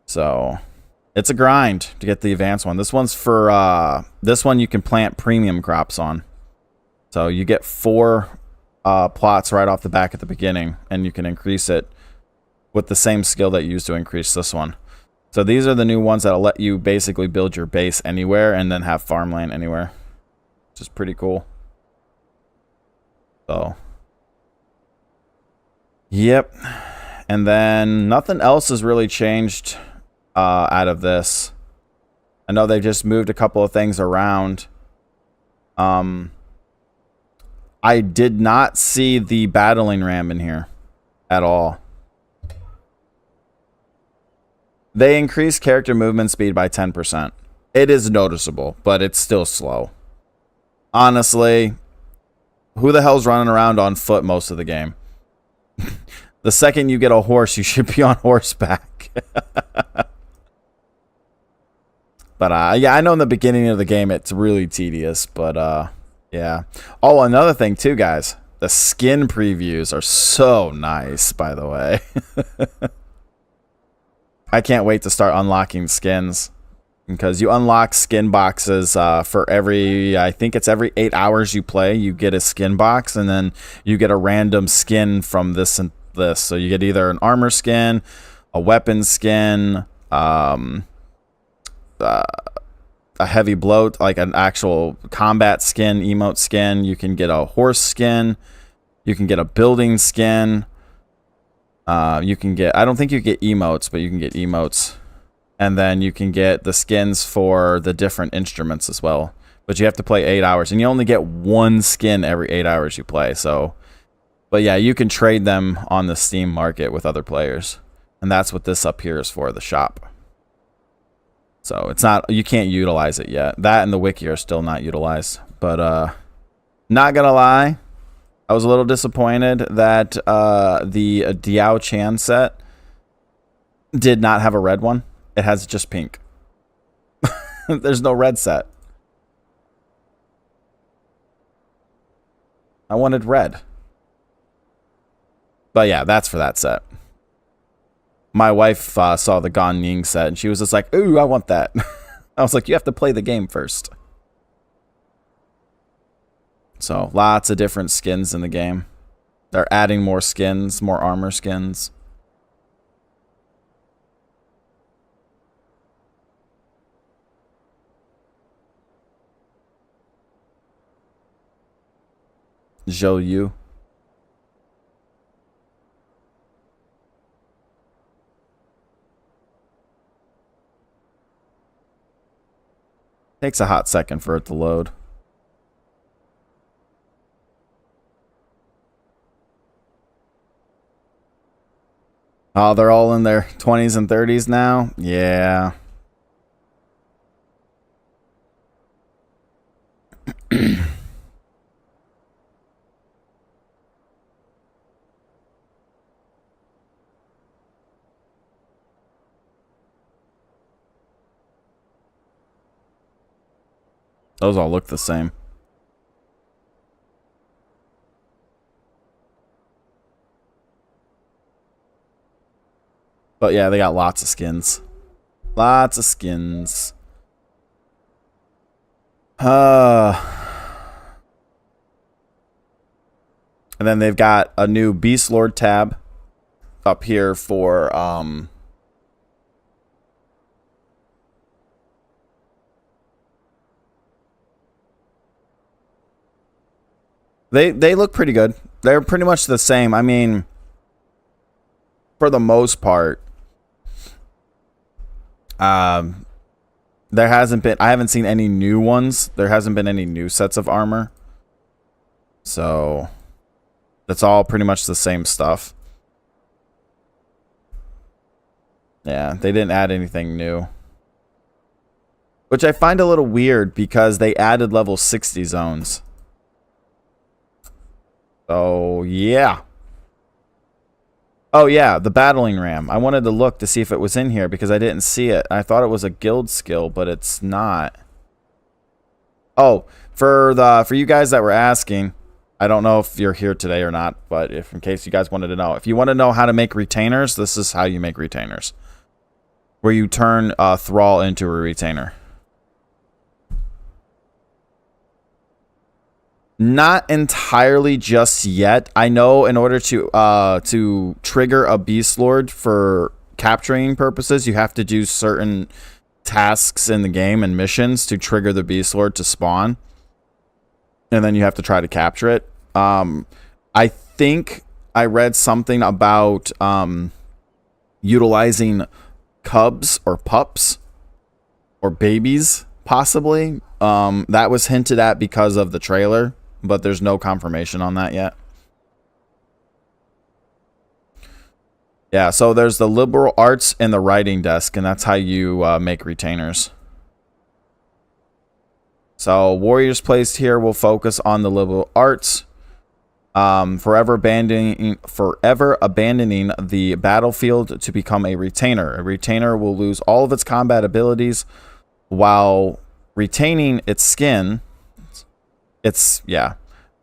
So it's a grind to get the advanced one. This one's for this one you can plant premium crops on. So you get 4 plots right off the back at the beginning, and you can increase it with the same skill that you used to increase this one. So these are the new ones that'll let you basically build your base anywhere and then have farmland anywhere, which is pretty cool. So, yep. And then nothing else has really changed out of this. I know they've just moved a couple of things around. I did not see the battling ram in here at all. They increased character movement speed by 10%. It is noticeable, but it's still slow. Honestly, who the hell's running around on foot most of the game? The second you get a horse, you should be on horseback. But yeah, I know in the beginning of the game it's really tedious, but yeah. Oh, another thing too, guys. The skin previews are so nice, by the way. I can't wait to start unlocking skins, because you unlock skin boxes for every, I think it's every 8 hours you play, you get a skin box, and then you get a random skin from this and this. So you get either an armor skin, a weapon skin, a heavy blow, like an actual combat skin, emote skin. You can get a horse skin. You can get a building skin. You can get, I don't think you get emotes, but you can get emotes. And then you can get the skins for the different instruments as well. But you have to play 8 hours, and you only get one skin every 8 hours you play. So, but yeah, you can trade them on the Steam market with other players. And that's what this up here is for, the shop. So it's not, you can't utilize it yet. That and the wiki are still not utilized. But not gonna lie, I was a little disappointed that the Diao Chan set did not have a red one. It has just pink. There's no red set. I wanted red. But yeah, that's for that set. My wife saw the Gan Ning set, and she was just like, ooh, I want that. I was like, you have to play the game first. So, lots of different skins in the game. They're adding more skins, more armor skins. Zhou Yu. Takes a hot second for it to load. Oh, they're all in their 20s and 30s now? Yeah. Those all look the same. But yeah, they got lots of skins. Lots of skins. And then they've got a new Beast Lord tab up here for They look pretty good. They're pretty much the same. I mean, for the most part, there hasn't been. I haven't seen any new ones. There hasn't been any new sets of armor. So that's all pretty much the same stuff. Yeah, they didn't add anything new. Which I find a little weird because they added level 60 zones. So, yeah. Oh, yeah, the battling ram. I wanted to look to see if it was in here because I didn't see it. I thought it was a guild skill, but it's not. Oh, for you guys that were asking, I don't know if you're here today or not, but if in case you guys wanted to know. If you want to know how to make retainers, this is how you make retainers. Where you turn a thrall into a retainer. Not entirely just yet. I know in order to trigger a beast lord for capturing purposes, you have to do certain tasks in the game and missions to trigger the beast lord to spawn, and then you have to try to capture it. I think I read something about utilizing cubs or pups or babies, possibly. That was hinted at because of the trailer, but there's no confirmation on that yet. Yeah, so there's the liberal arts and the writing desk, and that's how you make retainers. So warriors placed here will focus on the liberal arts. Forever abandoning the battlefield to become a retainer. A retainer will lose all of its combat abilities while retaining its skin.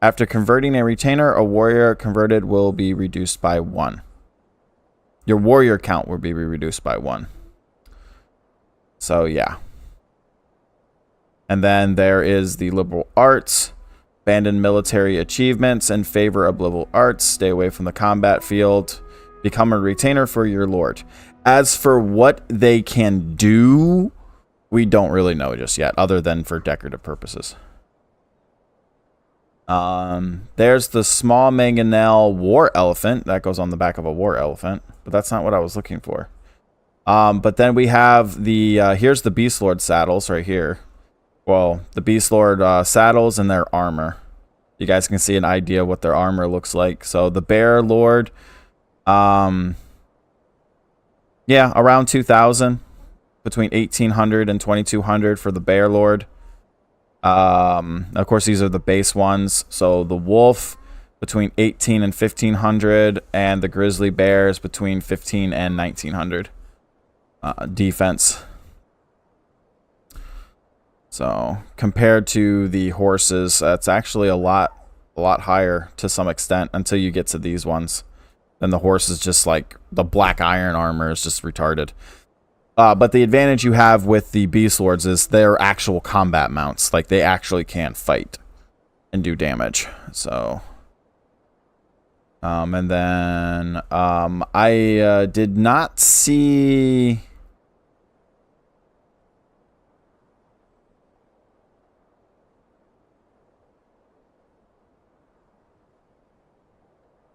After converting a retainer, a warrior converted will be reduced by 1. Your warrior count will be reduced by 1. So yeah. And then there is the liberal arts. Abandon military achievements in favor of liberal arts. Stay away from the combat field. Become a retainer for your lord. As for what they can do, we don't really know just yet, other than for decorative purposes. There's the small mangonel war elephant. That goes on the back of a war elephant. But that's not what I was looking for. But then we have the... here's the Beast Lord saddles right here. Well, the Beast Lord saddles and their armor. You guys can see an idea what their armor looks like. So the Bear Lord, yeah, around 2,000, between 1,800 and 2,200 for the Bear Lord. Of course, these are the base ones. So the Wolf between 1,800 and 1,500, and the Grizzly Bears between 1,500 and 1,900 defense. So compared to the horses, that's actually a lot higher to some extent until you get to these ones. Then the horse is just like the black iron armor is just retarded. But the advantage you have with the Beast Lords is they're actual combat mounts. Like they actually can fight and do damage. So, and then I did not see.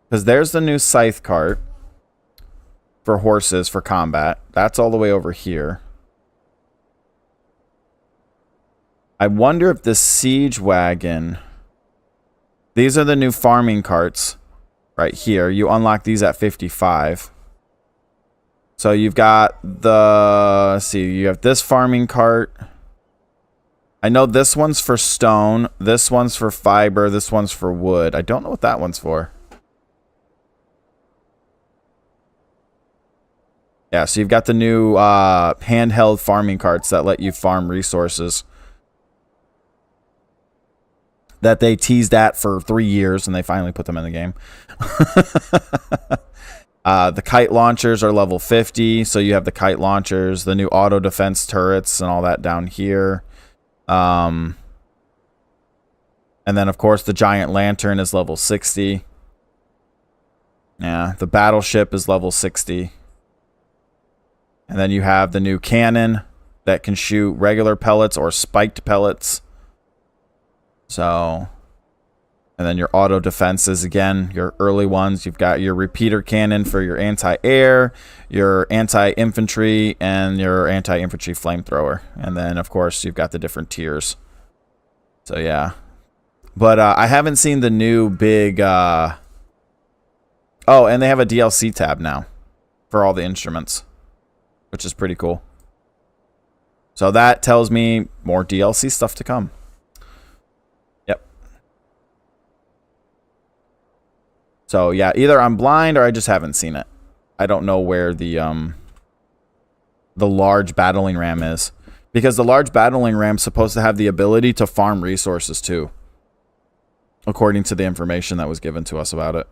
Because there's the new scythe cart for horses for combat. That's all the way over here. I wonder if the siege wagon... These are the new farming carts right here. You unlock these at 55. So you've got the... Let's see, you have this farming cart. I know this one's for stone. This one's for fiber. This one's for wood. I don't know what that one's for. Yeah, so you've got the new handheld farming carts that let you farm resources. That they teased at for 3 years, and they finally put them in the game. The kite launchers are level 50, so you have the kite launchers, the new auto defense turrets, and all that down here. And then, of course, the giant lantern is level 60. Yeah, the battleship is level 60. And then you have the new cannon that can shoot regular pellets or spiked pellets. So, And then your auto defenses, again, your early ones. You've got your repeater cannon for your anti-air, your anti-infantry, and your anti-infantry flamethrower. And then, of course, you've got the different tiers. So, yeah. But I haven't seen the new big... Oh, and they have a DLC tab now for all the instruments, which is pretty cool. So that tells me more DLC stuff to come. Yep. So yeah, either I'm blind or I just haven't seen it. I don't know where the large battling ram is, because the large battling ram's supposed to have the ability to farm resources too, according to the information that was given to us about it.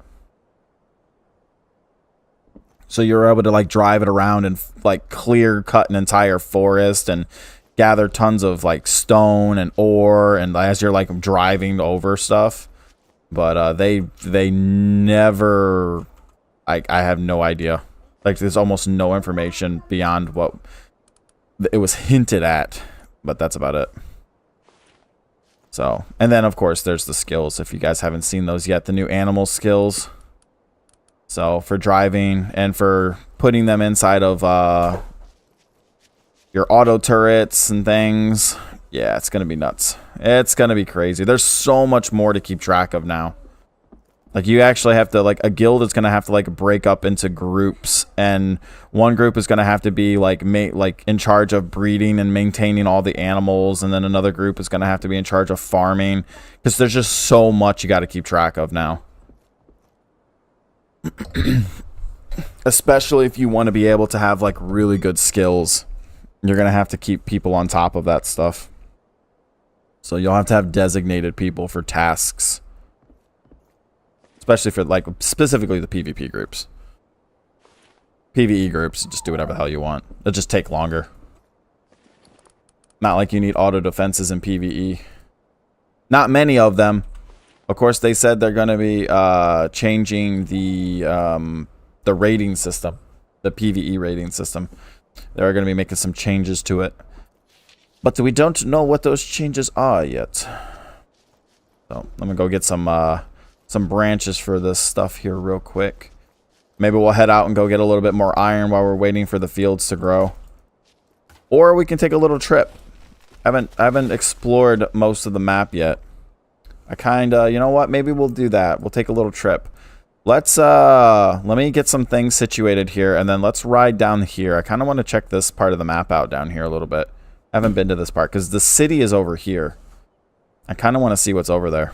So you're able to like drive it around and like clear cut an entire forest and gather tons of like stone and ore, and as you're like driving over stuff. But they never, I have no idea. Like there's almost no information beyond what it was hinted at, but that's about it. So, and then of course there's the skills. If you guys haven't seen those yet, the new animal skills. So for driving and for putting them inside of your auto turrets and things. Yeah, it's going to be nuts. It's going to be crazy. There's so much more to keep track of now. Like you actually have to, like a guild is going to have to like break up into groups, and one group is going to have to be like in charge of breeding and maintaining all the animals, and then another group is going to have to be in charge of farming, because there's just so much you got to keep track of now. Especially if you want to be able to have like really good skills, you're gonna have to keep people on top of that stuff. So you'll have to have designated people for tasks, especially for like specifically the PvP groups. PvE groups, just do whatever the hell you want. It'll just take longer. Not like you need auto defenses in PvE. Not many of them. Of course, they said they're going to be changing the rating system, the PvE rating system. They're going to be making some changes to it, but we don't know what those changes are yet. So let me go get some branches for this stuff here real quick. Maybe we'll head out and go get a little bit more iron while we're waiting for the fields to grow, or we can take a little trip. I haven't explored most of the map yet. I kinda, you know what? Maybe we'll do that. We'll take a little trip. Let me get some things situated here, and then let's ride down here. I kind of want to check this part of the map out down here a little bit. I haven't been to this part, because the city is over here. I kind of want to see what's over there.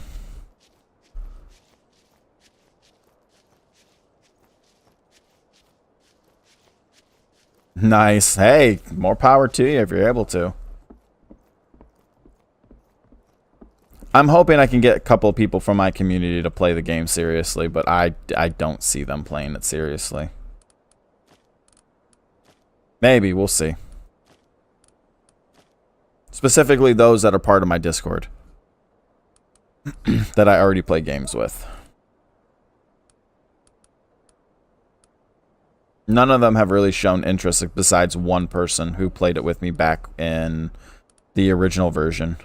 Nice. Hey, more power to you if you're able to. I'm hoping I can get a couple of people from my community to play the game seriously, but I don't see them playing it seriously. Maybe, we'll see. Specifically those that are part of my Discord. That I already play games with. None of them have really shown interest besides one person who played it with me back in the original version.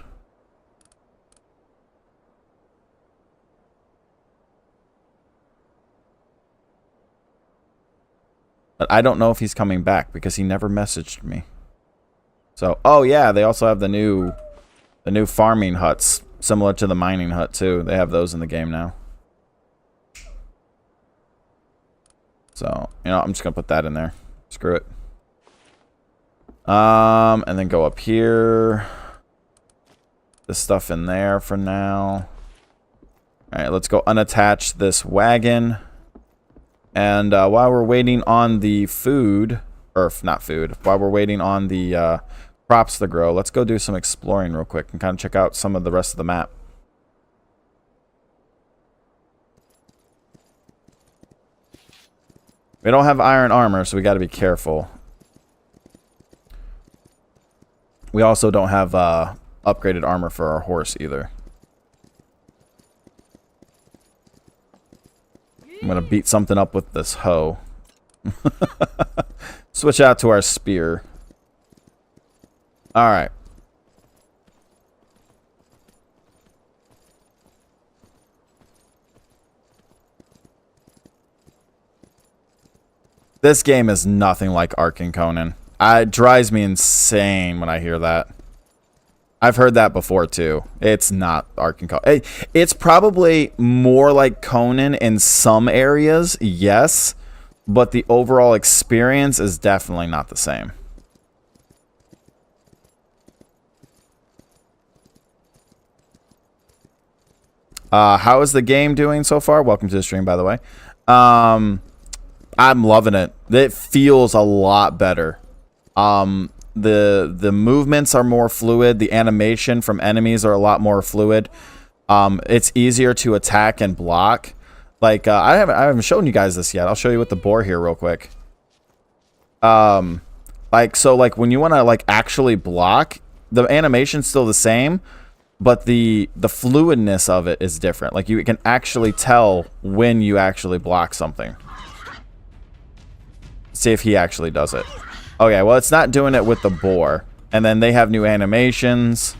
But I don't know if he's coming back because he never messaged me. So, oh yeah, they also have the new farming huts, similar to the mining hut too. They have those in the game now. So, you know, I'm just gonna put that in there. Screw it. And then go up here. This stuff in there for now. Alright, let's go unattach this wagon. And while we're waiting on the food, or not food, while we're waiting on the crops to grow, let's go do some exploring real quick and kind of check out some of the rest of the map. We don't have iron armor, so we got to be careful. We also don't have upgraded armor for our horse either. I'm going to beat something up with this hoe. Switch out to our spear. Alright. This game is nothing like Ark and Conan. It drives me insane when I hear that. I've heard that before too. It's not Ark and Conan. It's probably more like Conan in some areas, yes, but the overall experience is definitely not the same. How is the game doing so far? Welcome to the stream, by the way. I'm loving it. It feels a lot better. The movements are more fluid. The animation from enemies are a lot more fluid. It's easier to attack and block. Like I haven't shown you guys this yet. I'll show you with the boar here real quick. Like when you want to like actually block, the animation's still the same, but the fluidness of it is different. Like you can actually tell when you actually block something. See if he actually does it. Okay, well, it's not doing it with the boar. And then they have new animations.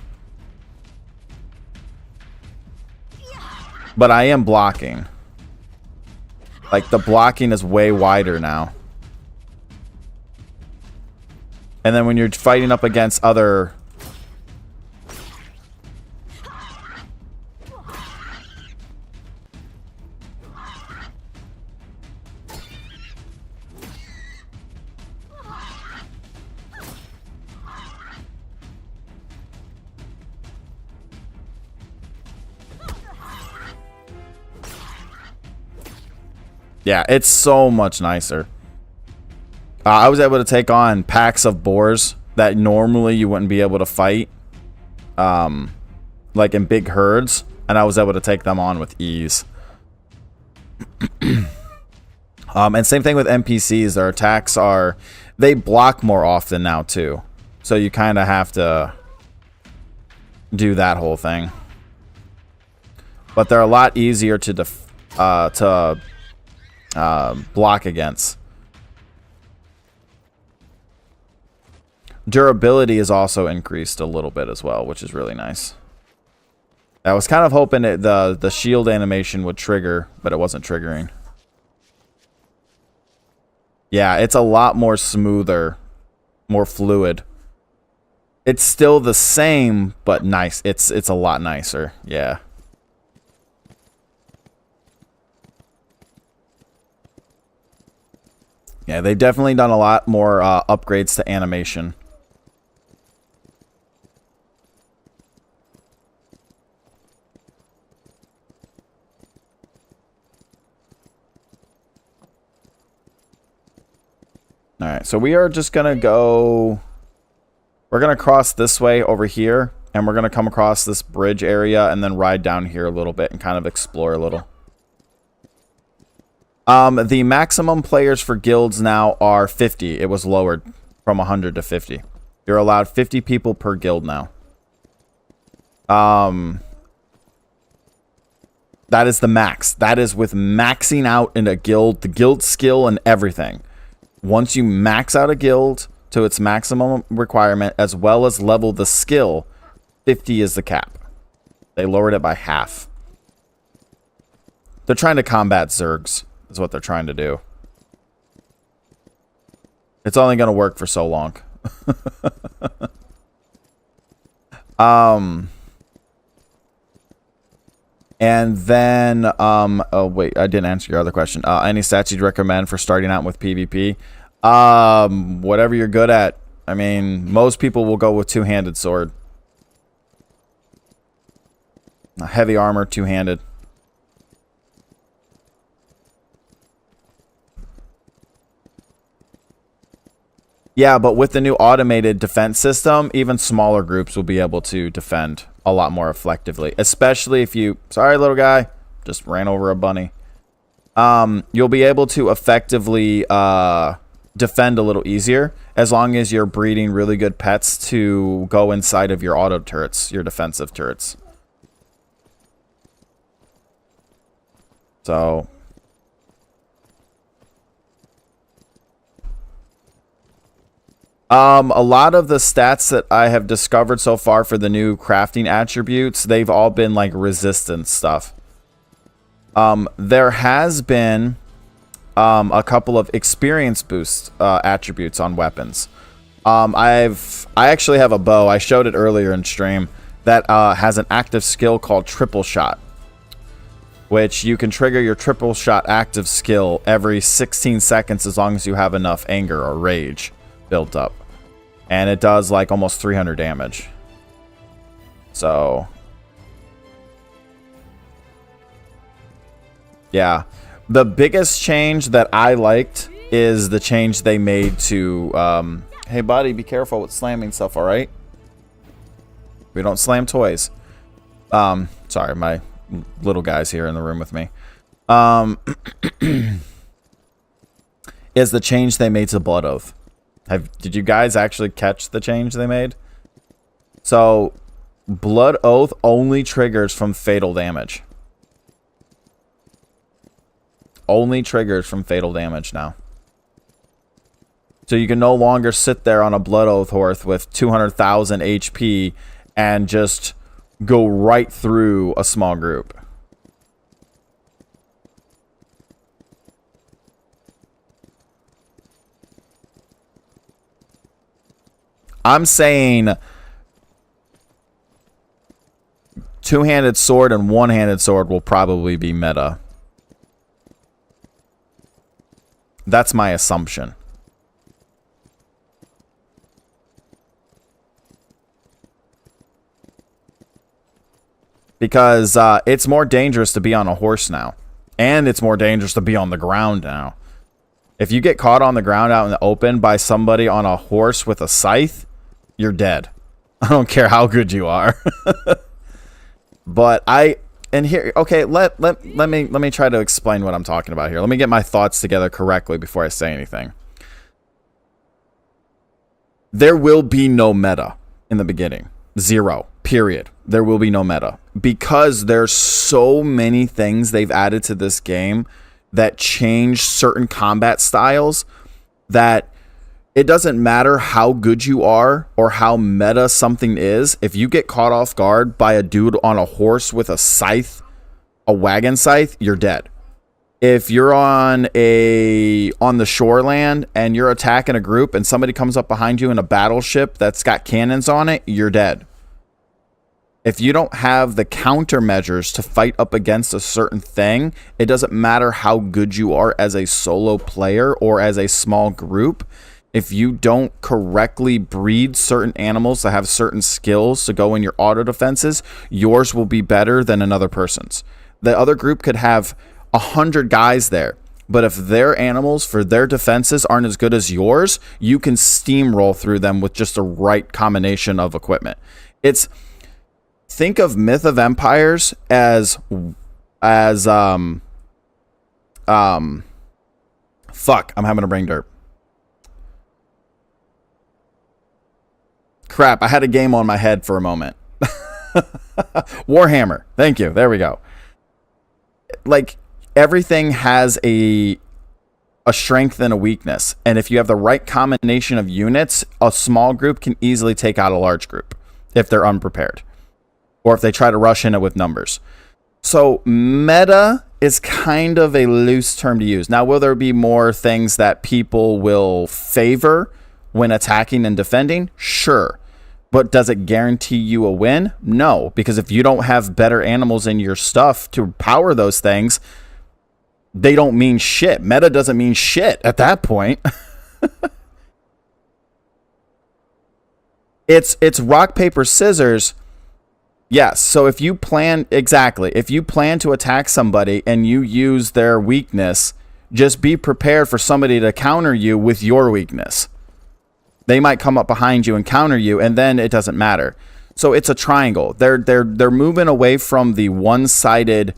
But I am blocking. Like, the blocking is way wider now. And then when you're fighting up against other... Yeah, it's so much nicer. I was able to take on packs of boars that normally you wouldn't be able to fight. Like in big herds. And I was able to take them on with ease. And same thing with NPCs. Their attacks are... They block more often now too. So you kind of have to do that whole thing. But they're a lot easier to block against. Durability is also increased a little bit as well, which is really nice. I was kind of hoping the shield animation would trigger, but it wasn't triggering. Yeah, it's a lot more smoother, more fluid. It's still the same, but nice. It's a lot nicer. Yeah. Yeah, they've definitely done a lot more upgrades to animation. Alright, so we are just going to go... We're going to cross this way over here, and we're going to come across this bridge area and then ride down here a little bit and kind of explore a little. The maximum players for guilds now are 50. It was lowered from 100 to 50. You're allowed 50 people per guild now. That is the max. That is with maxing out in a guild, the guild skill and everything. Once you max out a guild to its maximum requirement, as well as level the skill, 50 is the cap. They lowered it by half. They're trying to combat Zergs, is what they're trying to do. It's only going to work for so long. And then, oh wait, I didn't answer your other question. Any stats you'd recommend for starting out with PvP? Whatever you're good at. I mean, most people will go with two-handed sword. Heavy armor, two-handed. Yeah, but with the new automated defense system, even smaller groups will be able to defend a lot more effectively. Especially if you... Sorry, little guy. Just ran over a bunny. You'll be able to effectively defend a little easier as long as you're breeding really good pets to go inside of your auto turrets, your defensive turrets. So... a lot of the stats that I have discovered so far for the new crafting attributes, they've all been like resistance stuff. There has been a couple of experience boost attributes on weapons. I actually have a bow. I showed it earlier in stream that has an active skill called triple shot, which you can trigger your triple shot active skill every 16 seconds as long as you have enough anger or rage built up. And it does like almost 300 damage. So, yeah. The biggest change that I liked is the change they made to, hey buddy, be careful with slamming stuff, alright? We don't slam toys. Sorry, my little guy's here in the room with me. Is the change they made to Blood Oath. Did you guys actually catch the change they made? So, Blood Oath only triggers from fatal damage. Only triggers from fatal damage now. So you can no longer sit there on a Blood Oath horse with 200,000 HP and just go right through a small group. I'm saying two-handed sword and one-handed sword will probably be meta. That's my assumption. Because it's more dangerous to be on a horse now. And it's more dangerous to be on the ground now. If you get caught on the ground out in the open by somebody on a horse with a scythe, you're dead. I don't care how good you are. But okay, let me try to explain what I'm talking about here. Let me get my thoughts together correctly before I say anything. There will be no meta in the beginning. 0. Period. There will be no meta. Because there's so many things they've added to this game that change certain combat styles that it doesn't matter how good you are or how meta something is. If you get caught off guard by a dude on a horse with a scythe, a wagon scythe, you're dead. If you're on the shoreland and you're attacking a group and somebody comes up behind you in a battleship that's got cannons on it, you're dead. If you don't have the countermeasures to fight up against a certain thing, it doesn't matter how good you are as a solo player or as a small group. If you don't correctly breed certain animals that have certain skills to go in your auto defenses, yours will be better than another person's. The other group could have 100 guys there, but if their animals for their defenses aren't as good as yours, you can steamroll through them with just the right combination of equipment. Think of Mythofempiers as fuck, I'm having a brain derp. Crap, I had a game on my head for a moment. Warhammer. Thank you. There we go. Like, everything has a strength and a weakness. And if you have the right combination of units, a small group can easily take out a large group if they're unprepared. Or if they try to rush in it with numbers. So, meta is kind of a loose term to use. Now, will there be more things that people will favor when attacking and defending? Sure. But does it guarantee you a win? No. Because if you don't have better animals in your stuff to power those things, they don't mean shit. Meta doesn't mean shit at that point. It's rock, paper, scissors. Yes, so if you plan to attack somebody and you use their weakness, just be prepared for somebody to counter you with your weakness. They might come up behind you and counter you, and then it doesn't matter. So it's a triangle. They're moving away from the one-sided,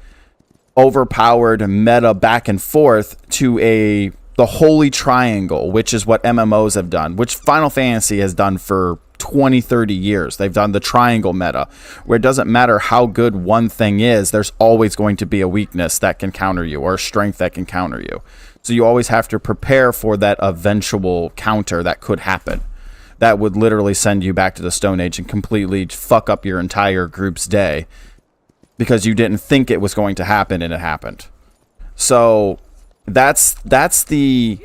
overpowered meta back and forth to the holy triangle, which is what MMOs have done, which Final Fantasy has done for 20, 30 years. They've done the triangle meta, where it doesn't matter how good one thing is, there's always going to be a weakness that can counter you or a strength that can counter you. So you always have to prepare for that eventual counter that could happen. That would literally send you back to the Stone Age and completely fuck up your entire group's day because you didn't think it was going to happen and it happened. So That's the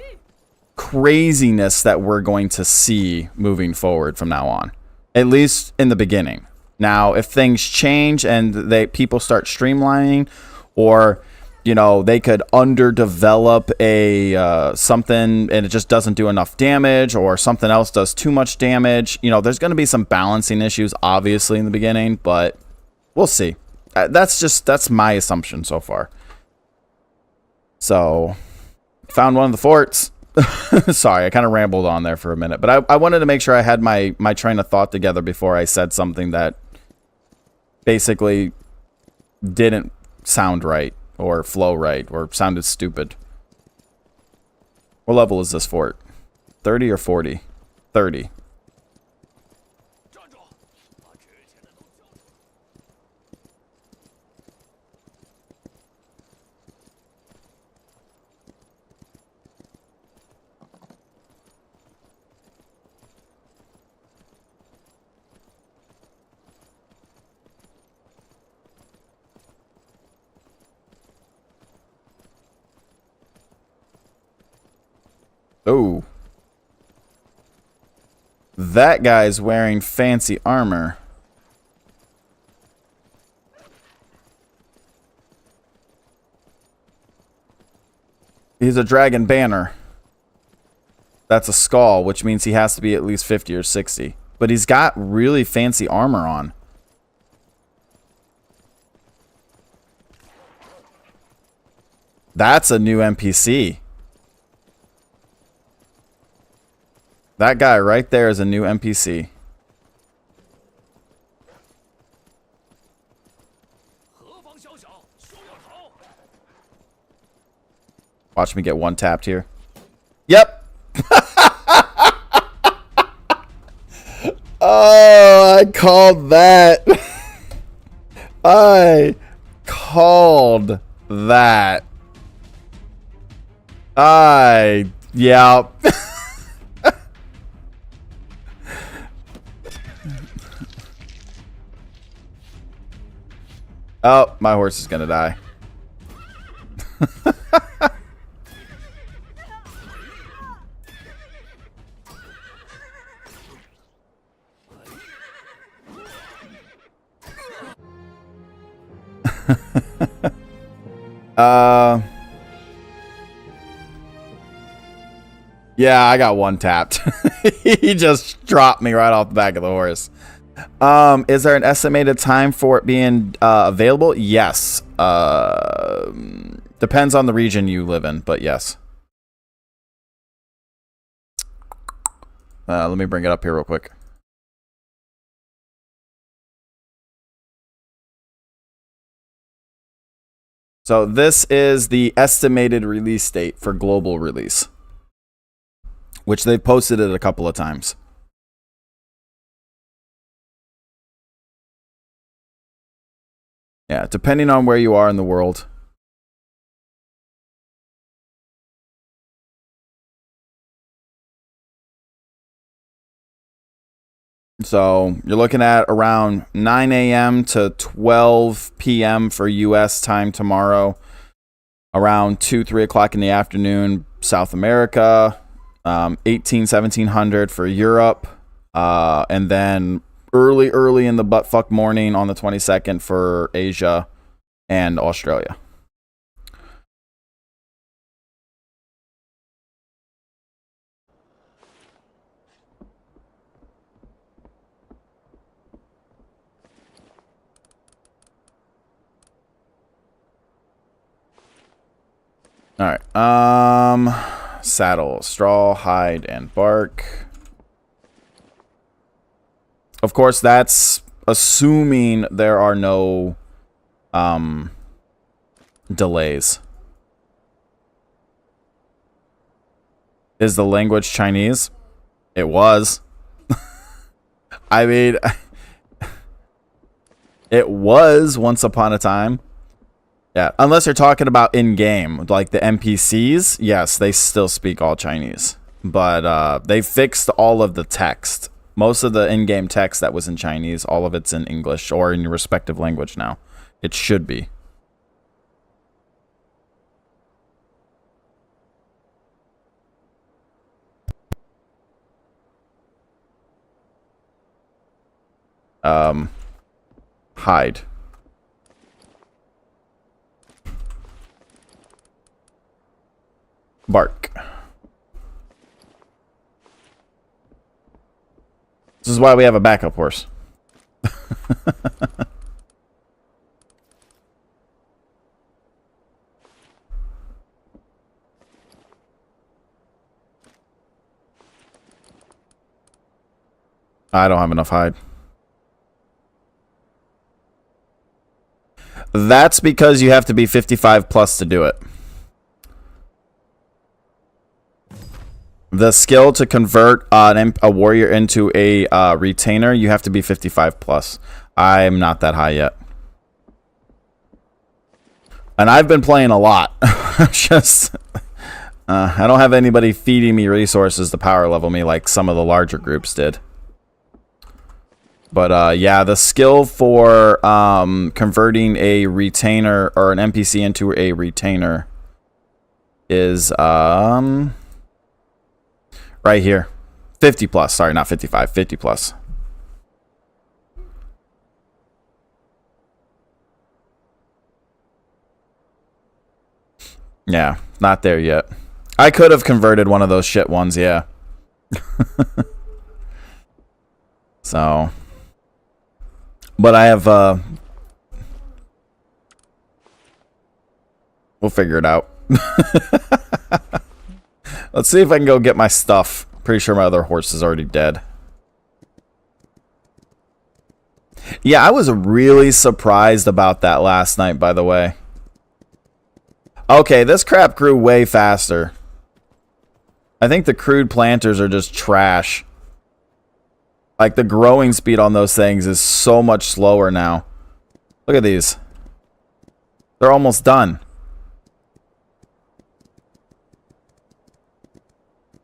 craziness that we're going to see moving forward from now on, at least in the beginning. Now, if things change and people start streamlining, or you know, they could underdevelop a something and it just doesn't do enough damage, or something else does too much damage, you know, there's going to be some balancing issues obviously in the beginning, but we'll see. That's my assumption so far. So, found one of the forts. Sorry, I kind of rambled on there for a minute, but I wanted to make sure I had my train of thought together before I said something that basically didn't sound right, or flow right, or sounded stupid. What level is this fort? 30 or 40? 30. Oh. That guy's wearing fancy armor. He's a dragon banner. That's a skull, which means he has to be at least 50 or 60. But he's got really fancy armor on. That's a new NPC. That guy right there is a new NPC. Watch me get one tapped here. Yep. Oh, I called that. I called that. Yeah. Oh, my horse is gonna die. Yeah, I got one tapped. He just dropped me right off the back of the horse. Is there an estimated time for it being available? Yes. Depends on the region you live in, but yes. Let me bring it up here real quick. So this is the estimated release date for global release, which they've posted it a couple of times. Yeah, depending on where you are in the world. So you're looking at around 9 a.m. to 12 p.m. for U.S. time tomorrow. Around 2, 3 o'clock in the afternoon, South America. 1700 for Europe. And then early in the buttfuck morning on the 22nd for Asia and Australia. All right. Saddle, straw, hide, and bark. Of course, that's assuming there are no delays. Is the language Chinese? It was. I mean, it was once upon a time. Yeah, unless you're talking about in-game, like the NPCs, yes, they still speak all Chinese. But they fixed all of the text. Most of the in-game text that was in Chinese, all of it's in English or in your respective language now. It should be. Hide. Bark. This is why we have a backup horse. I don't have enough hide. That's because you have to be 55 plus to do it. The skill to convert a warrior into a retainer, you have to be 55 plus. I'm not that high yet. And I've been playing a lot. Just, I don't have anybody feeding me resources to power level me like some of the larger groups did. But yeah, the skill for converting a retainer or an NPC into a retainer is right here. 50 plus. Sorry, not 55. 50 plus. Yeah, not there yet. I could have converted one of those shit ones, yeah. So... But I have, we'll figure it out. Let's see if I can go get my stuff. Pretty sure my other horse is already dead. Yeah, I was really surprised about that last night, by the way. Okay, this crap grew way faster. I think the crude planters are just trash. Like, the growing speed on those things is so much slower now. Look at these. They're almost done.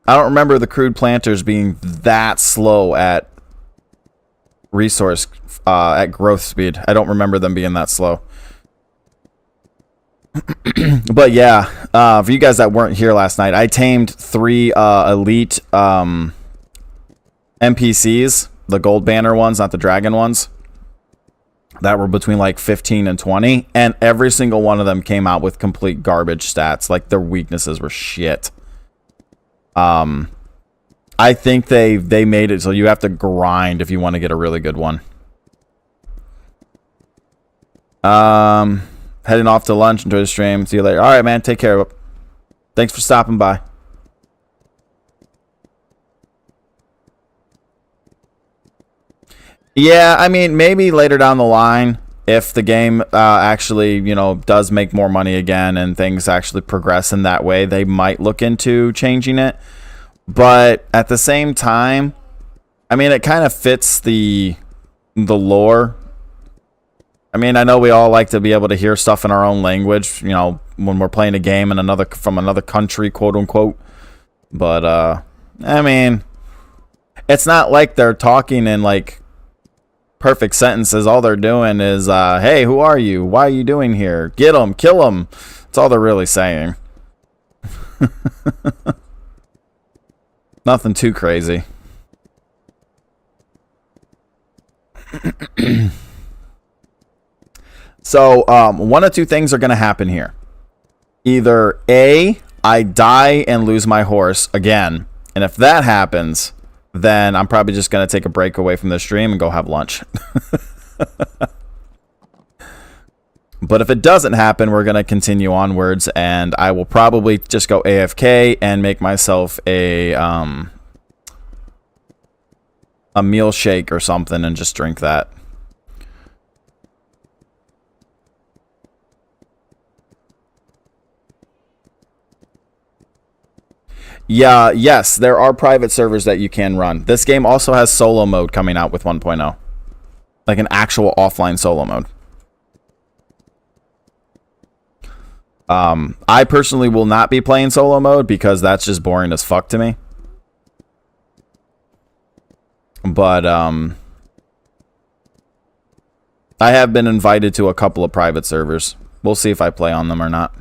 I don't remember the crude planters being that slow at resource, at growth speed. I don't remember them being that slow. But yeah, for you guys that weren't here last night, I tamed 3 elite NPCs, the gold banner ones, not the dragon ones, that were between like 15 and 20, and every single one of them came out with complete garbage stats. Like, their weaknesses were shit. I think they made it so you have to grind if you want to get a really good one. Heading off to lunch, enjoy the stream, see you later. All right, man, take care. Thanks for stopping by. Yeah, I mean, maybe later down the line, if the game actually, you know, does make more money again and things actually progress in that way, they might look into changing it. But at the same time, I mean, it kind of fits the lore. I mean, I know we all like to be able to hear stuff in our own language, you know, when we're playing a game in from another country, quote unquote. But I mean, it's not like they're talking in like perfect sentences. All they're doing is, hey, who are you? Why are you doing here? Get them, kill them. That's all they're really saying. Nothing too crazy. So, one of two things are going to happen here. Either A, I die and lose my horse again. And if that happens, then I'm probably just going to take a break away from the stream and go have lunch. But if it doesn't happen, we're going to continue onwards, and I will probably just go AFK and make myself a meal shake or something and just drink that. Yeah, yes, there are private servers that you can run. This game also has solo mode coming out with 1.0. Like an actual offline solo mode. I personally will not be playing solo mode because that's just boring as fuck to me. But, I have been invited to a couple of private servers. We'll see if I play on them or not.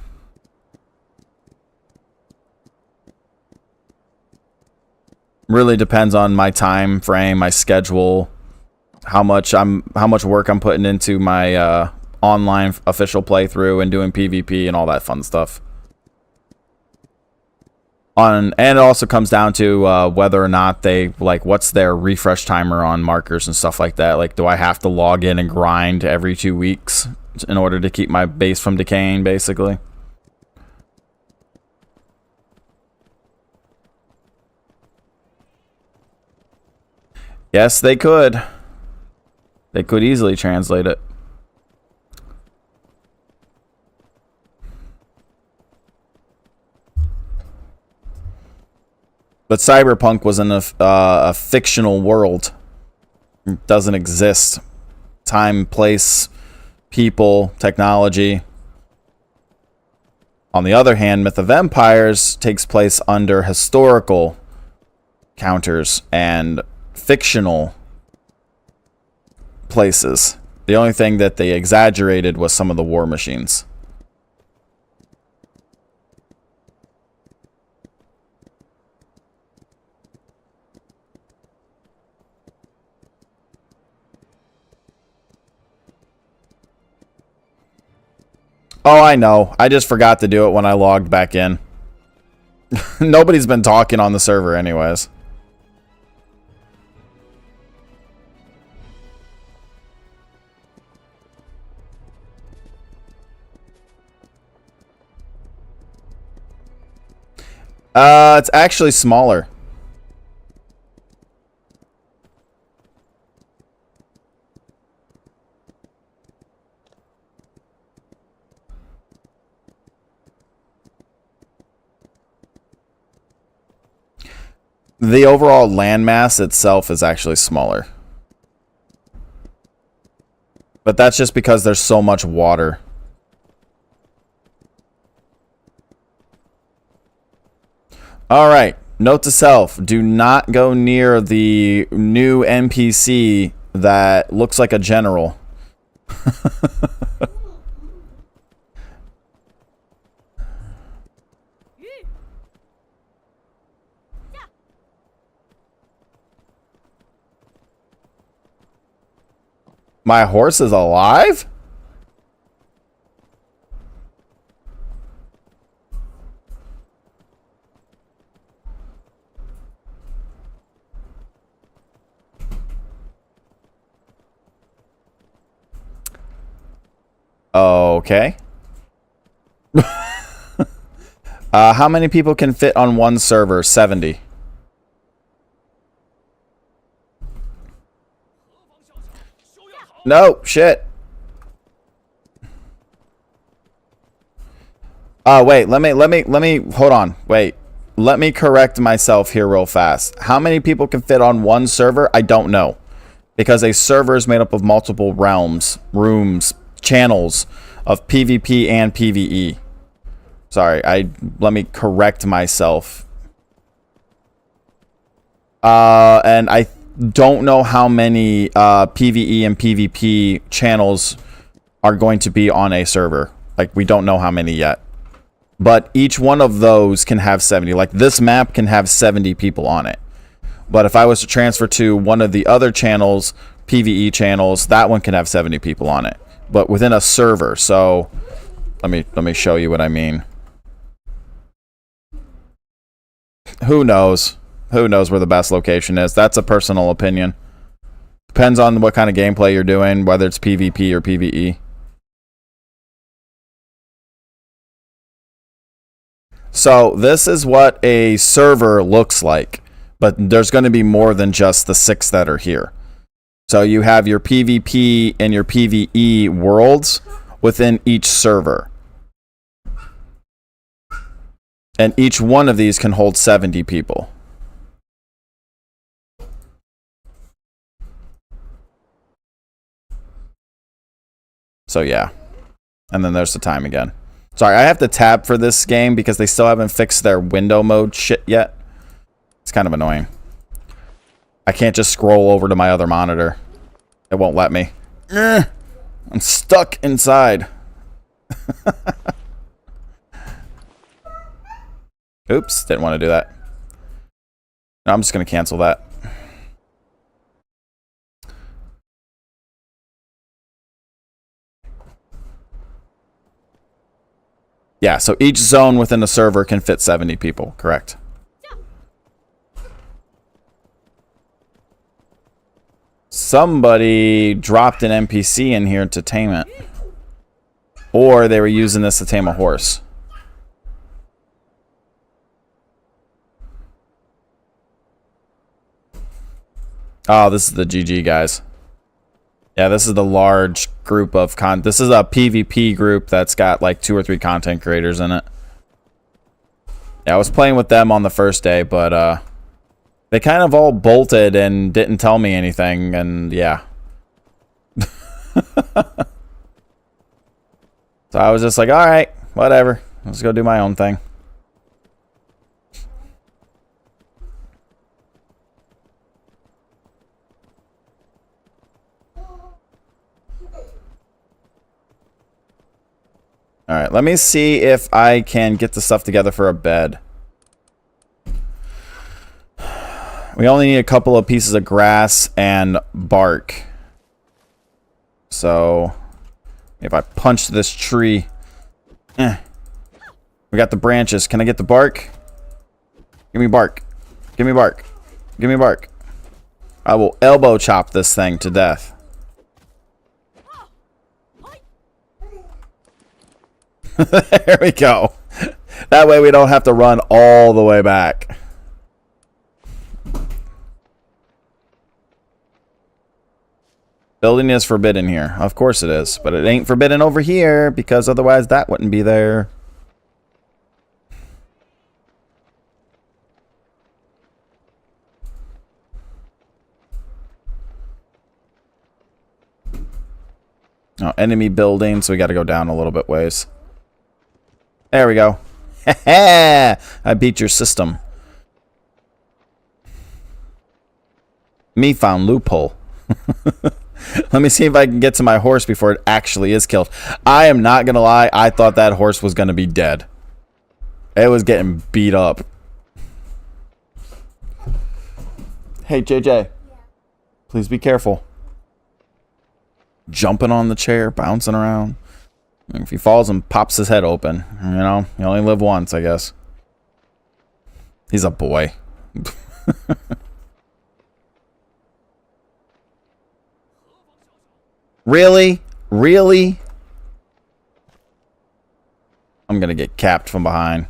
Really depends on my time frame, my schedule, how much work I'm putting into my online official playthrough and doing PvP and all that fun stuff. And it also comes down to whether or not they, like, what's their refresh timer on markers and stuff like that. Like, do I have to log in and grind every 2 weeks in order to keep my base from decaying, basically? Yes, they could. They could easily translate it. But Cyberpunk was in a fictional world. It doesn't exist. Time, place, people, technology. On the other hand, Mythofempiers takes place under historical counters and fictional places. The only thing that they exaggerated was some of the war machines. Oh, I know. I just forgot to do it when I logged back in. Nobody's been talking on the server anyways. It's actually smaller. The overall landmass itself is actually smaller. But that's just because there's so much water. Alright, note to self, do not go near the new NPC that looks like a general. My horse is alive? Okay. How many people can fit on one server? 70. No, shit. Wait, let me, hold on, wait. Let me correct myself here real fast. How many people can fit on one server? I don't know. Because a server is made up of multiple realms, rooms, channels of PvP and PvE. Sorry, let me correct myself. And I don't know how many PvE and PvP channels are going to be on a server. Like, we don't know how many yet. But each one of those can have 70. Like, this map can have 70 people on it. But if I was to transfer to one of the other channels, PvE channels, that one can have 70 people on it. But within a server. So let me show you what I mean. Who knows? Who knows where the best location is? That's a personal opinion. Depends on what kind of gameplay you're doing, whether it's PvP or PvE. So this is what a server looks like, but there's going to be more than just the 6 that are here. So you have your PvP and your PvE worlds within each server. And each one of these can hold 70 people. So yeah. And then there's the time again. Sorry, I have to tab for this game because they still haven't fixed their window mode shit yet. It's kind of annoying. I can't just scroll over to my other monitor. It won't let me. I'm stuck inside. Oops, didn't want to do that. No, I'm just going to cancel that. Yeah, so each zone within the server can fit 70 people, correct. Somebody dropped an NPC in here to tame it. Or they were using this to tame a horse. Oh, this is the GG guys. Yeah, this is the large group of this is a PvP group that's got like 2 or 3 content creators in it. Yeah, I was playing with them on the first day, but they kind of all bolted and didn't tell me anything, and yeah. So I was just like, alright, whatever. Let's go do my own thing. Alright, let me see if I can get the stuff together for a bed. We only need a couple of pieces of grass and bark. So, if I punch this tree... We got the branches. Can I get the bark? Give me bark. Give me bark. Give me bark. I will elbow chop this thing to death. There we go. That way we don't have to run all the way back. Building is forbidden here. Of course it is. But it ain't forbidden over here, because otherwise that wouldn't be there. Oh, enemy building, so we got to go down a little bit ways. There we go. I beat your system. Me found loophole. Let me see if I can get to my horse before it actually is killed. I am not going to lie. I thought that horse was going to be dead. It was getting beat up. Hey, JJ. Yeah. Please be careful. Jumping on the chair, bouncing around. If he falls and pops his head open, you know, you only live once, I guess. He's a boy. Really? Really? I'm gonna get capped from behind.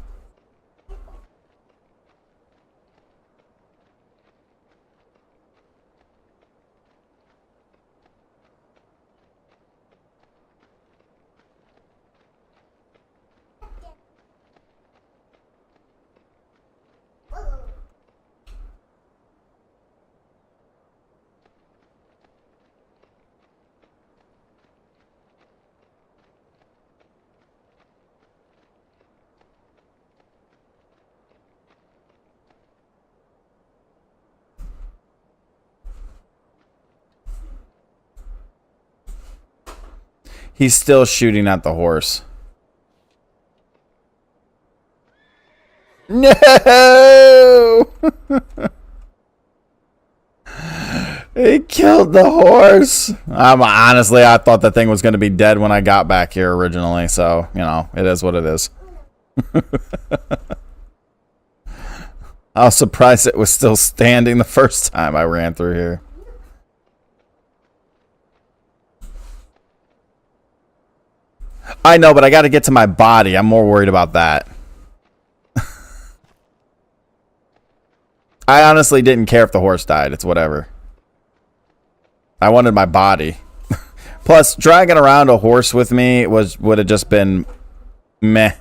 He's still shooting at the horse. No! He killed the horse. Honestly, I thought the thing was going to be dead when I got back here originally. So, you know, it is what it is. I was surprised it was still standing the first time I ran through here. I know, but I got to get to my body. I'm more worried about that. I honestly didn't care if the horse died. It's whatever. I wanted my body. Plus, dragging around a horse with me would have just been meh.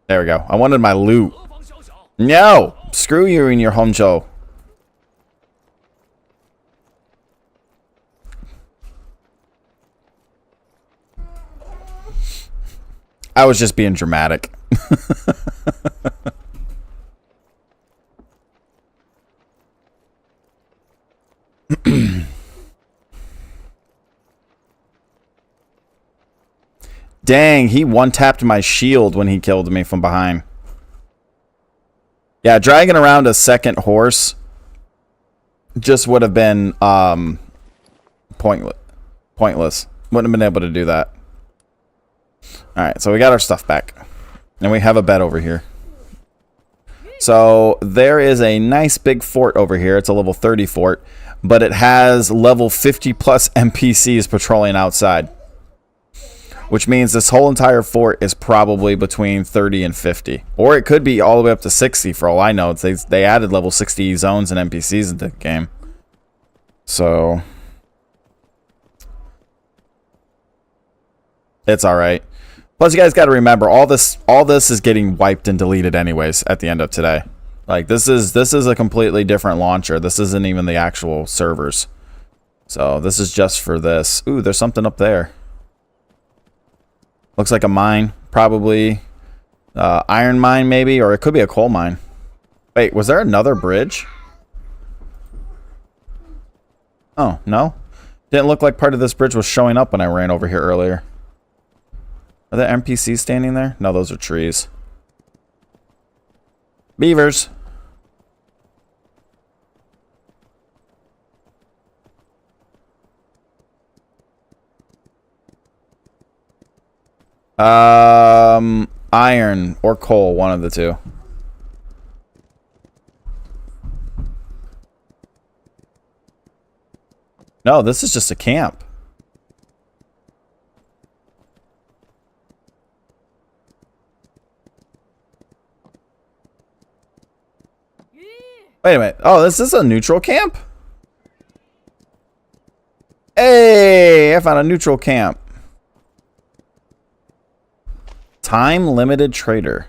There we go. I wanted my loot. No! Screw you and your honcho. I was just being dramatic. Dang, he one-tapped my shield when he killed me from behind. Yeah, dragging around a second horse just would have been pointless. Wouldn't have been able to do that. Alright, so we got our stuff back. And we have a bed over here. So there is a nice big fort over here. It's a level 30 fort. But it has level 50 plus NPCs patrolling outside. Which means this whole entire fort is probably between 30 and 50. Or it could be all the way up to 60 for all I know. They added level 60 zones and NPCs into the game. So it's alright. Plus, you guys got to remember, all this is getting wiped and deleted anyways at the end of today. Like, this is a completely different launcher. This isn't even the actual servers. So, this is just for this. Ooh, there's something up there. Looks like a mine. Probably iron mine, maybe, or it could be a coal mine. Wait, was there another bridge? Oh, no? Didn't look like part of this bridge was showing up when I ran over here earlier. Are there NPCs standing there? No, those are trees. Beavers. Iron or coal, one of the two. No, this is just a camp. Wait a minute. Oh, this is a neutral camp? Hey, I found a neutral camp. Time limited trader.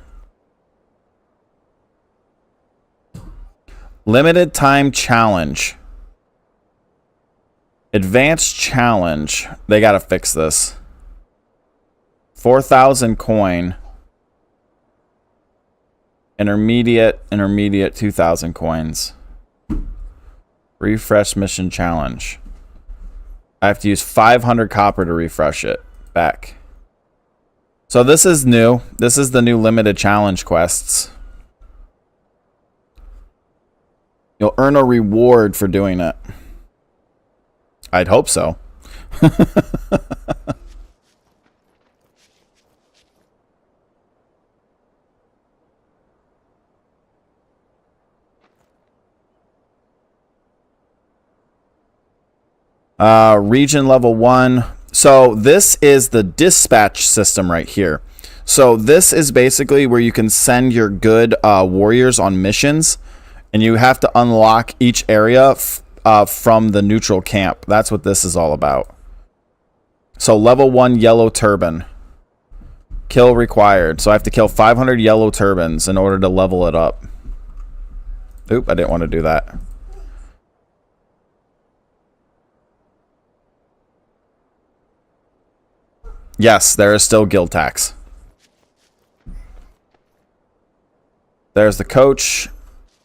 Limited time challenge. Advanced challenge. They gotta fix this. 4,000 coin. Intermediate, 2,000 coins. Refresh mission challenge. I have to use 500 copper to refresh it. Back. So this is new. This is the new limited challenge quests. You'll earn a reward for doing it. I'd hope so. Region level 1. So this is the dispatch system right here. So this is basically where you can send your good warriors on missions, and you have to unlock each area from the neutral camp. That's what this is all about. So level 1 yellow turban. Kill required. So I have to kill 500 yellow turbans in order to level it up. Oop, I didn't want to do that. Yes, there is still guild tax. There's the coach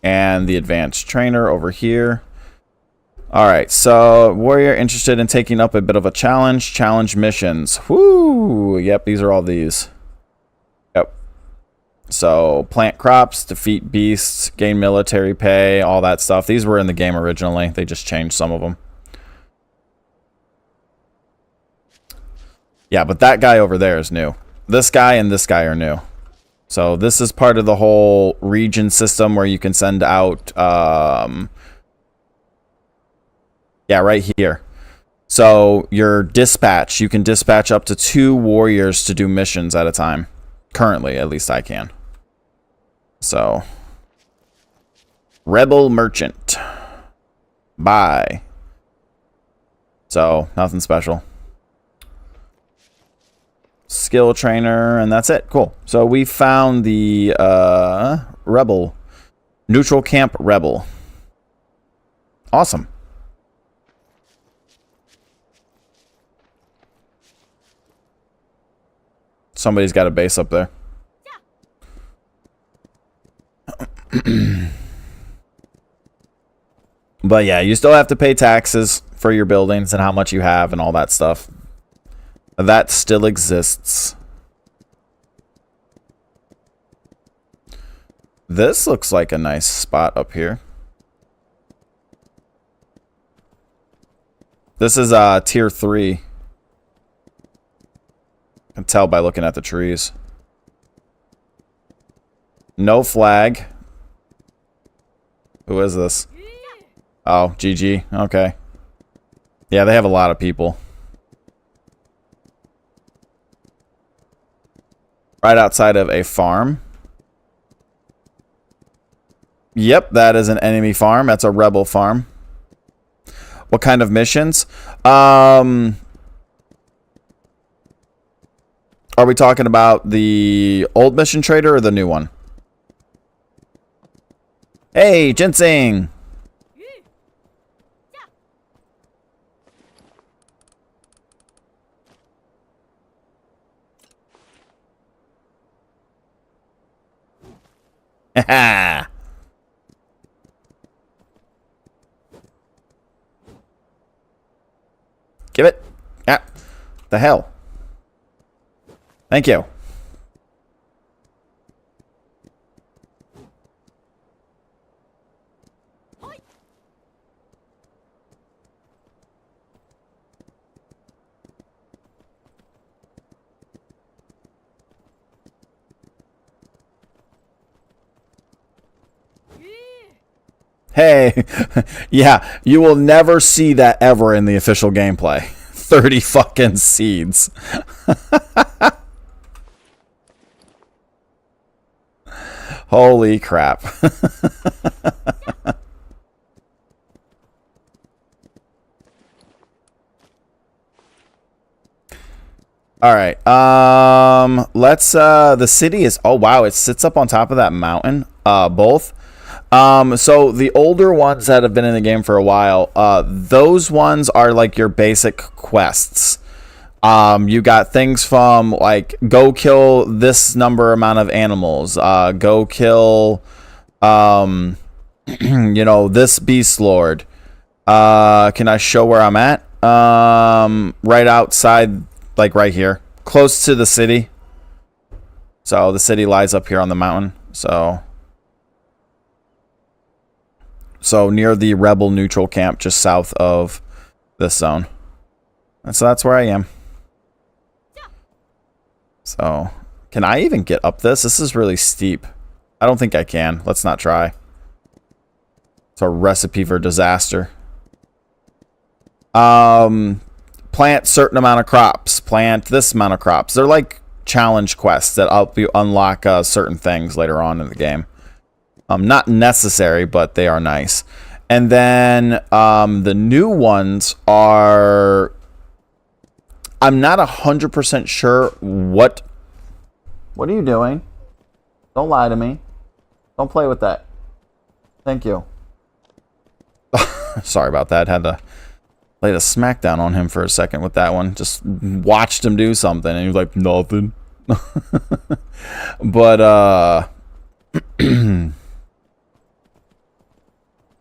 and the advanced trainer over here. Alright, so warrior interested in taking up a bit of a challenge. Challenge missions. Whoo! Yep, these are all these. Yep. So, plant crops, defeat beasts, gain military pay, all that stuff. These were in the game originally. They just changed some of them. Yeah, but that guy over there is new. This guy and this guy are new. So this is part of the whole region system where you can send out... yeah, right here. So your dispatch, you can dispatch up to 2 warriors to do missions at a time. Currently, at least I can. So... Rebel Merchant. Bye. So, nothing special. Skill trainer, and that's it. Cool. So we found the rebel. Neutral camp rebel. Awesome. Somebody's got a base up there. But yeah, you still have to pay taxes for your buildings and how much you have and all that stuff. That still exists. This looks like a nice spot up here. This is tier 3. tell by looking at the trees. No flag. Who is this? Oh, GG. Okay. Yeah, they have a lot of people. Right outside of a farm. Yep, that is an enemy farm. That's a rebel farm. What kind of missions? Are we talking about the old mission trader or the new one? Hey, ginseng! Haha! Give it. Ah, the hell. Thank you. Hey, yeah, you will never see that ever in the official gameplay. 30 fucking seeds. Holy crap. All right. Let's the city is, oh wow, it sits up on top of that mountain. Both. So the older ones that have been in the game for a while, those ones are like your basic quests. You got things from like go kill this number amount of animals, go kill, you know, this beast lord. Can I show where I'm at? Right outside, like right here, close to the city. So the city lies up here on the mountain. So near the rebel neutral camp, just south of this zone. And so that's where I am. So, can I even get up this? This is really steep. I don't think I can. Let's not try. It's a recipe for disaster. Plant certain amount of crops. Plant this amount of crops. They're like challenge quests that help you unlock certain things later on in the game. Not necessary, but they are nice. And then the new ones are... I'm not 100% sure what... What are you doing? Don't lie to me. Don't play with that. Thank you. Sorry about that. Had to lay the smackdown on him for a second with that one. Just watched him do something and he was like, nothing. But,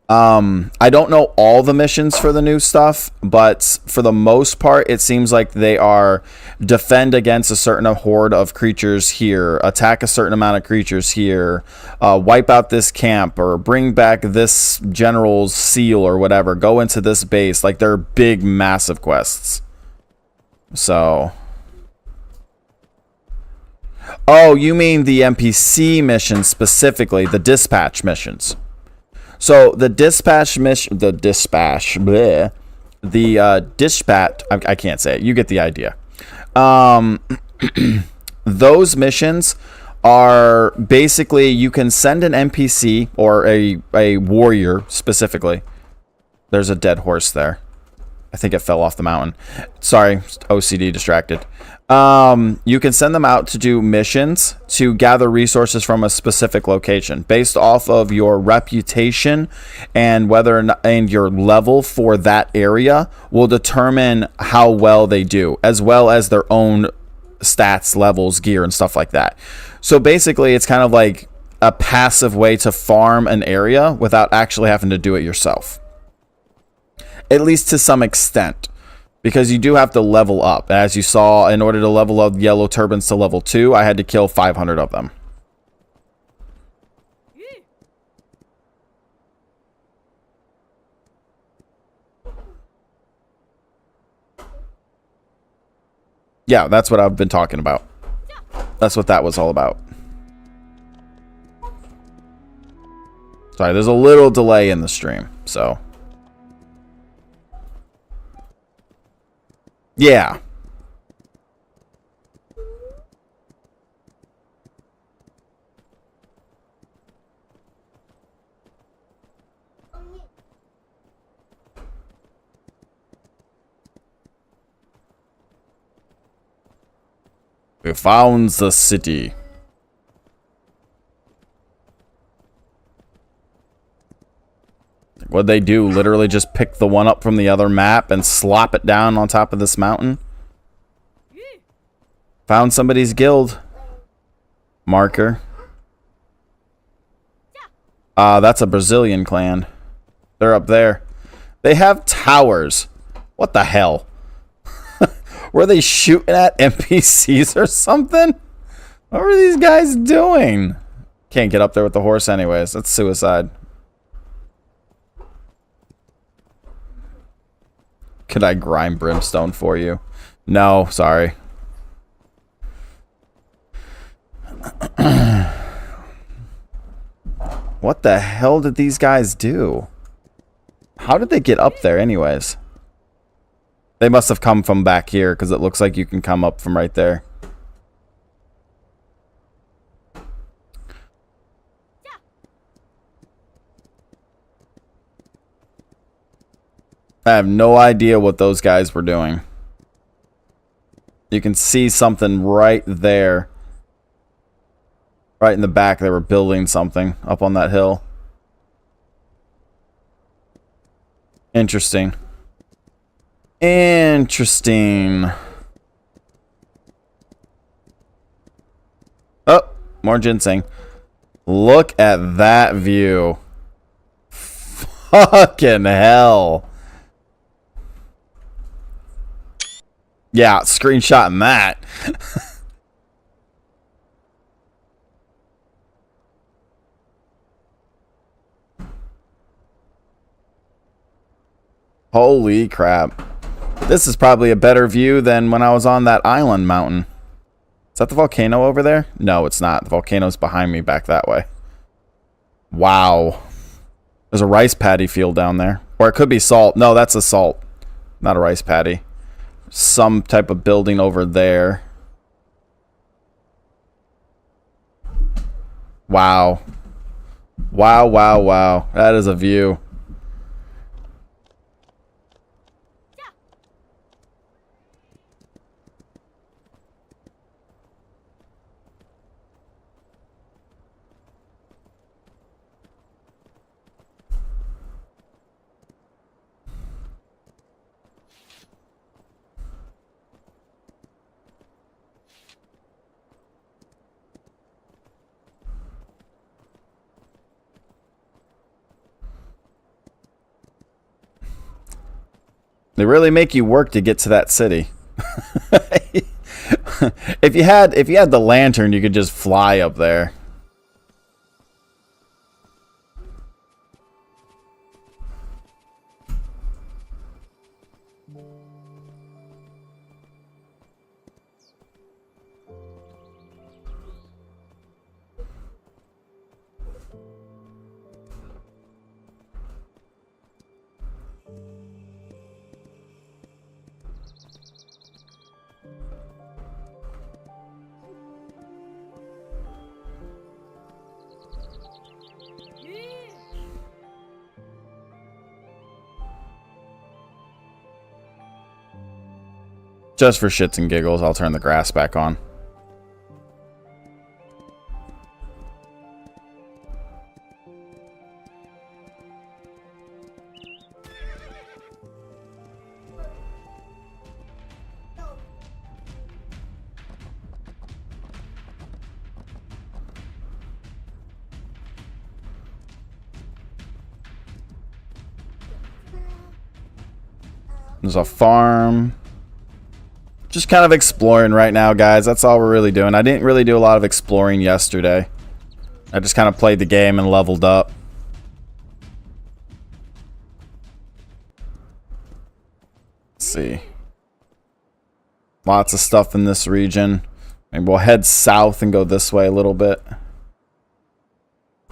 I don't know all the missions for the new stuff, but for the most part, it seems like they are defend against a certain horde of creatures here, attack a certain amount of creatures here, wipe out this camp, or bring back this general's seal or whatever, go into this base. Like, they're big, massive quests. So... Oh, you mean the NPC missions specifically, the dispatch missions. So the dispatch mission, dispatch, I can't say it. You get the idea. Those missions are basically, you can send an NPC or a warrior specifically. There's a dead horse there. I think it fell off the mountain. Sorry, OCD distracted. You can send them out to do missions to gather resources from a specific location based off of your reputation, and whether or not, and your level for that area will determine how well they do, as well as their own stats, levels, gear, and stuff like that. So basically, it's kind of like a passive way to farm an area without actually having to do it yourself. At least to some extent. Because you do have to level up. As you saw, in order to level up yellow turbans to level 2, I had to kill 500 of them. Yeah, that's what I've been talking about. That's what that was all about. Sorry, there's a little delay in the stream, so. Yeah. We found the city. What'd they do? Literally just pick the one up from the other map and slop it down on top of this mountain? Found somebody's guild marker. That's a Brazilian clan. They're up there. They have towers. What the hell? Were they shooting at NPCs or something? What were these guys doing? Can't get up there with the horse anyways. That's suicide. Could I grind brimstone for you? No, sorry. What the hell did these guys do? How did they get up there anyways? They must have come from back here because it looks like you can come up from right there. I have no idea what those guys were doing. You can see something right there. Right in the back, they were building something up on that hill. Interesting. Interesting. Oh, more ginseng. Look at that view. Fucking hell. Yeah, screenshotting that. Holy crap. This is probably a better view than when I was on that island mountain. Is that the volcano over there? No, it's not. The volcano's behind me back that way. Wow. There's a rice paddy field down there. Or it could be salt. No, that's a salt. Not a rice paddy. Some type of building over there. Wow. Wow, wow, wow. That is a view. They really make you work to get to that city. If you had the lantern, you could just fly up there. Just for shits and giggles, I'll turn the grass back on. There's a farm. Just kind of exploring right now, guys. That's all we're really doing. I didn't really do a lot of exploring yesterday. I just kind of played the game and leveled up. Let's see. Lots of stuff in this region. Maybe we'll head south and go this way a little bit.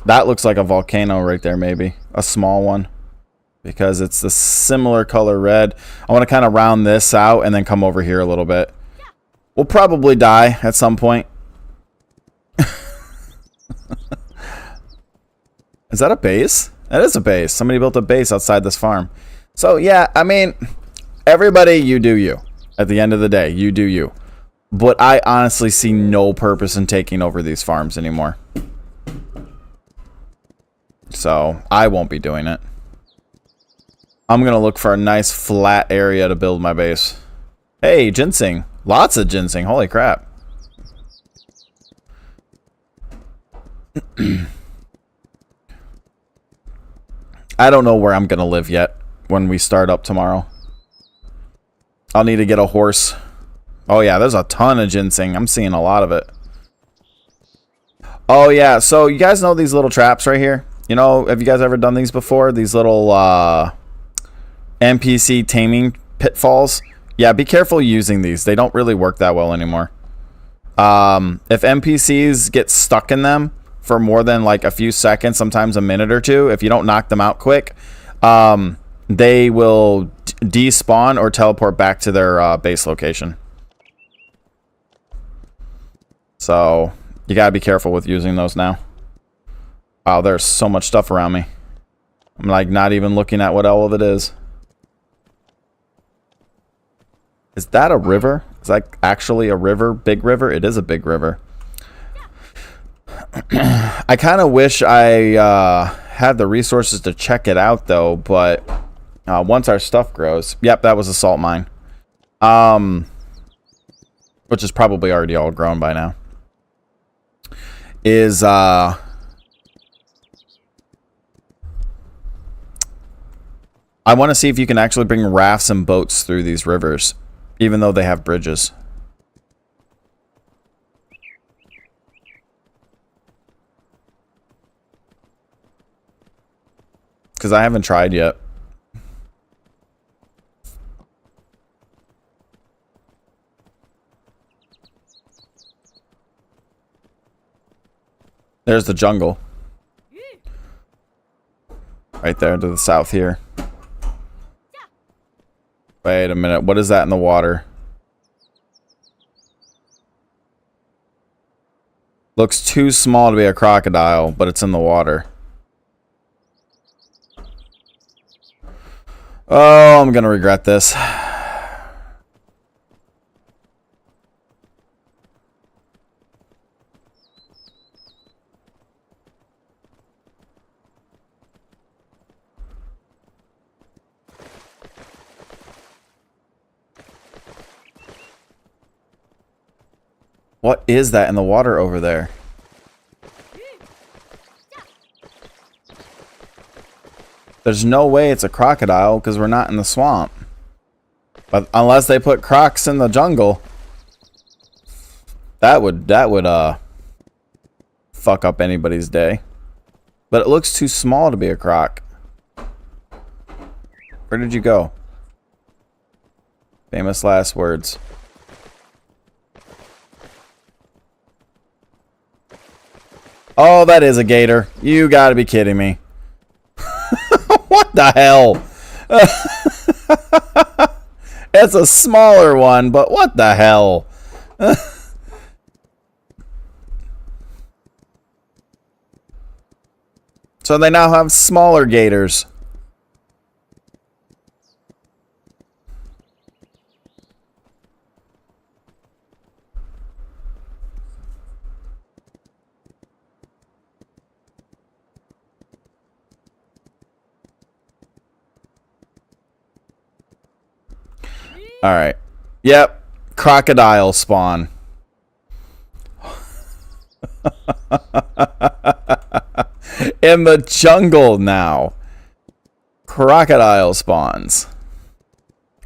That looks like a volcano right there, maybe. A small one. Because it's the similar color red. I want to kind of round this out and then come over here a little bit. We'll probably die at some point. Is that a base? That is a base. Somebody built a base outside this farm. So, yeah, I mean, everybody, you do you. At the end of the day, you do you. But I honestly see no purpose in taking over these farms anymore. So, I won't be doing it. I'm going to look for a nice flat area to build my base. Hey, ginseng. Lots of ginseng. Holy crap. I don't know where I'm going to live yet when we start up tomorrow. I'll need to get a horse. Oh, yeah, there's a ton of ginseng. I'm seeing a lot of it. Oh, yeah, so you guys know these little traps right here? You know, have you guys ever done these before? These little NPC taming pitfalls? Yeah, be careful using these. They don't really work that well anymore. If NPCs get stuck in them for more than like a few seconds, sometimes a minute or two, if you don't knock them out quick, they will despawn or teleport back to their base location. So you gotta be careful with using those now. Wow, there's so much stuff around me. I'm like not even looking at what all of it is. Is that a river? Is that actually a river? Big river? It is a big river. I kind of wish I had the resources to check it out though, but once our stuff grows. Yep, that was a salt mine. Which is probably already all grown by now. Is I want to see if you can actually bring rafts and boats through these rivers, even though they have bridges. Because I haven't tried yet. There's the jungle. Right there to the south here. Wait a minute. What is that in the water? Looks too small to be a crocodile, but it's in the water. Oh, I'm gonna regret this. What is that in the water over there? There's no way it's a crocodile because we're not in the swamp. But unless they put crocs in the jungle, that would fuck up anybody's day. But it looks too small to be a croc. Where did you go? Famous last words. Oh, that is a gator. You gotta be kidding me. What the hell? It's a smaller one, but what the hell? So they now have smaller gators. All right. Yep. Crocodile spawn. In the jungle now. Crocodile spawns.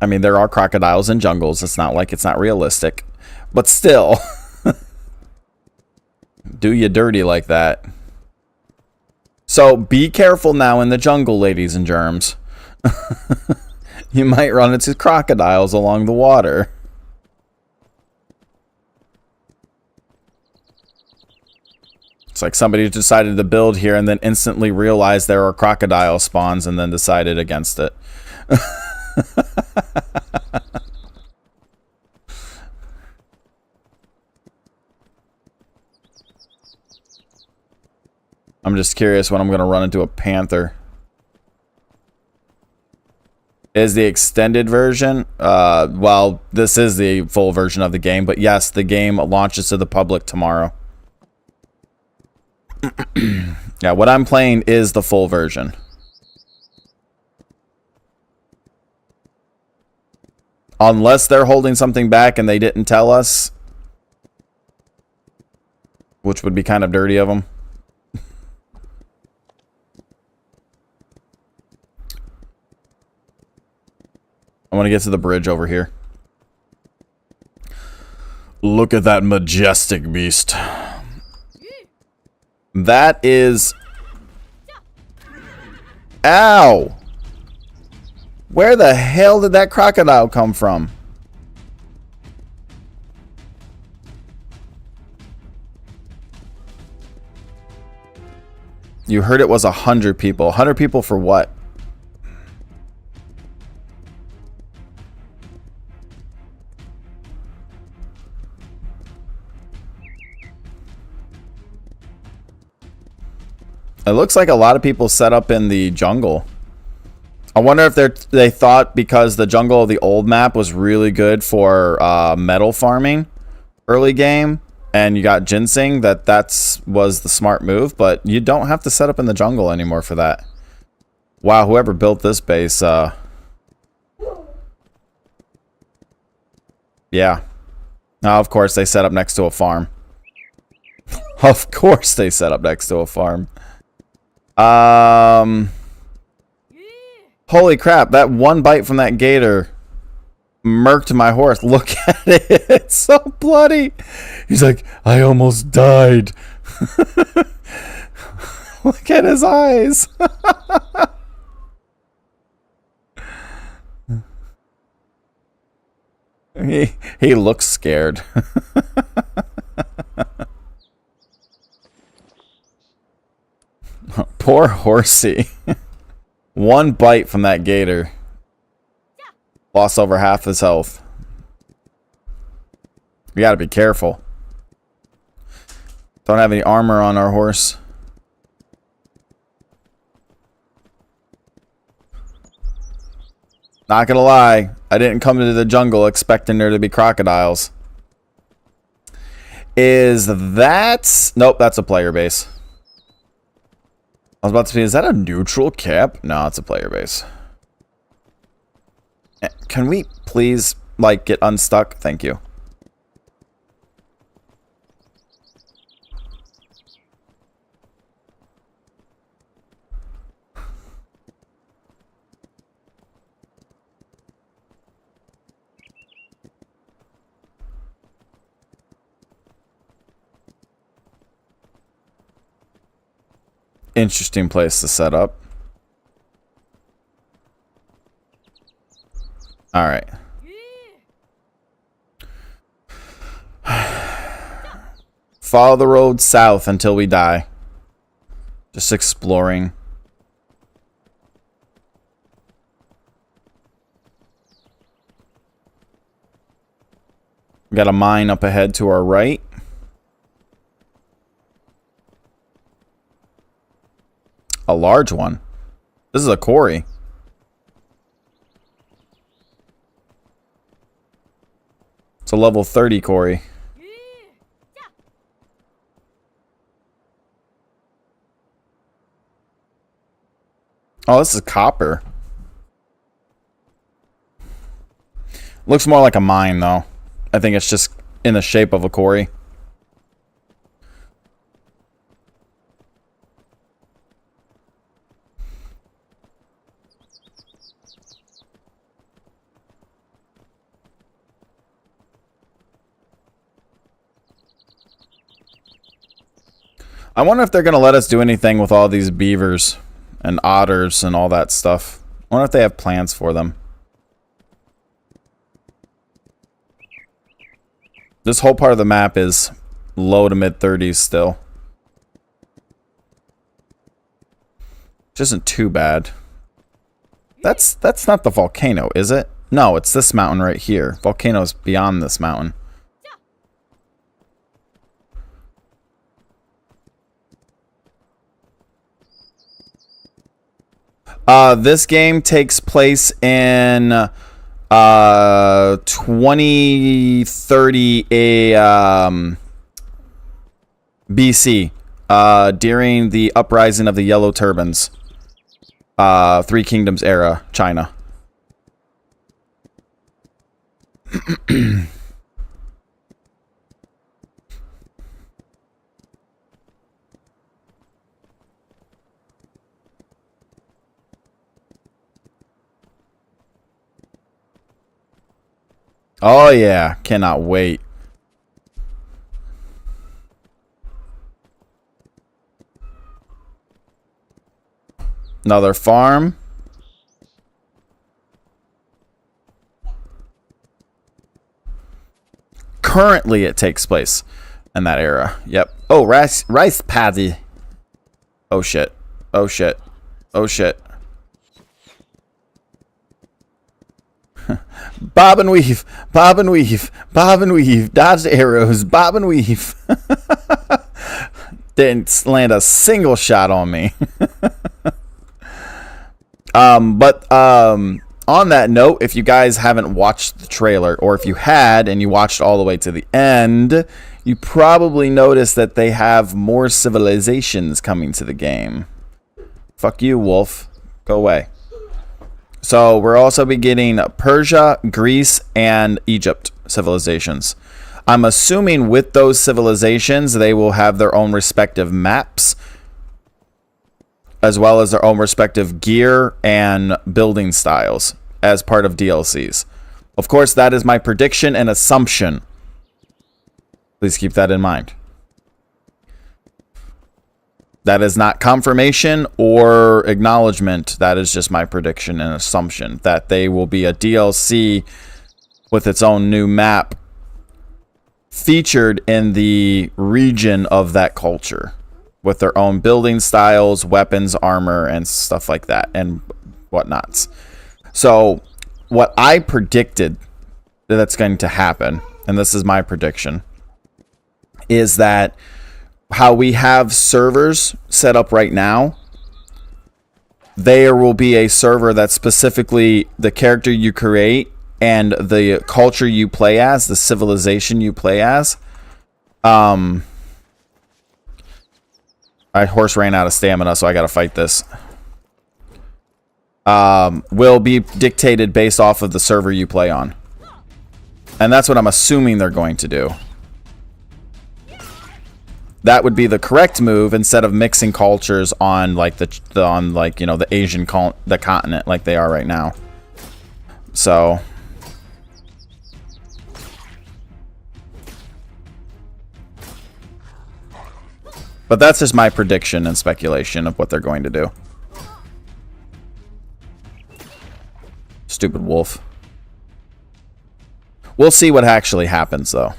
I mean, there are crocodiles in jungles. It's not like it's not realistic. But still. Do you dirty like that. So be careful now in the jungle, ladies and germs. You might run into crocodiles along the water. It's like somebody decided to build here and then instantly realized there were crocodile spawns and then decided against it. I'm just curious when I'm going to run into a panther. Is the extended version? Well, this is the full version of the game, but yes, the game launches to the public tomorrow. Yeah, what I'm playing is the full version. Unless they're holding something back and they didn't tell us. Which would be kind of dirty of them. I want to get to the bridge over here. Look at that majestic beast. That is... Ow! Where the hell did that crocodile come from? You heard it was 100 people. 100 people for what? It looks like a lot of people set up in the jungle. I wonder if they thought because the jungle of the old map was really good for metal farming early game, and you got ginseng, was the smart move, but you don't have to set up in the jungle anymore for that. Wow, whoever built this base, yeah. Now, of course, they set up next to a farm. Of course they set up next to a farm. Holy crap, that one bite from that gator murked my horse. Look at it. It's so bloody. He's like, I almost died. Look at his eyes. He looks scared. Poor horsey. One bite from that gator. Lost over half his health. We gotta be careful. Don't have any armor on our horse. Not gonna lie, I didn't come into the jungle expecting there to be crocodiles. Is that... Nope, that's a player base. I was about to say, is that a neutral cap? No, it's a player base. Can we please, like, get unstuck? Thank you. Interesting place to set up. All right. Follow the road south until we die. Just exploring. We got a mine up ahead to our right. A large one. This is a quarry. It's a level 30 quarry. Oh, this is copper. Looks more like a mine, though. I think it's just in the shape of a quarry. I wonder if they're going to let us do anything with all these beavers and otters and all that stuff. I wonder if they have plans for them. This whole part of the map is low to mid 30s still. Which isn't too bad. That's not the volcano, is it? No, it's this mountain right here. Volcano's beyond this mountain. This game takes place in 2030 BC, during the uprising of the Yellow Turbans. Three Kingdoms era, China. Oh yeah, cannot wait. Another farm. Currently it takes place in that era. Yep. Oh, rice paddy. Oh shit. Oh shit. Oh shit. Bob and weave, bob and weave, bob and weave, dodge arrows, bob and weave. Didn't land a single shot on me. But on that note, if you guys haven't watched the trailer, or if you had and you watched all the way to the end, you probably noticed that they have more civilizations coming to the game. Fuck you, Wolf. Go away. So we're also be getting Persia, Greece, and Egypt civilizations. I'm assuming with those civilizations, they will have their own respective maps, as well as their own respective gear and building styles as part of DLCs. Of course, that is my prediction and assumption. Please keep that in mind. That is not confirmation or acknowledgement. That is just my prediction and assumption that they will be a DLC with its own new map featured in the region of that culture with their own building styles, weapons, armor, and stuff like that and whatnots. So what I predicted that's going to happen, and this is my prediction, is that how we have servers set up right now, there will be a server that's specifically the character you create and the culture you play as, the civilization you play as. My horse ran out of stamina, so I gotta fight this. Will be dictated based off of the server you play on. And that's what I'm assuming they're going to do. That would be the correct move instead of mixing cultures on like the Asian continent like they are right now. So but that's just my prediction and speculation of what they're going to do. Stupid wolf. We'll see what actually happens though.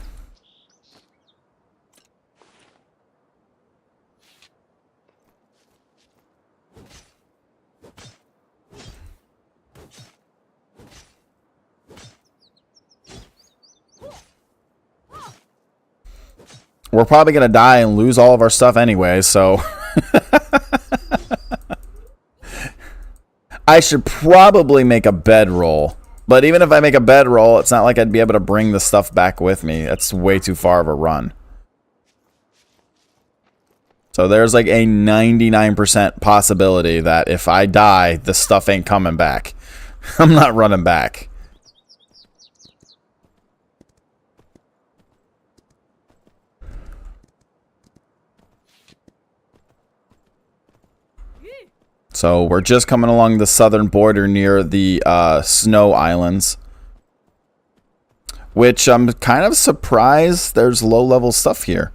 We're probably going to die and lose all of our stuff anyway, so... I should probably make a bedroll. But even if I make a bedroll, it's not like I'd be able to bring the stuff back with me. That's way too far of a run. So there's like a 99% possibility that if I die, the stuff ain't coming back. I'm not running back. So we're just coming along the southern border near the snow islands. Which I'm kind of surprised there's low-level stuff here.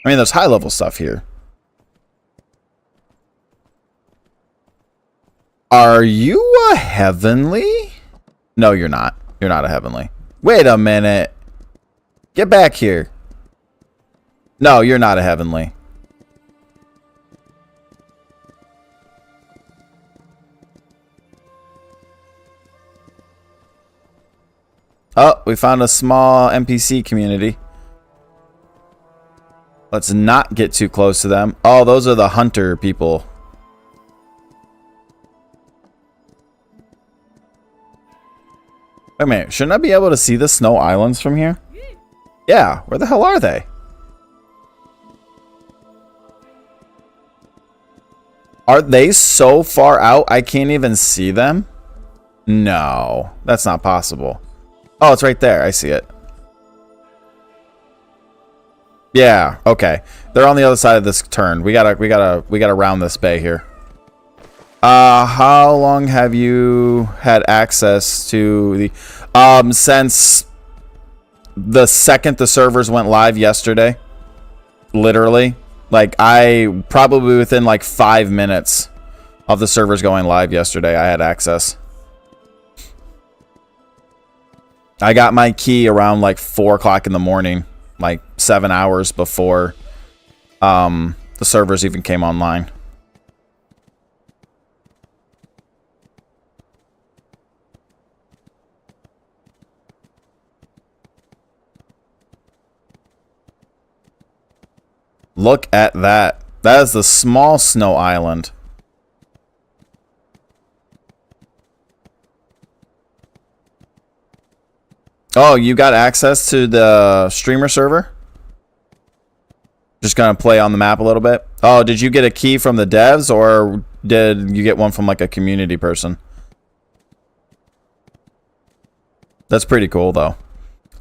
I mean, there's high-level stuff here. Are you a heavenly? No, you're not. You're not a heavenly. Wait a minute. Get back here. No, you're not a heavenly. Oh, we found a small NPC community. Let's not get too close to them. Oh, those are the hunter people. Wait a minute. Shouldn't I be able to see the snow islands from here? Yeah. Where the hell are they? Are they so far out I can't even see them? No. That's not possible. Oh, it's right there. I see it. Yeah, okay. They're on the other side of this turn. We gotta round this bay here. How long have you had access to the since the second the servers went live yesterday? Literally. Like I probably within like 5 minutes of the servers going live yesterday, I had access. I got my key around like 4 o'clock in the morning. Like 7 hours before the servers even came online. Look at that. That is the small snow island. Oh, you got access to the streamer server? Just gonna play on the map a little bit. Oh, did you get a key from the devs or did you get one from like a community person? That's pretty cool though.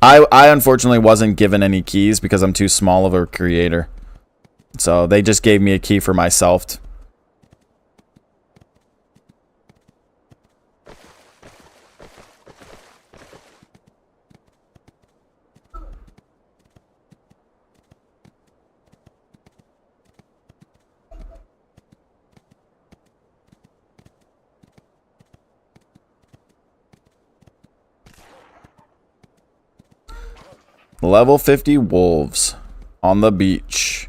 I unfortunately wasn't given any keys because I'm too small of a creator. So they just gave me a key for myself. Level 50 wolves on the beach.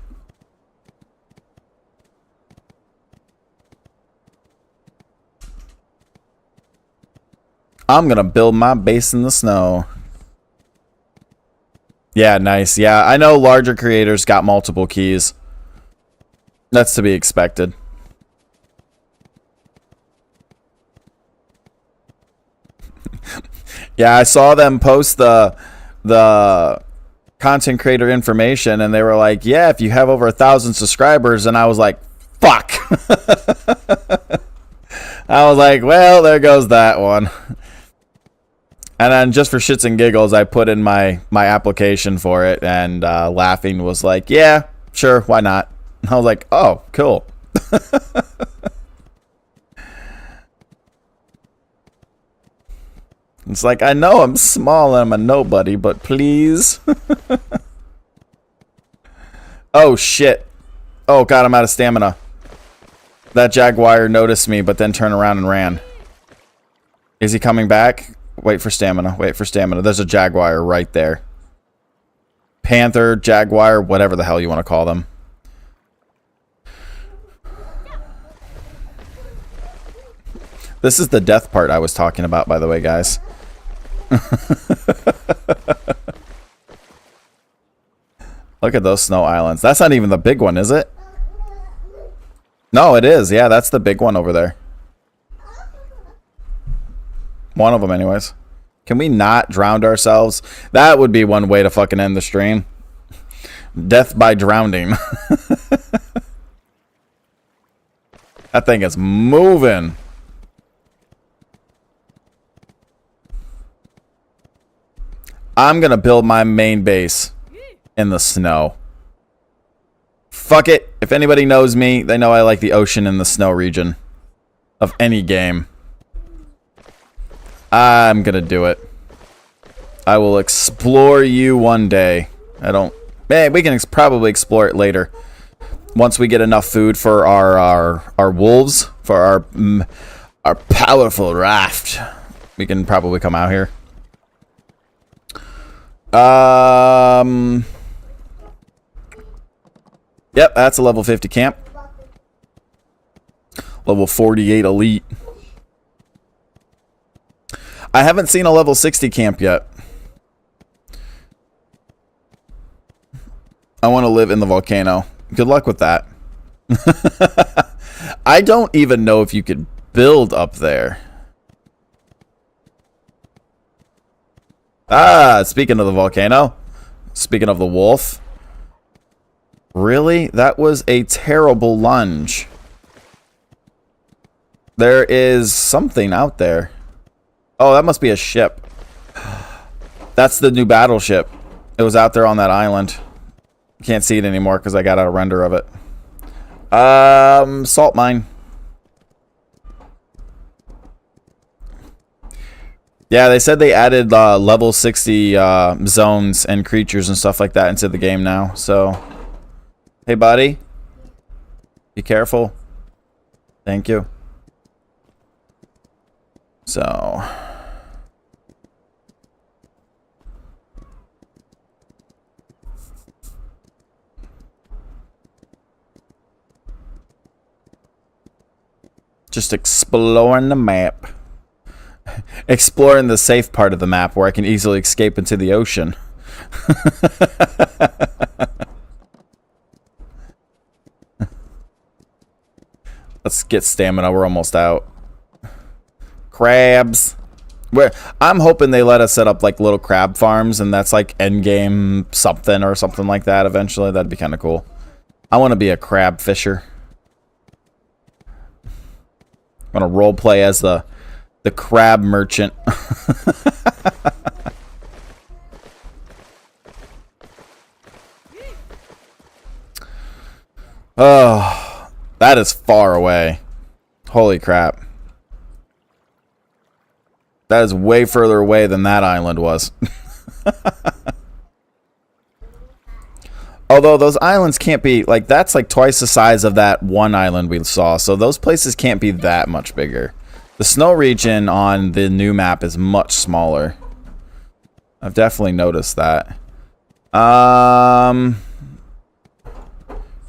I'm gonna build my base in the snow. Yeah, nice. Yeah, I know larger creators got multiple keys. That's to be expected. Yeah, I saw them post the content creator information and they were like, yeah, if you have over 1,000 subscribers, and I was like, fuck. I was like, well, there goes that one. And then just for shits and giggles, I put in my application for it, and Laughing was like, yeah, sure, why not? And I was like, oh, cool. It's like, I know I'm small and I'm a nobody, but please. Oh, shit. Oh, God, I'm out of stamina. That jaguar noticed me, but then turned around and ran. Is he coming back? Wait for stamina. Wait for stamina. There's a jaguar right there. Panther, jaguar, whatever the hell you want to call them. This is the death part I was talking about, by the way, guys. Look at those snow islands. That's not even the big one, is it? No, it is. Yeah, that's the big one over there. One of them, anyways. Can we not drown ourselves? That would be one way to fucking end the stream. Death by drowning. That thing is moving. I'm gonna build my main base in the snow. Fuck it. If anybody knows me, they know I like the ocean and the snow region of any game. I'm gonna do it. I will explore you one day. We can probably explore it later. Once we get enough food for our wolves, for our powerful raft, we can probably come out here. Yep, that's a level 50 camp. Level 48 elite. I haven't seen a level 60 camp yet. I want to live in the volcano. Good luck with that. I don't even know if you could build up there. Ah, speaking of the volcano. Speaking of the wolf. Really? That was a terrible lunge. There is something out there. Oh, that must be a ship. That's the new battleship. It was out there on that island. Can't see it anymore because I got a render of it. Salt mine. Yeah, they said they added level 60 zones and creatures and stuff like that into the game now. So, hey, buddy. Be careful. Thank you. So... just exploring the map. Exploring the safe part of the map where I can easily escape into the ocean. Let's get stamina. We're almost out. Crabs. I'm hoping they let us set up like little crab farms, and that's like endgame something or something like that eventually. That'd be kind of cool. I want to be a crab fisher. I'm gonna roleplay as the crab merchant. Oh, that is far away. Holy crap. That is way further away than that island was. Although those islands can't be, like, that's like twice the size of that one island we saw. So those places can't be that much bigger. The snow region on the new map is much smaller. I've definitely noticed that.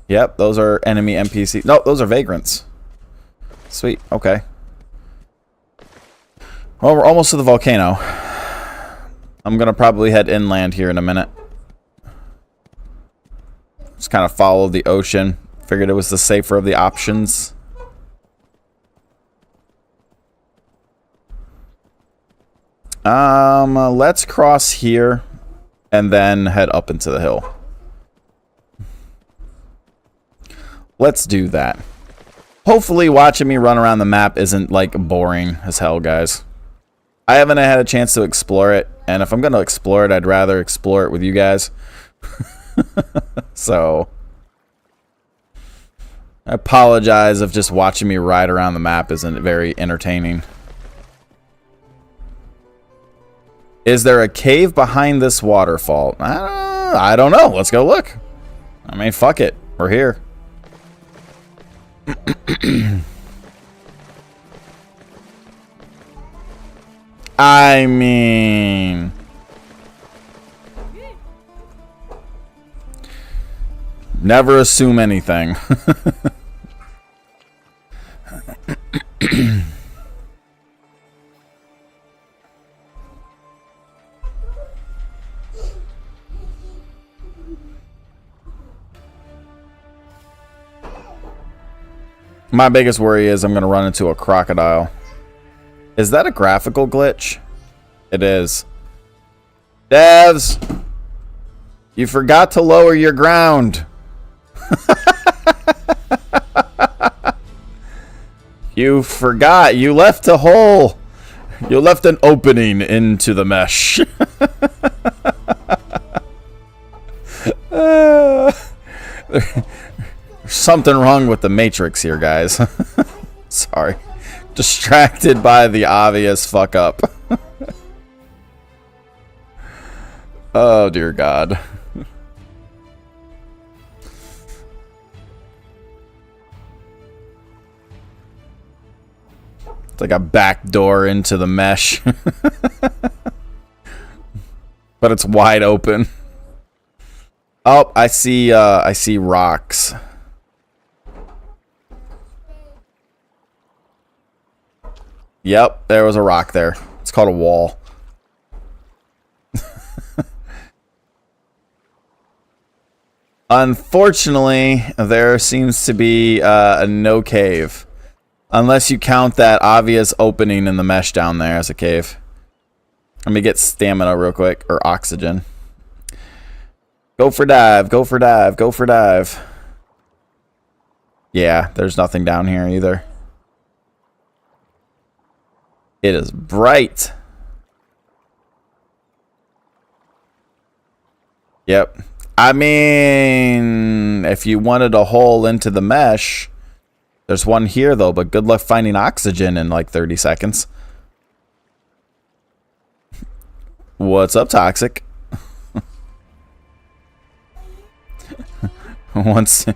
Yep, those are enemy NPC. No, those are vagrants. Sweet, okay. Well, we're almost to the volcano. I'm gonna probably head inland here in a minute. Just kind of followed the ocean. Figured it was the safer of the options. Let's cross here and then head up into the hill. Let's do that. Hopefully watching me run around the map isn't like boring as hell, guys. I haven't had a chance to explore it, and if I'm going to explore it, I'd rather explore it with you guys. So, I apologize if just watching me ride around the map isn't very entertaining. Is there a cave behind this waterfall? I don't know. Let's go look. I mean, fuck it. We're here. I mean... never assume anything. My biggest worry is I'm going to run into a crocodile. Is that a graphical glitch? It is. Devs! You forgot to lower your ground. You forgot. You left a hole. You left an opening into the mesh. There's something wrong with the matrix here, guys. Sorry. Distracted by the obvious fuck up. Oh, dear God. It's like a back door into the mesh. But it's wide open. Oh, I see rocks. Yep, there was a rock there. It's called a wall. Unfortunately, there seems to be no cave. Unless you count that obvious opening in the mesh down there as a cave. Let me get stamina real quick, or oxygen. Go for dive, go for dive, go for dive. Yeah, there's nothing down here either. It is bright. Yep. I mean, if you wanted a hole into the mesh, there's one here though, but good luck finding oxygen in like 30 seconds. What's up, Toxic? wants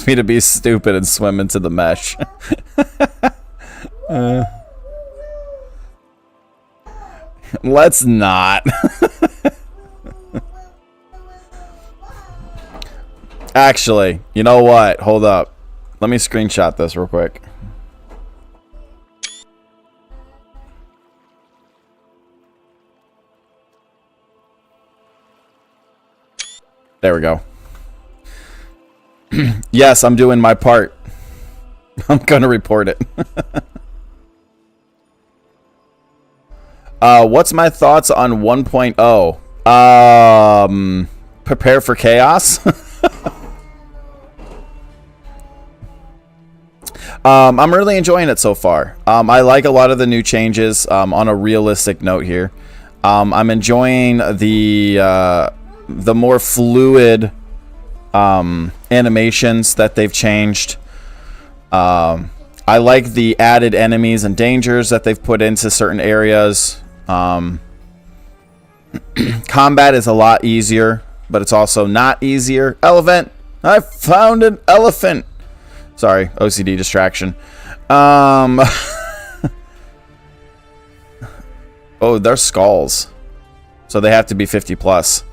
me to be stupid and swim into the mesh. Let's not. Actually, you know what? Hold up. Let me screenshot this real quick. There we go. Yes, I'm doing my part. I'm gonna report it. What's my thoughts on 1.0? Prepare for chaos. I'm really enjoying it so far. I like a lot of the new changes. On a realistic note here, I'm enjoying the more fluid animations that they've changed. I like the added enemies and dangers that they've put into certain areas. Combat is a lot easier, but it's also not easier. Elephant! I found an elephant! Sorry, OCD distraction. Oh, they're skulls. So they have to be 50 plus.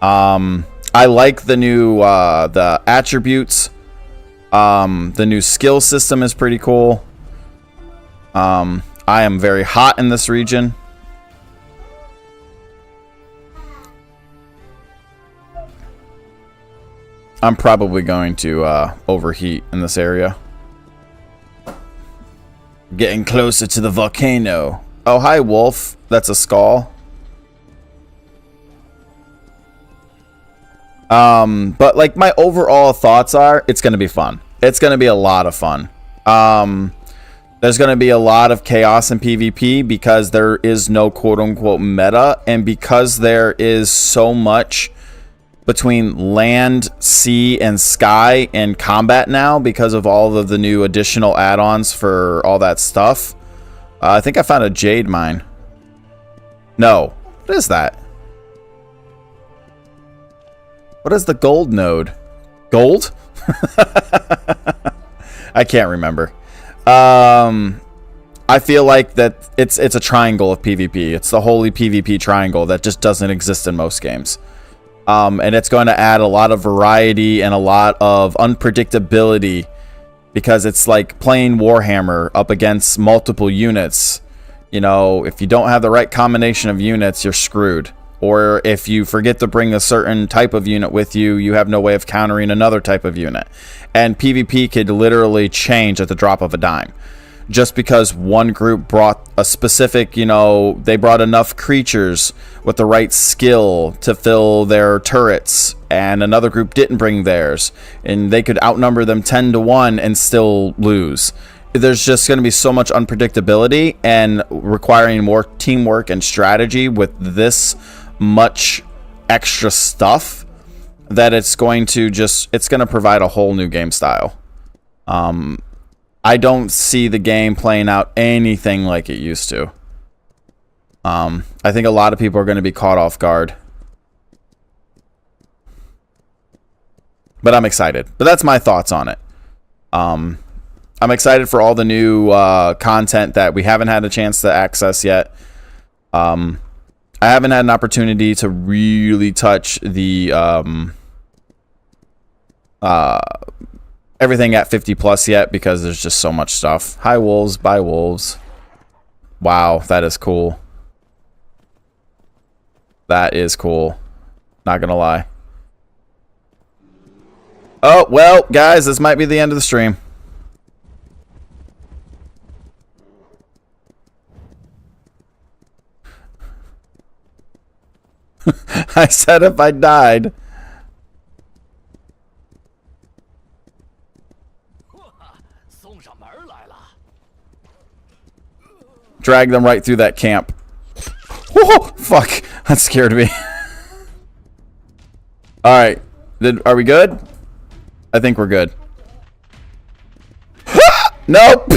I like the new the attributes. The new skill system is pretty cool. I am very hot in this region. I'm probably going to overheat in this area. Getting closer to the volcano. Oh, hi, wolf. That's a skull. But like my overall thoughts are, it's going to be fun. It's going to be a lot of fun. There's going to be a lot of chaos in PvP because there is no quote-unquote meta, and because there is so much between land, sea, and sky and combat now because of all of the new additional add-ons for all that stuff. I think I found a jade mine. No. What is that? What is the gold node? Gold? I can't remember. I feel like that it's a triangle of PvP. It's the holy PvP triangle that just doesn't exist in most games. And it's going to add a lot of variety and a lot of unpredictability because it's like playing Warhammer up against multiple units. You know, if you don't have the right combination of units, you're screwed. Or if you forget to bring a certain type of unit with you, you have no way of countering another type of unit. And PvP could literally change at the drop of a dime. Just because one group brought a specific, you know, they brought enough creatures with the right skill to fill their turrets, and another group didn't bring theirs, and they could outnumber them 10 to 1 and still lose. There's just going to be so much unpredictability and requiring more teamwork and strategy with this much extra stuff that it's going to provide a whole new game style. I don't see the game playing out anything like it used to. I think a lot of people are going to be caught off guard. But I'm excited. But that's my thoughts on it. I'm excited for all the new content that we haven't had a chance to access yet. I haven't had an opportunity to really touch the everything at 50 plus yet because there's just so much stuff. Hi wolves, bye wolves. Wow, that is cool. That is cool. Not gonna lie. Oh, well, guys, this might be the end of the stream. I said if I died. Drag them right through that camp. Whoa, fuck. That scared me. Alright. Are we good? I think we're good. Nope.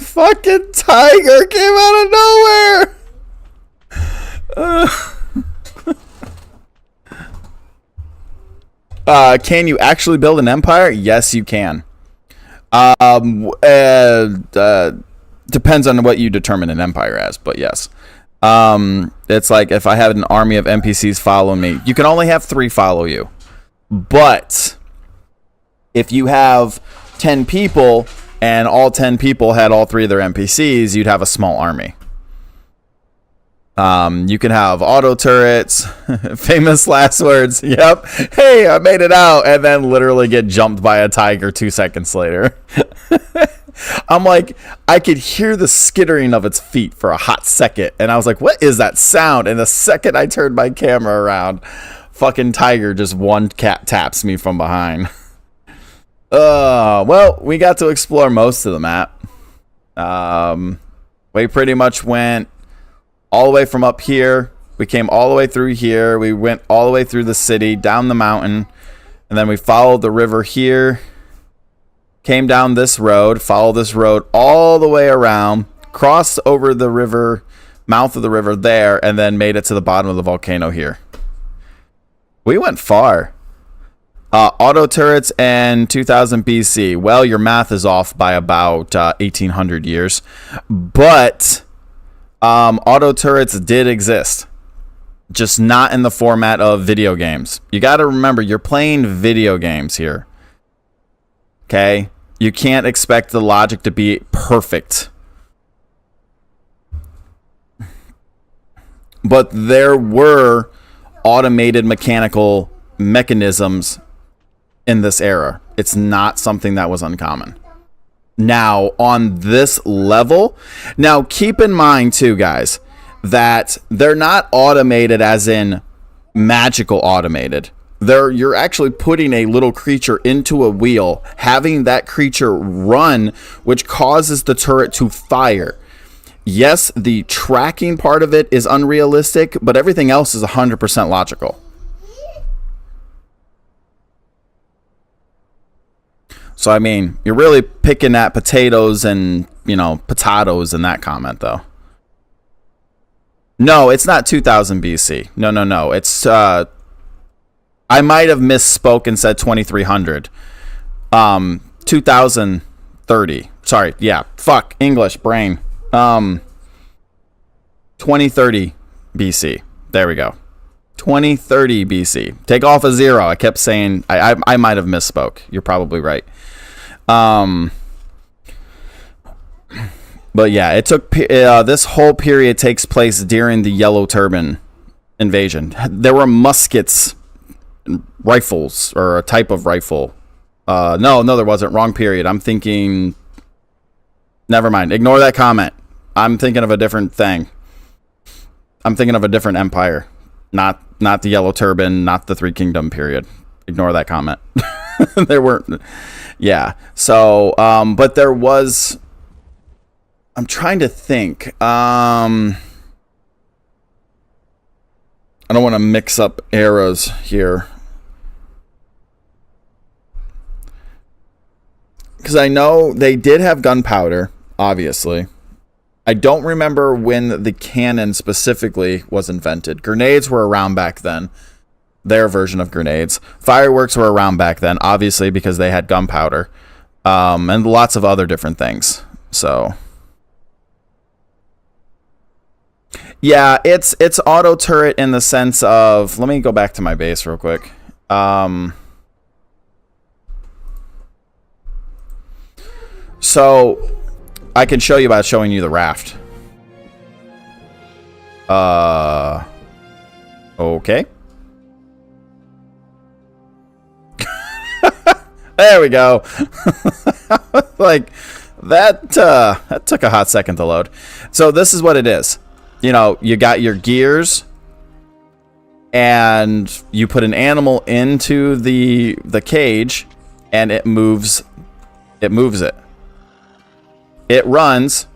Fucking tiger came out of nowhere. Can you actually build an empire? Yes, you can. Depends on what you determine an empire as, but yes. It's like if I had an army of NPCs follow me, you can only have 3 follow you. But if you have 10 people and all 10 people had all 3 of their NPCs, you'd have a small army. You can have auto turrets, famous last words. Yep. Hey, I made it out. And then literally get jumped by a tiger 2 seconds later. I'm like, I could hear the skittering of its feet for a hot second. And I was like, what is that sound? And the second I turned my camera around, fucking tiger just one cat taps me from behind. Well, we got to explore most of the map. We pretty much went all the way from up here. We came all the way through here. We went all the way through the city, down the mountain. And then we followed the river here. Came down this road, followed this road all the way around, crossed over the river, mouth of the river there, and then made it to the bottom of the volcano here. We went far. Auto turrets and 2000 BC. Well, your math is off by about 1800 years. But auto turrets did exist. Just not in the format of video games. You got to remember, you're playing video games here. Okay? You can't expect the logic to be perfect. But there were automated mechanical mechanisms in this era. It's not something that was uncommon. Now, on this level, now keep in mind too, guys, that they're not automated as in magical automated. You're actually putting a little creature into a wheel, having that creature run, which causes the turret to fire. Yes, the tracking part of it is unrealistic, but everything else is 100% logical. So, I mean, you're really picking at potatoes and, potatoes in that comment, though. No, it's not 2000 BC. No. It's, I might have misspoke and said 2300. 2030. Sorry, yeah. Fuck, English, brain. 2030 BC. There we go. 2030 BC. Take off a 0. I kept saying, I might have misspoke. You're probably right. But yeah, it took this whole period takes place during the Yellow Turban invasion. There were muskets, rifles, or a type of rifle. No, there wasn't. Wrong period. I'm thinking. Never mind. Ignore that comment. I'm thinking of a different thing. I'm thinking of a different empire, not the Yellow Turban, not the Three Kingdom period. Ignore that comment. There weren't. Yeah. So, but there was. I'm trying to think. I don't want to mix up eras here. Because I know they did have gunpowder, obviously. I don't remember when the cannon specifically was invented. Grenades were around back then. Their version of grenades. Fireworks were around back then, obviously, because they had gunpowder. And lots of other different things. So... yeah, it's auto turret in the sense of... let me go back to my base real quick. So, I can show you by showing you the raft. Okay. There we go. Like, that took a hot second to load. So this is what it is. You know, you got your gears, and you put an animal into the cage, and it moves it. It runs,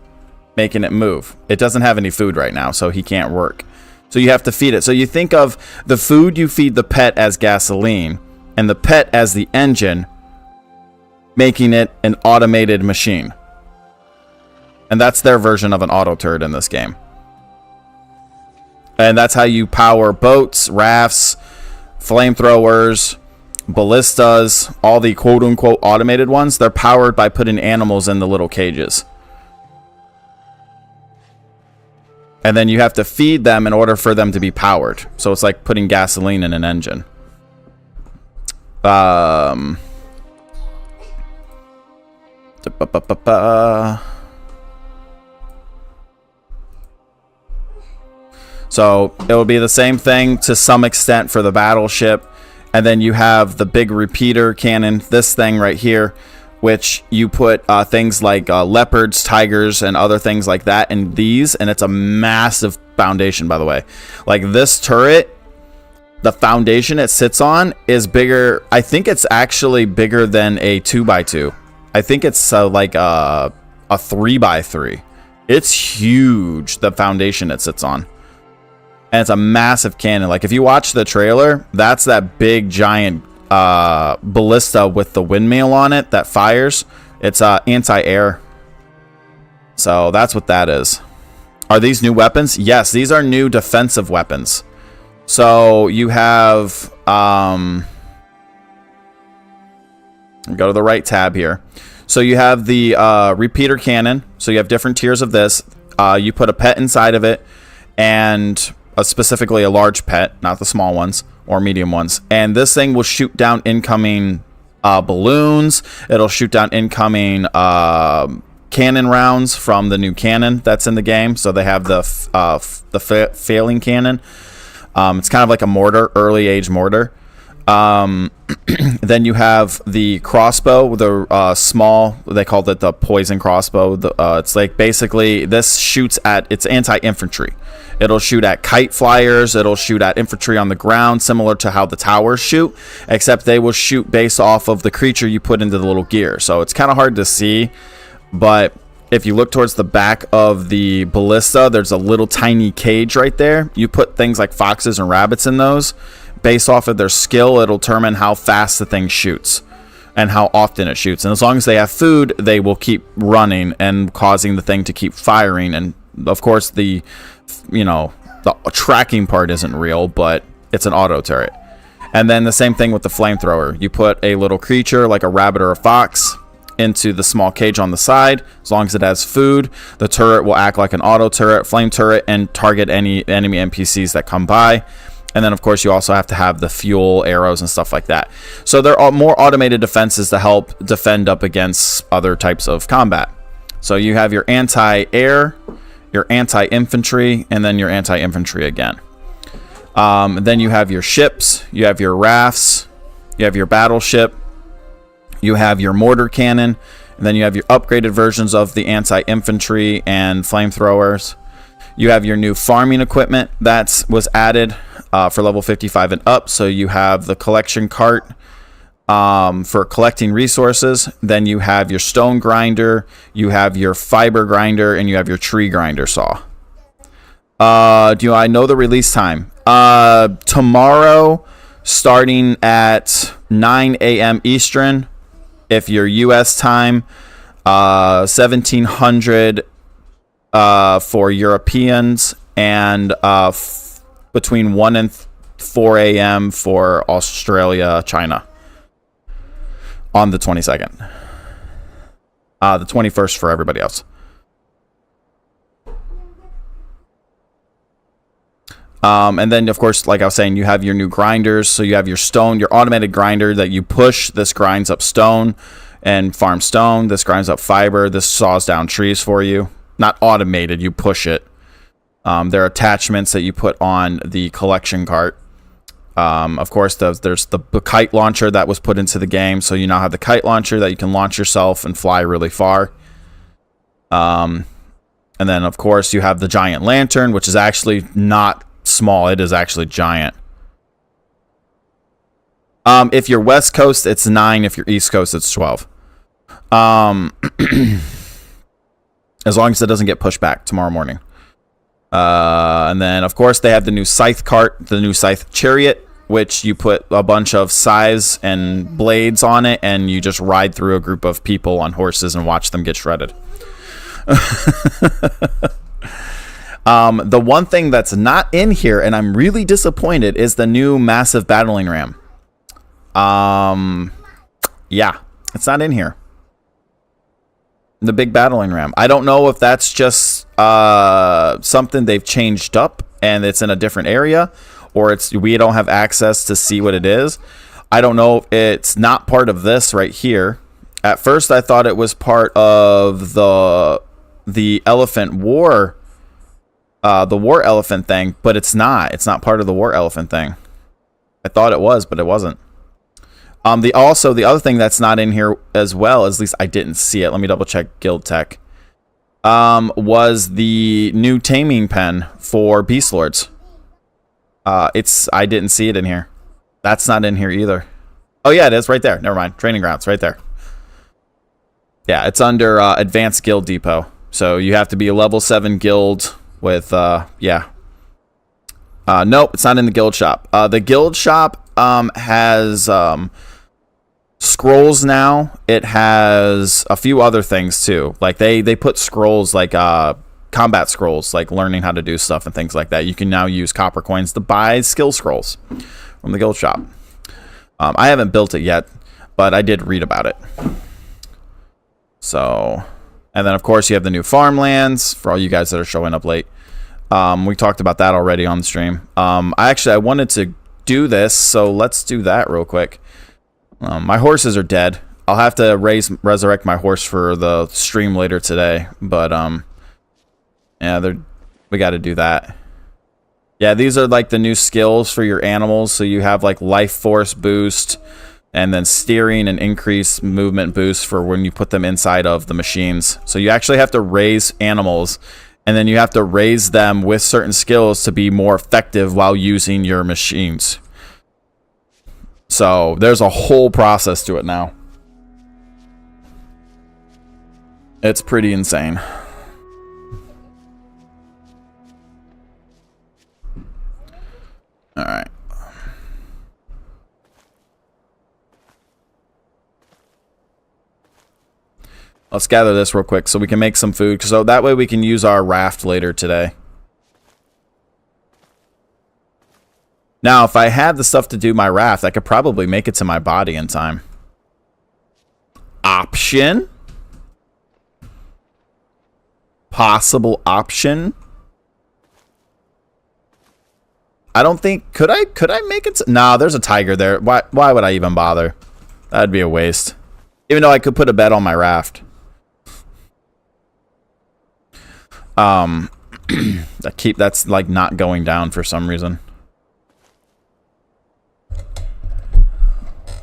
making it move. It doesn't have any food right now, so he can't work. So you have to feed it. So you think of the food you feed the pet as gasoline, and the pet as the engine, making it an automated machine. And that's their version of an auto turret in this game. And that's how you power boats, rafts, flamethrowers, ballistas, all the quote-unquote automated ones. They're powered by putting animals in the little cages. And then you have to feed them in order for them to be powered. So it's like putting gasoline in an engine. So it will be the same thing to some extent for the battleship. And then you have the big repeater cannon, this thing right here, which you put things like leopards, tigers, and other things like that in these. And it's a massive foundation, by the way. Like this turret, the foundation it sits on is bigger. I think it's actually bigger than a 2x2. I think it's like a 3x3. It's huge, the foundation it sits on. And it's a massive cannon. Like if you watch the trailer, that's that big giant ballista with the windmill on it that fires. It's anti-air. So that's what that is. Are these new weapons? Yes, these are new defensive weapons. So you have go to the right tab here. So you have the repeater cannon. So you have different tiers of this. You put a pet inside of it, and specifically a large pet, not the small ones or medium ones. And this thing will shoot down incoming balloons. It'll shoot down incoming cannon rounds from the new cannon that's in the game. So they have the failing cannon. It's kind of like a mortar, early age mortar. Then you have the crossbow, the small, they called it the poison crossbow. It's like basically this shoots at, it's anti-infantry. It'll shoot at kite flyers. It'll shoot at infantry on the ground, similar to how the towers shoot, except they will shoot based off of the creature you put into the little gear. So it's kind of hard to see, but if you look towards the back of the ballista, there's a little tiny cage right there. You put things like foxes and rabbits in those. Based off of their skill, it'll determine how fast the thing shoots and how often it shoots. And as long as they have food, they will keep running and causing the thing to keep firing. And of course, the tracking part isn't real, but it's an auto turret. And then the same thing with the flamethrower. You put a little creature like a rabbit or a fox into the small cage on the side. As long as it has food, the turret will act like an auto turret, flame turret, and target any enemy NPCs that come by. And then, of course, you also have to have the fuel, arrows, and stuff like that. So there are more automated defenses to help defend up against other types of combat. So you have your anti-air, your anti-infantry, and then your anti-infantry again. Then you have your ships, you have your rafts, you have your battleship, you have your mortar cannon, and then you have your upgraded versions of the anti-infantry and flamethrowers. You have your new farming equipment that was added for level 55 and up. So you have the collection cart for collecting resources. Then you have your stone grinder, you have your fiber grinder, and you have your tree grinder saw. Do I know the release time? Tomorrow, starting at 9 a.m. Eastern, if you're U.S. time, 1700 for Europeans, and between 1 and 4 a.m. for Australia, China on the 22nd. The 21st for everybody else. And then, of course, like I was saying, you have your new grinders. So you have your stone, your automated grinder that you push. This grinds up stone and farm stone. This grinds up fiber. This saws down trees for you. Not automated, you push it. There are attachments that you put on the collection cart. Of course, there's the kite launcher that was put into the game, so you now have the kite launcher that you can launch yourself and fly really far. And then, of course, you have the giant lantern, which is actually not small. It is actually giant. If you're West Coast, it's 9. If you're East Coast, it's 12. As long as it doesn't get pushed back tomorrow morning. And then, of course, they have the new scythe cart, the new scythe chariot, which you put a bunch of scythes and blades on it, and you just ride through a group of people on horses and watch them get shredded. The one thing that's not in here, and I'm really disappointed, is the new massive battling ram. Yeah, it's not in here. The big battling ram. I don't know if that's just something they've changed up and it's in a different area, or it's we don't have access to see what it is. I don't know. It's not part of this right here. At first, I thought it was part of the elephant war, the war elephant thing, but it's not. It's not part of the war elephant thing. I thought it was, but it wasn't. The other thing that's not in here as well, at least I didn't see it. Let me double check Guild Tech. Was the new taming pen for Beast Lords. I didn't see it in here. That's not in here either. Oh yeah, it is right there. Never mind. Training grounds right there. Yeah, it's under Advanced Guild Depot. So you have to be a level 7 guild with yeah. Nope, it's not in the guild shop. The guild shop has scrolls now. It has a few other things too. Like they put scrolls like combat scrolls, like learning how to do stuff and things like that. You can now use copper coins to buy skill scrolls from the guild shop. I haven't built it yet, but I did read about it. So, and then of course you have the new farmlands for all you guys that are showing up late. We talked about that already on the stream. I wanted to do this, so let's do that real quick. My horses are dead. I'll have to resurrect my horse for the stream later today, but yeah, we got to do that. Yeah, these are like the new skills for your animals. So you have like life force boost, and then steering and increased movement boost for when you put them inside of the machines. So you actually have to raise animals, and then you have to raise them with certain skills to be more effective while using your machines. So there's a whole process to it now. It's pretty insane. All right. Let's gather this real quick so we can make some food, so that way we can use our raft later today. Now, if I had the stuff to do my raft, I could probably make it to my body in time. Option? Possible option? I don't think... Could I make it to... Nah, there's a tiger there. Why would I even bother? That'd be a waste. Even though I could put a bed on my raft. That's like not going down for some reason.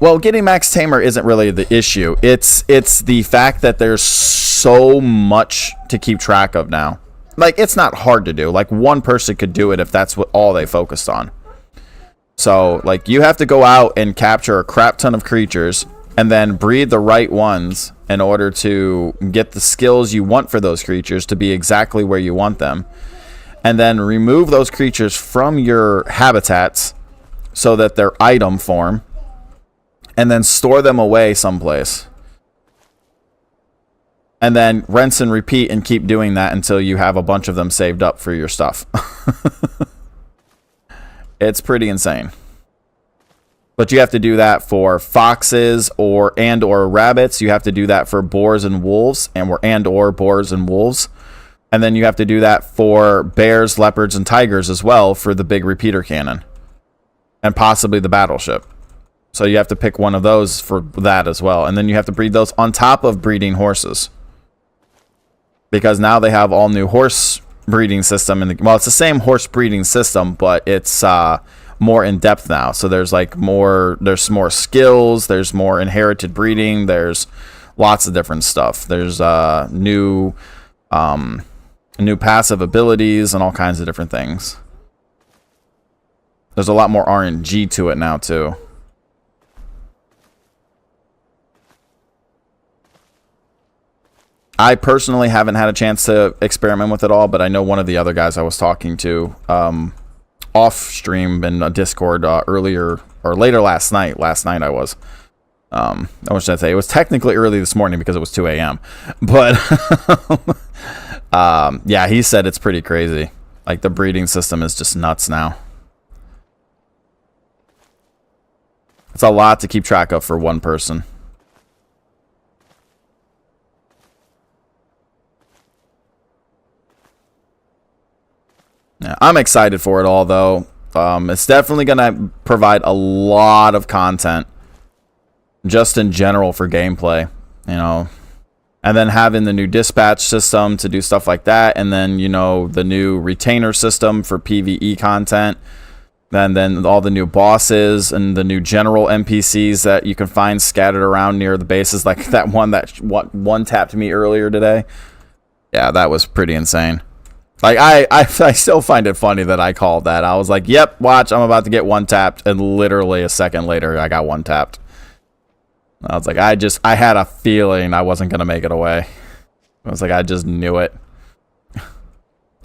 Well, getting Max Tamer isn't really the issue. It's the fact that there's so much to keep track of now. Like, it's not hard to do. Like, one person could do it if that's all they focused on. So, like, you have to go out and capture a crap ton of creatures and then breed the right ones in order to get the skills you want for those creatures to be exactly where you want them. And then remove those creatures from your habitats so that they're item form. And then store them away someplace. And then rinse and repeat and keep doing that until you have a bunch of them saved up for your stuff. It's pretty insane. But you have to do that for foxes or rabbits. You have to do that for boars and wolves or boars and wolves. And then you have to do that for bears, leopards, and tigers as well for the big repeater cannon. And possibly the battleship. So you have to pick one of those for that as well. And then you have to breed those on top of breeding horses. Because now they have all new horse breeding system in the, well, it's the same horse breeding system, but it's more in depth now. So there's like there's more skills, there's more inherited breeding, there's lots of different stuff. There's new passive abilities and all kinds of different things. There's a lot more RNG to it now too. I personally haven't had a chance to experiment with it all, but I know one of the other guys I was talking to off stream in a Discord earlier or later last night. Last night I was. I was going to say it was technically early this morning because it was 2 a.m. But yeah, he said it's pretty crazy. Like the breeding system is just nuts now. It's a lot to keep track of for one person. Yeah, I'm excited for it all, though. It's definitely going to provide a lot of content just in general for gameplay, you know. And then having the new dispatch system to do stuff like that. And then, you know, the new retainer system for PvE content. Then all the new bosses and the new general NPCs that you can find scattered around near the bases. Like that one that one-tapped me earlier today. Yeah, that was pretty insane. Like, I still find it funny that I called that. I was like, yep, watch, I'm about to get one-tapped. And literally a second later, I got one-tapped. I was like, I had a feeling I wasn't going to make it away. I was like, I just knew it.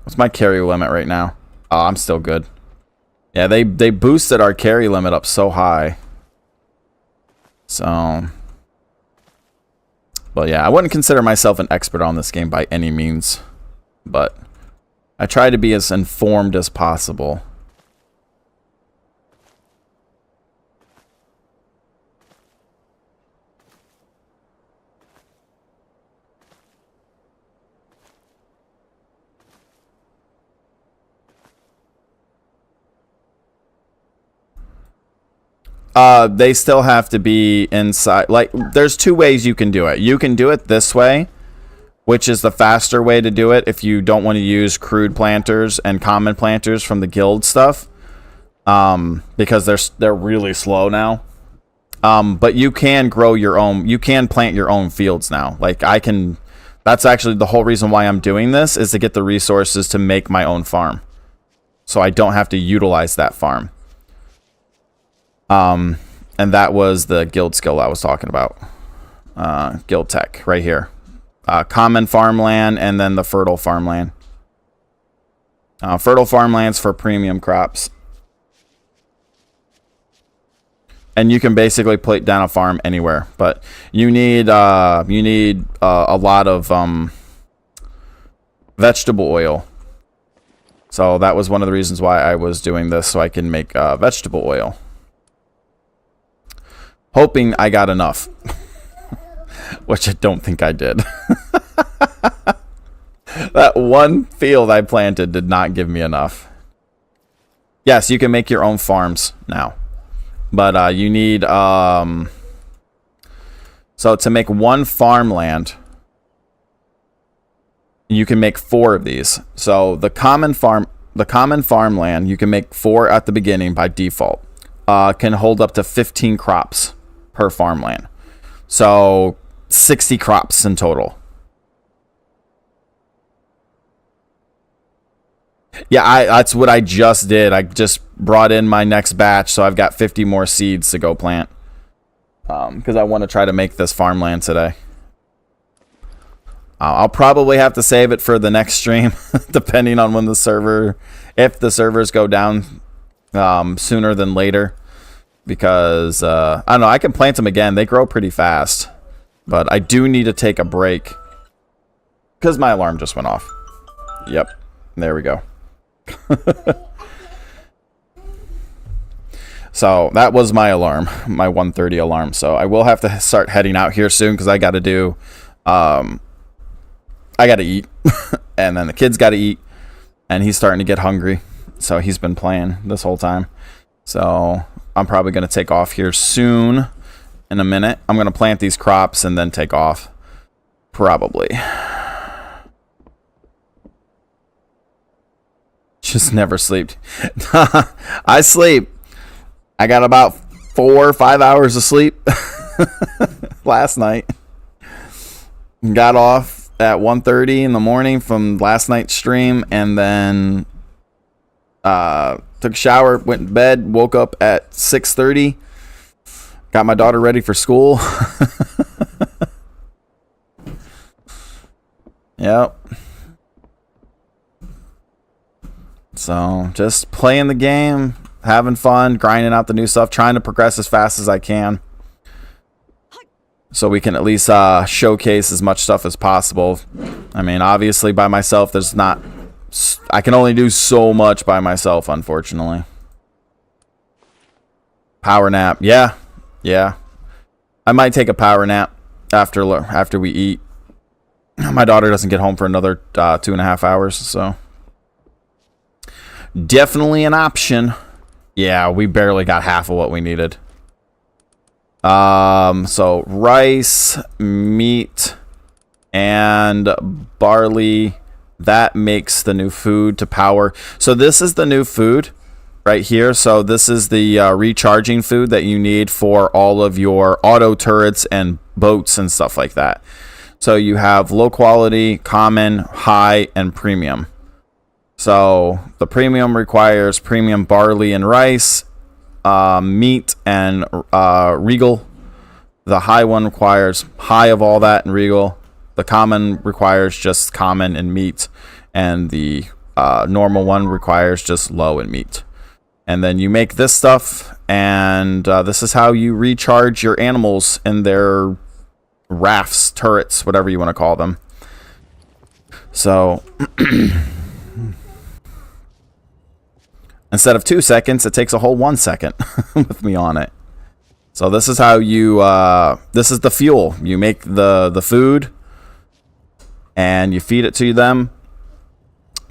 What's my carry limit right now? Oh, I'm still good. Yeah, they boosted our carry limit up so high. So... Well, yeah, I wouldn't consider myself an expert on this game by any means. But... I try to be as informed as possible. They still have to be inside. Like, there's two ways you can do it. You can do it this way, which is the faster way to do it if you don't want to use crude planters and common planters from the guild stuff, because they're really slow now. But you can grow your own. You can plant your own fields now. Like I can. That's actually the whole reason why I'm doing this, is to get the resources to make my own farm, so I don't have to utilize that farm. And that was the guild skill I was talking about. Guild tech right here. Common farmland and then the fertile farmland. Fertile farmlands for premium crops. And you can basically put down a farm anywhere, but you need a lot of vegetable oil. So that was one of the reasons why I was doing this, so I can make vegetable oil. Hoping I got enough. Which I don't think I did. That one field I planted did not give me enough. Yes, you can make your own farms now. But you need... So to make one farmland, you can make 4 of these. So the common farmland, you can make 4 at the beginning by default. Can hold up to 15 crops per farmland. So 60 crops in total. Yeah, that's what I just did. I just brought in my next batch, so I've got 50 more seeds to go plant. Because I want to try to make this farmland today. I'll probably have to save it for the next stream, depending on when if the servers go down sooner than later. Because, I don't know, I can plant them again. They grow pretty fast. But I do need to take a break. Because my alarm just went off. Yep. There we go. So, that was my alarm. My 1:30 alarm. So, I will have to start heading out here soon. Because I got to do... I got to eat. And then the kid's got to eat. And he's starting to get hungry. So, he's been playing this whole time. So... I'm probably going to take off here soon. In a minute. I'm going to plant these crops and then take off. Probably. Just never sleep. I sleep. I got about 4 or 5 hours of sleep last night. Got off at 1:30 in the morning from last night's stream, and then took a shower, went to bed, woke up at 6:30, got my daughter ready for school. Yep. So just playing the game, having fun, grinding out the new stuff, trying to progress as fast as I can, so we can at least showcase as much stuff as possible. I mean, obviously by myself, I can only do so much by myself, unfortunately. Power nap. Yeah. I might take a power nap after we eat. My daughter doesn't get home for another 2.5 hours, so definitely an option. Yeah, we barely got half of what we needed. So rice, meat, and barley, that makes the new food to power. So this is the new food right here. So this is the recharging food that you need for all of your auto turrets and boats and stuff like that. So you have low quality, common, high, and premium. So the premium requires premium barley and rice, meat and regal. The high one requires high of all that and regal. The common requires just common and meat, and the normal one requires just low and meat. And then you make this stuff, and this is how you recharge your animals in their rafts, turrets, whatever you want to call them. So instead of 2 seconds, it takes a whole 1 second with me on it. So this is how you this is the fuel. You make the food, and you feed it to them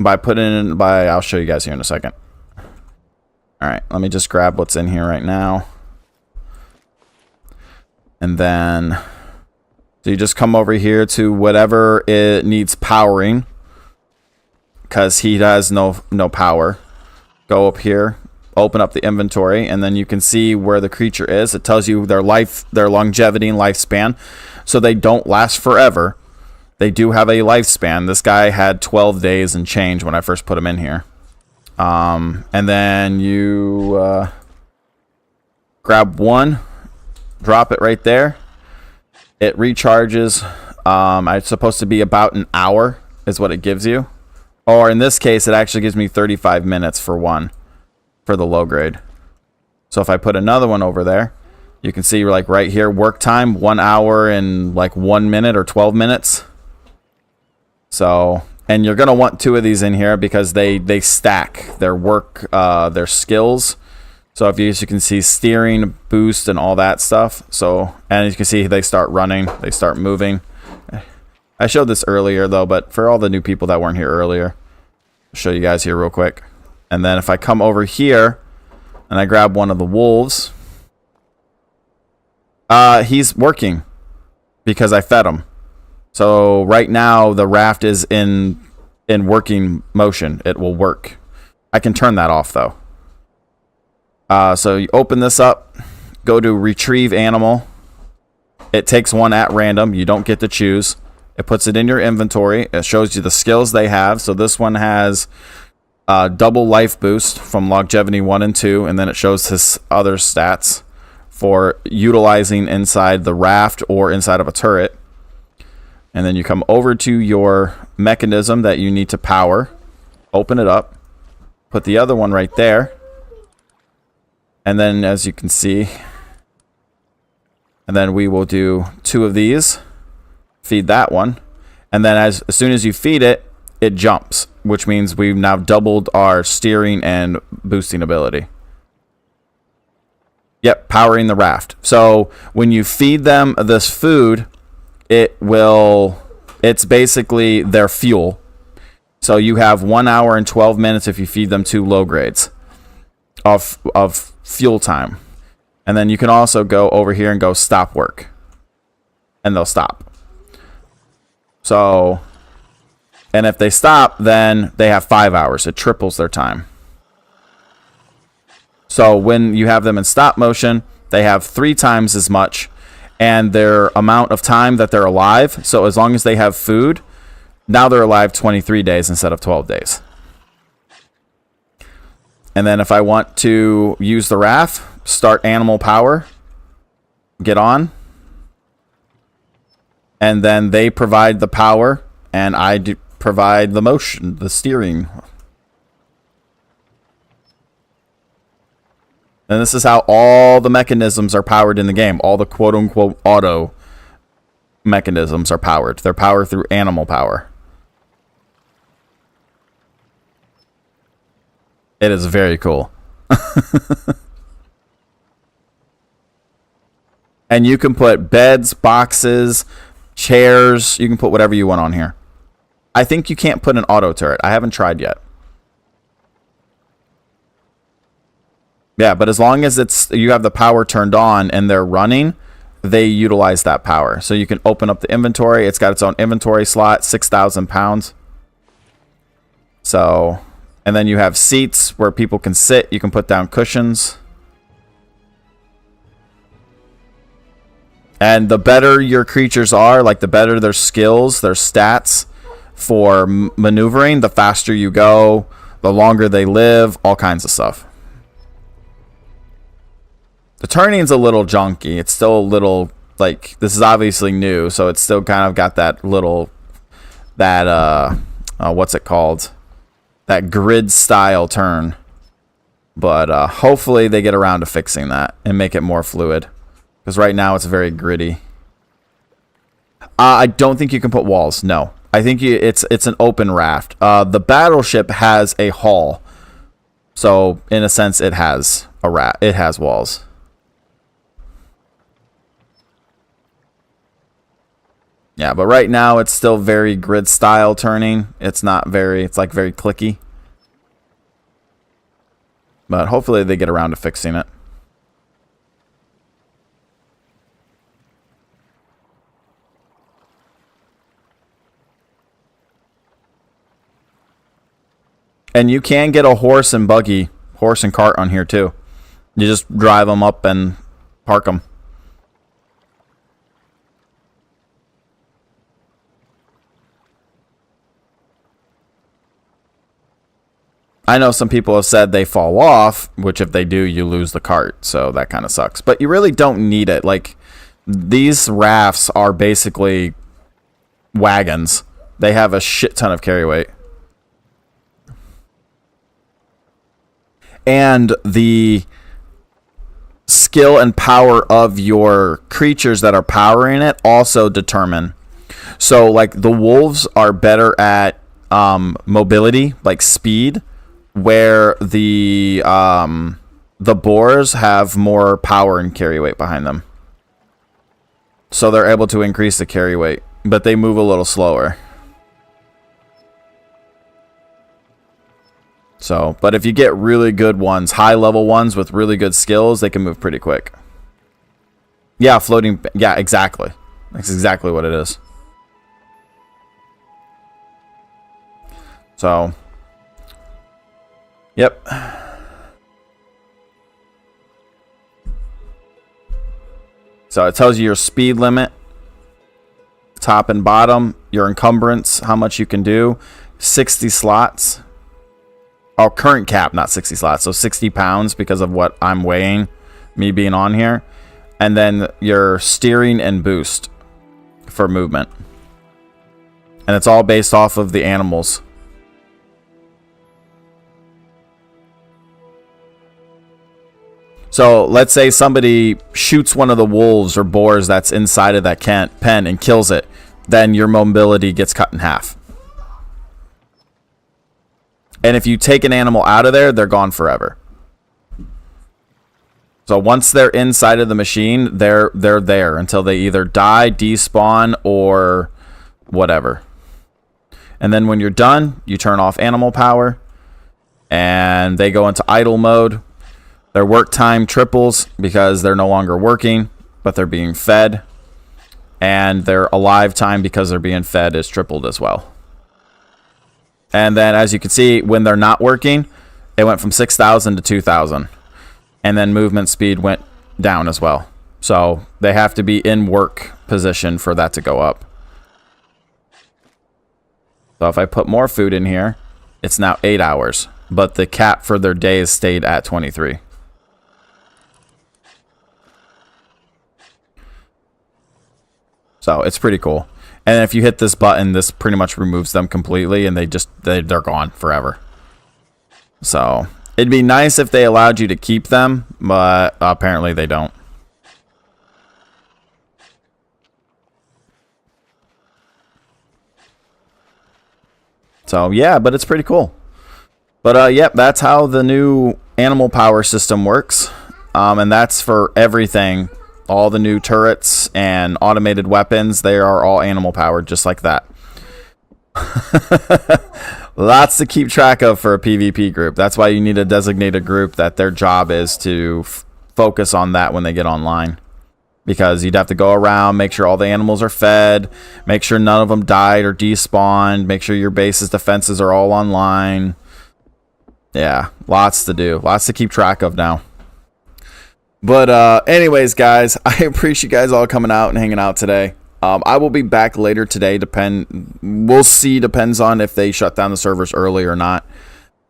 I'll show you guys here in a second. All right, let me just grab what's in here right now. And then so you just come over here to whatever it needs powering, because he has no power. Go up here, open up the inventory, and then you can see where the creature is. It tells you their longevity and lifespan. So they don't last forever. They do have a lifespan. This guy had 12 days and change when I first put him in here. And then you grab one, drop it right there. It recharges. It's supposed to be about an hour is what it gives you. Or in this case, it actually gives me 35 minutes for one, for the low grade. So if I put another one over there, you can see like right here, work time, 1 hour and like 1 minute or 12 minutes. So, and you're going to want 2 of these in here because they stack their work, their skills. So if you can see steering, boost, and all that stuff. So, and as you can see, they start running, they start moving. I showed this earlier though, but for all the new people that weren't here earlier, I'll show you guys here real quick. And then if I come over here and I grab one of the wolves, he's working because I fed him. So right now the raft is in working motion. It will work. I can turn that off though. So you open this up, go to retrieve animal. It takes one at random. You don't get to choose. It puts it in your inventory. It shows you the skills they have. So this one has double life boost from longevity 1 and 2, and then it shows his other stats for utilizing inside the raft or inside of a turret. And then you come over to your mechanism that you need to power, open it up, put the other one right there, and then as you can see, and then we will do 2 of these, feed that one, and then as soon as you feed it, it jumps, which means we've now doubled our steering and boosting ability. Yep, powering the raft. So when you feed them this food, it's basically their fuel. So you have 1 hour and 12 minutes if you feed them 2 low grades of fuel time. And then you can also go over here and go stop work, and they'll stop. So And if they stop, then they have 5 hours. It triples their time. So when you have them in stop motion, they have 3 times as much, and their amount of time that they're alive. So as long as they have food, now they're alive 23 days instead of 12 days. And then if I want to use the raft, start animal power, get on, and then they provide the power, and I provide the motion, the steering. And this is how all the mechanisms are powered in the game. All the quote-unquote auto mechanisms are powered. They're powered through animal power. It is very cool. And you can put beds, boxes, chairs. You can put whatever you want on here. I think you can't put an auto turret. I haven't tried yet. Yeah, but as long as you have the power turned on and they're running, they utilize that power. So you can open up the inventory. It's got its own inventory slot, 6,000 pounds. So, and then you have seats where people can sit. You can put down cushions. And the better your creatures are, like the better their skills, their stats for maneuvering, the faster you go, the longer they live, all kinds of stuff. The turning's a little junky. It's still a little, like, this is obviously new, so it's still kind of got that little, what's it called? That grid style turn. But hopefully they get around to fixing that and make it more fluid. Because right now it's very gritty. I don't think you can put walls. No. I think it's an open raft. The battleship has a hull. So, in a sense, it has it has walls. Yeah, but right now it's still very grid style turning. It's not very, it's like very clicky. But hopefully they get around to fixing it. And you can get a horse and cart on here too. You just drive them up and park them. I know some people have said they fall off, which if they do, you lose the cart. So that kind of sucks. But you really don't need it. Like, these rafts are basically wagons. They have a shit ton of carry weight. And the skill and power of your creatures that are powering it also determine. So, like, the wolves are better at mobility, like speed, where the boars have more power and carry weight behind them. So they're able to increase the carry weight, but they move a little slower. So, but if you get really good ones, high level ones with really good skills, they can move pretty quick. Yeah, floating. Yeah, exactly. That's exactly what it is. So, yep. So it tells you your speed limit, top and bottom, your encumbrance, how much you can do, 60 slots. Oh, current cap, not 60 slots. So 60 pounds because of what I'm weighing, me being on here. And then your steering and boost for movement. And it's all based off of the animals. So let's say somebody shoots one of the wolves or boars that's inside of that pen and kills it. Then your mobility gets cut in half. And if you take an animal out of there, they're gone forever. So once they're inside of the machine, they're there until they either die, despawn, or whatever. And then when you're done, you turn off animal power, and they go into idle mode. Their work time triples because they're no longer working, but they're being fed. And their alive time, because they're being fed, is tripled as well. And then as you can see, when they're not working, it went from 6,000 to 2,000. And then movement speed went down as well. So they have to be in work position for that to go up. So if I put more food in here, it's now 8 hours. But the cap for their days stayed at 23. So it's pretty cool. And if you hit this button, this pretty much removes them completely, and they're gone forever. So it'd be nice if they allowed you to keep them, but apparently they don't. So yeah, but it's pretty cool. But yep, that's how the new animal power system works. And that's for everything. All the new turrets and automated weapons, they are all animal powered, just like that. Lots to keep track of for a PvP group. That's why you need a designated group that their job is to focus on that when they get online. Because you'd have to go around, make sure all the animals are fed, make sure none of them died or despawned, make sure your base's defenses are all online. Yeah, lots to do. Lots to keep track of now. But anyways, guys, I appreciate you guys all coming out and hanging out today. I will be back later today. We'll see. Depends on if they shut down the servers early or not.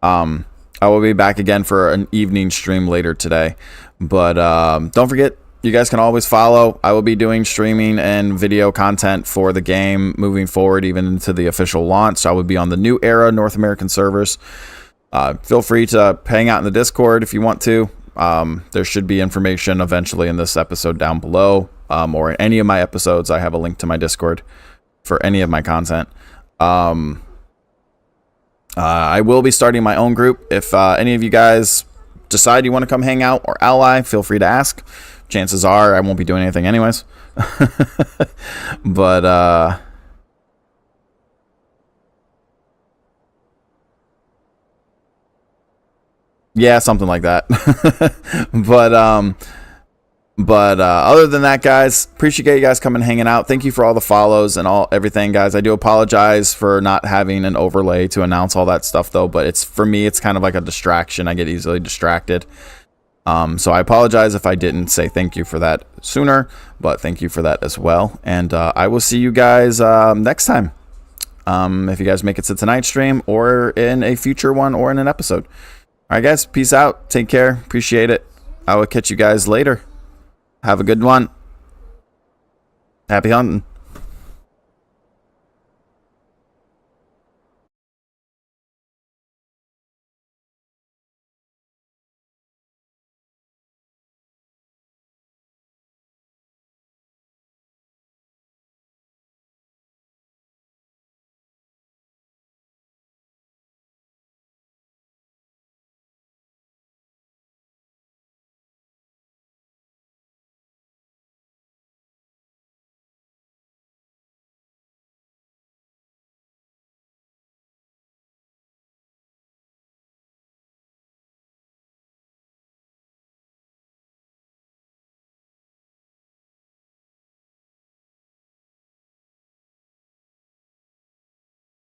I will be back again for an evening stream later today. But don't forget, you guys can always follow. I will be doing streaming and video content for the game moving forward, even into the official launch. I will be on the New Era North American servers. Feel free to hang out in the Discord if you want to. There should be information eventually in this episode down below, or in any of my episodes. I have a link to my Discord for any of my content. I will be starting my own group. If any of you guys decide you want to come hang out or ally, feel free to ask. Chances are I won't be doing anything anyways. But yeah, something like that. But other than that, guys, appreciate you guys coming and hanging out. Thank you for all the follows and everything, guys. I do apologize for not having an overlay to announce all that stuff, though. But for me, it's kind of like a distraction. I get easily distracted. So I apologize if I didn't say thank you for that sooner, but thank you for that as well. And I will see you guys next time. If you guys make it to tonight's stream or in a future one or in an episode. All right, guys, peace out. Take care. Appreciate it. I will catch you guys later. Have a good one. Happy hunting.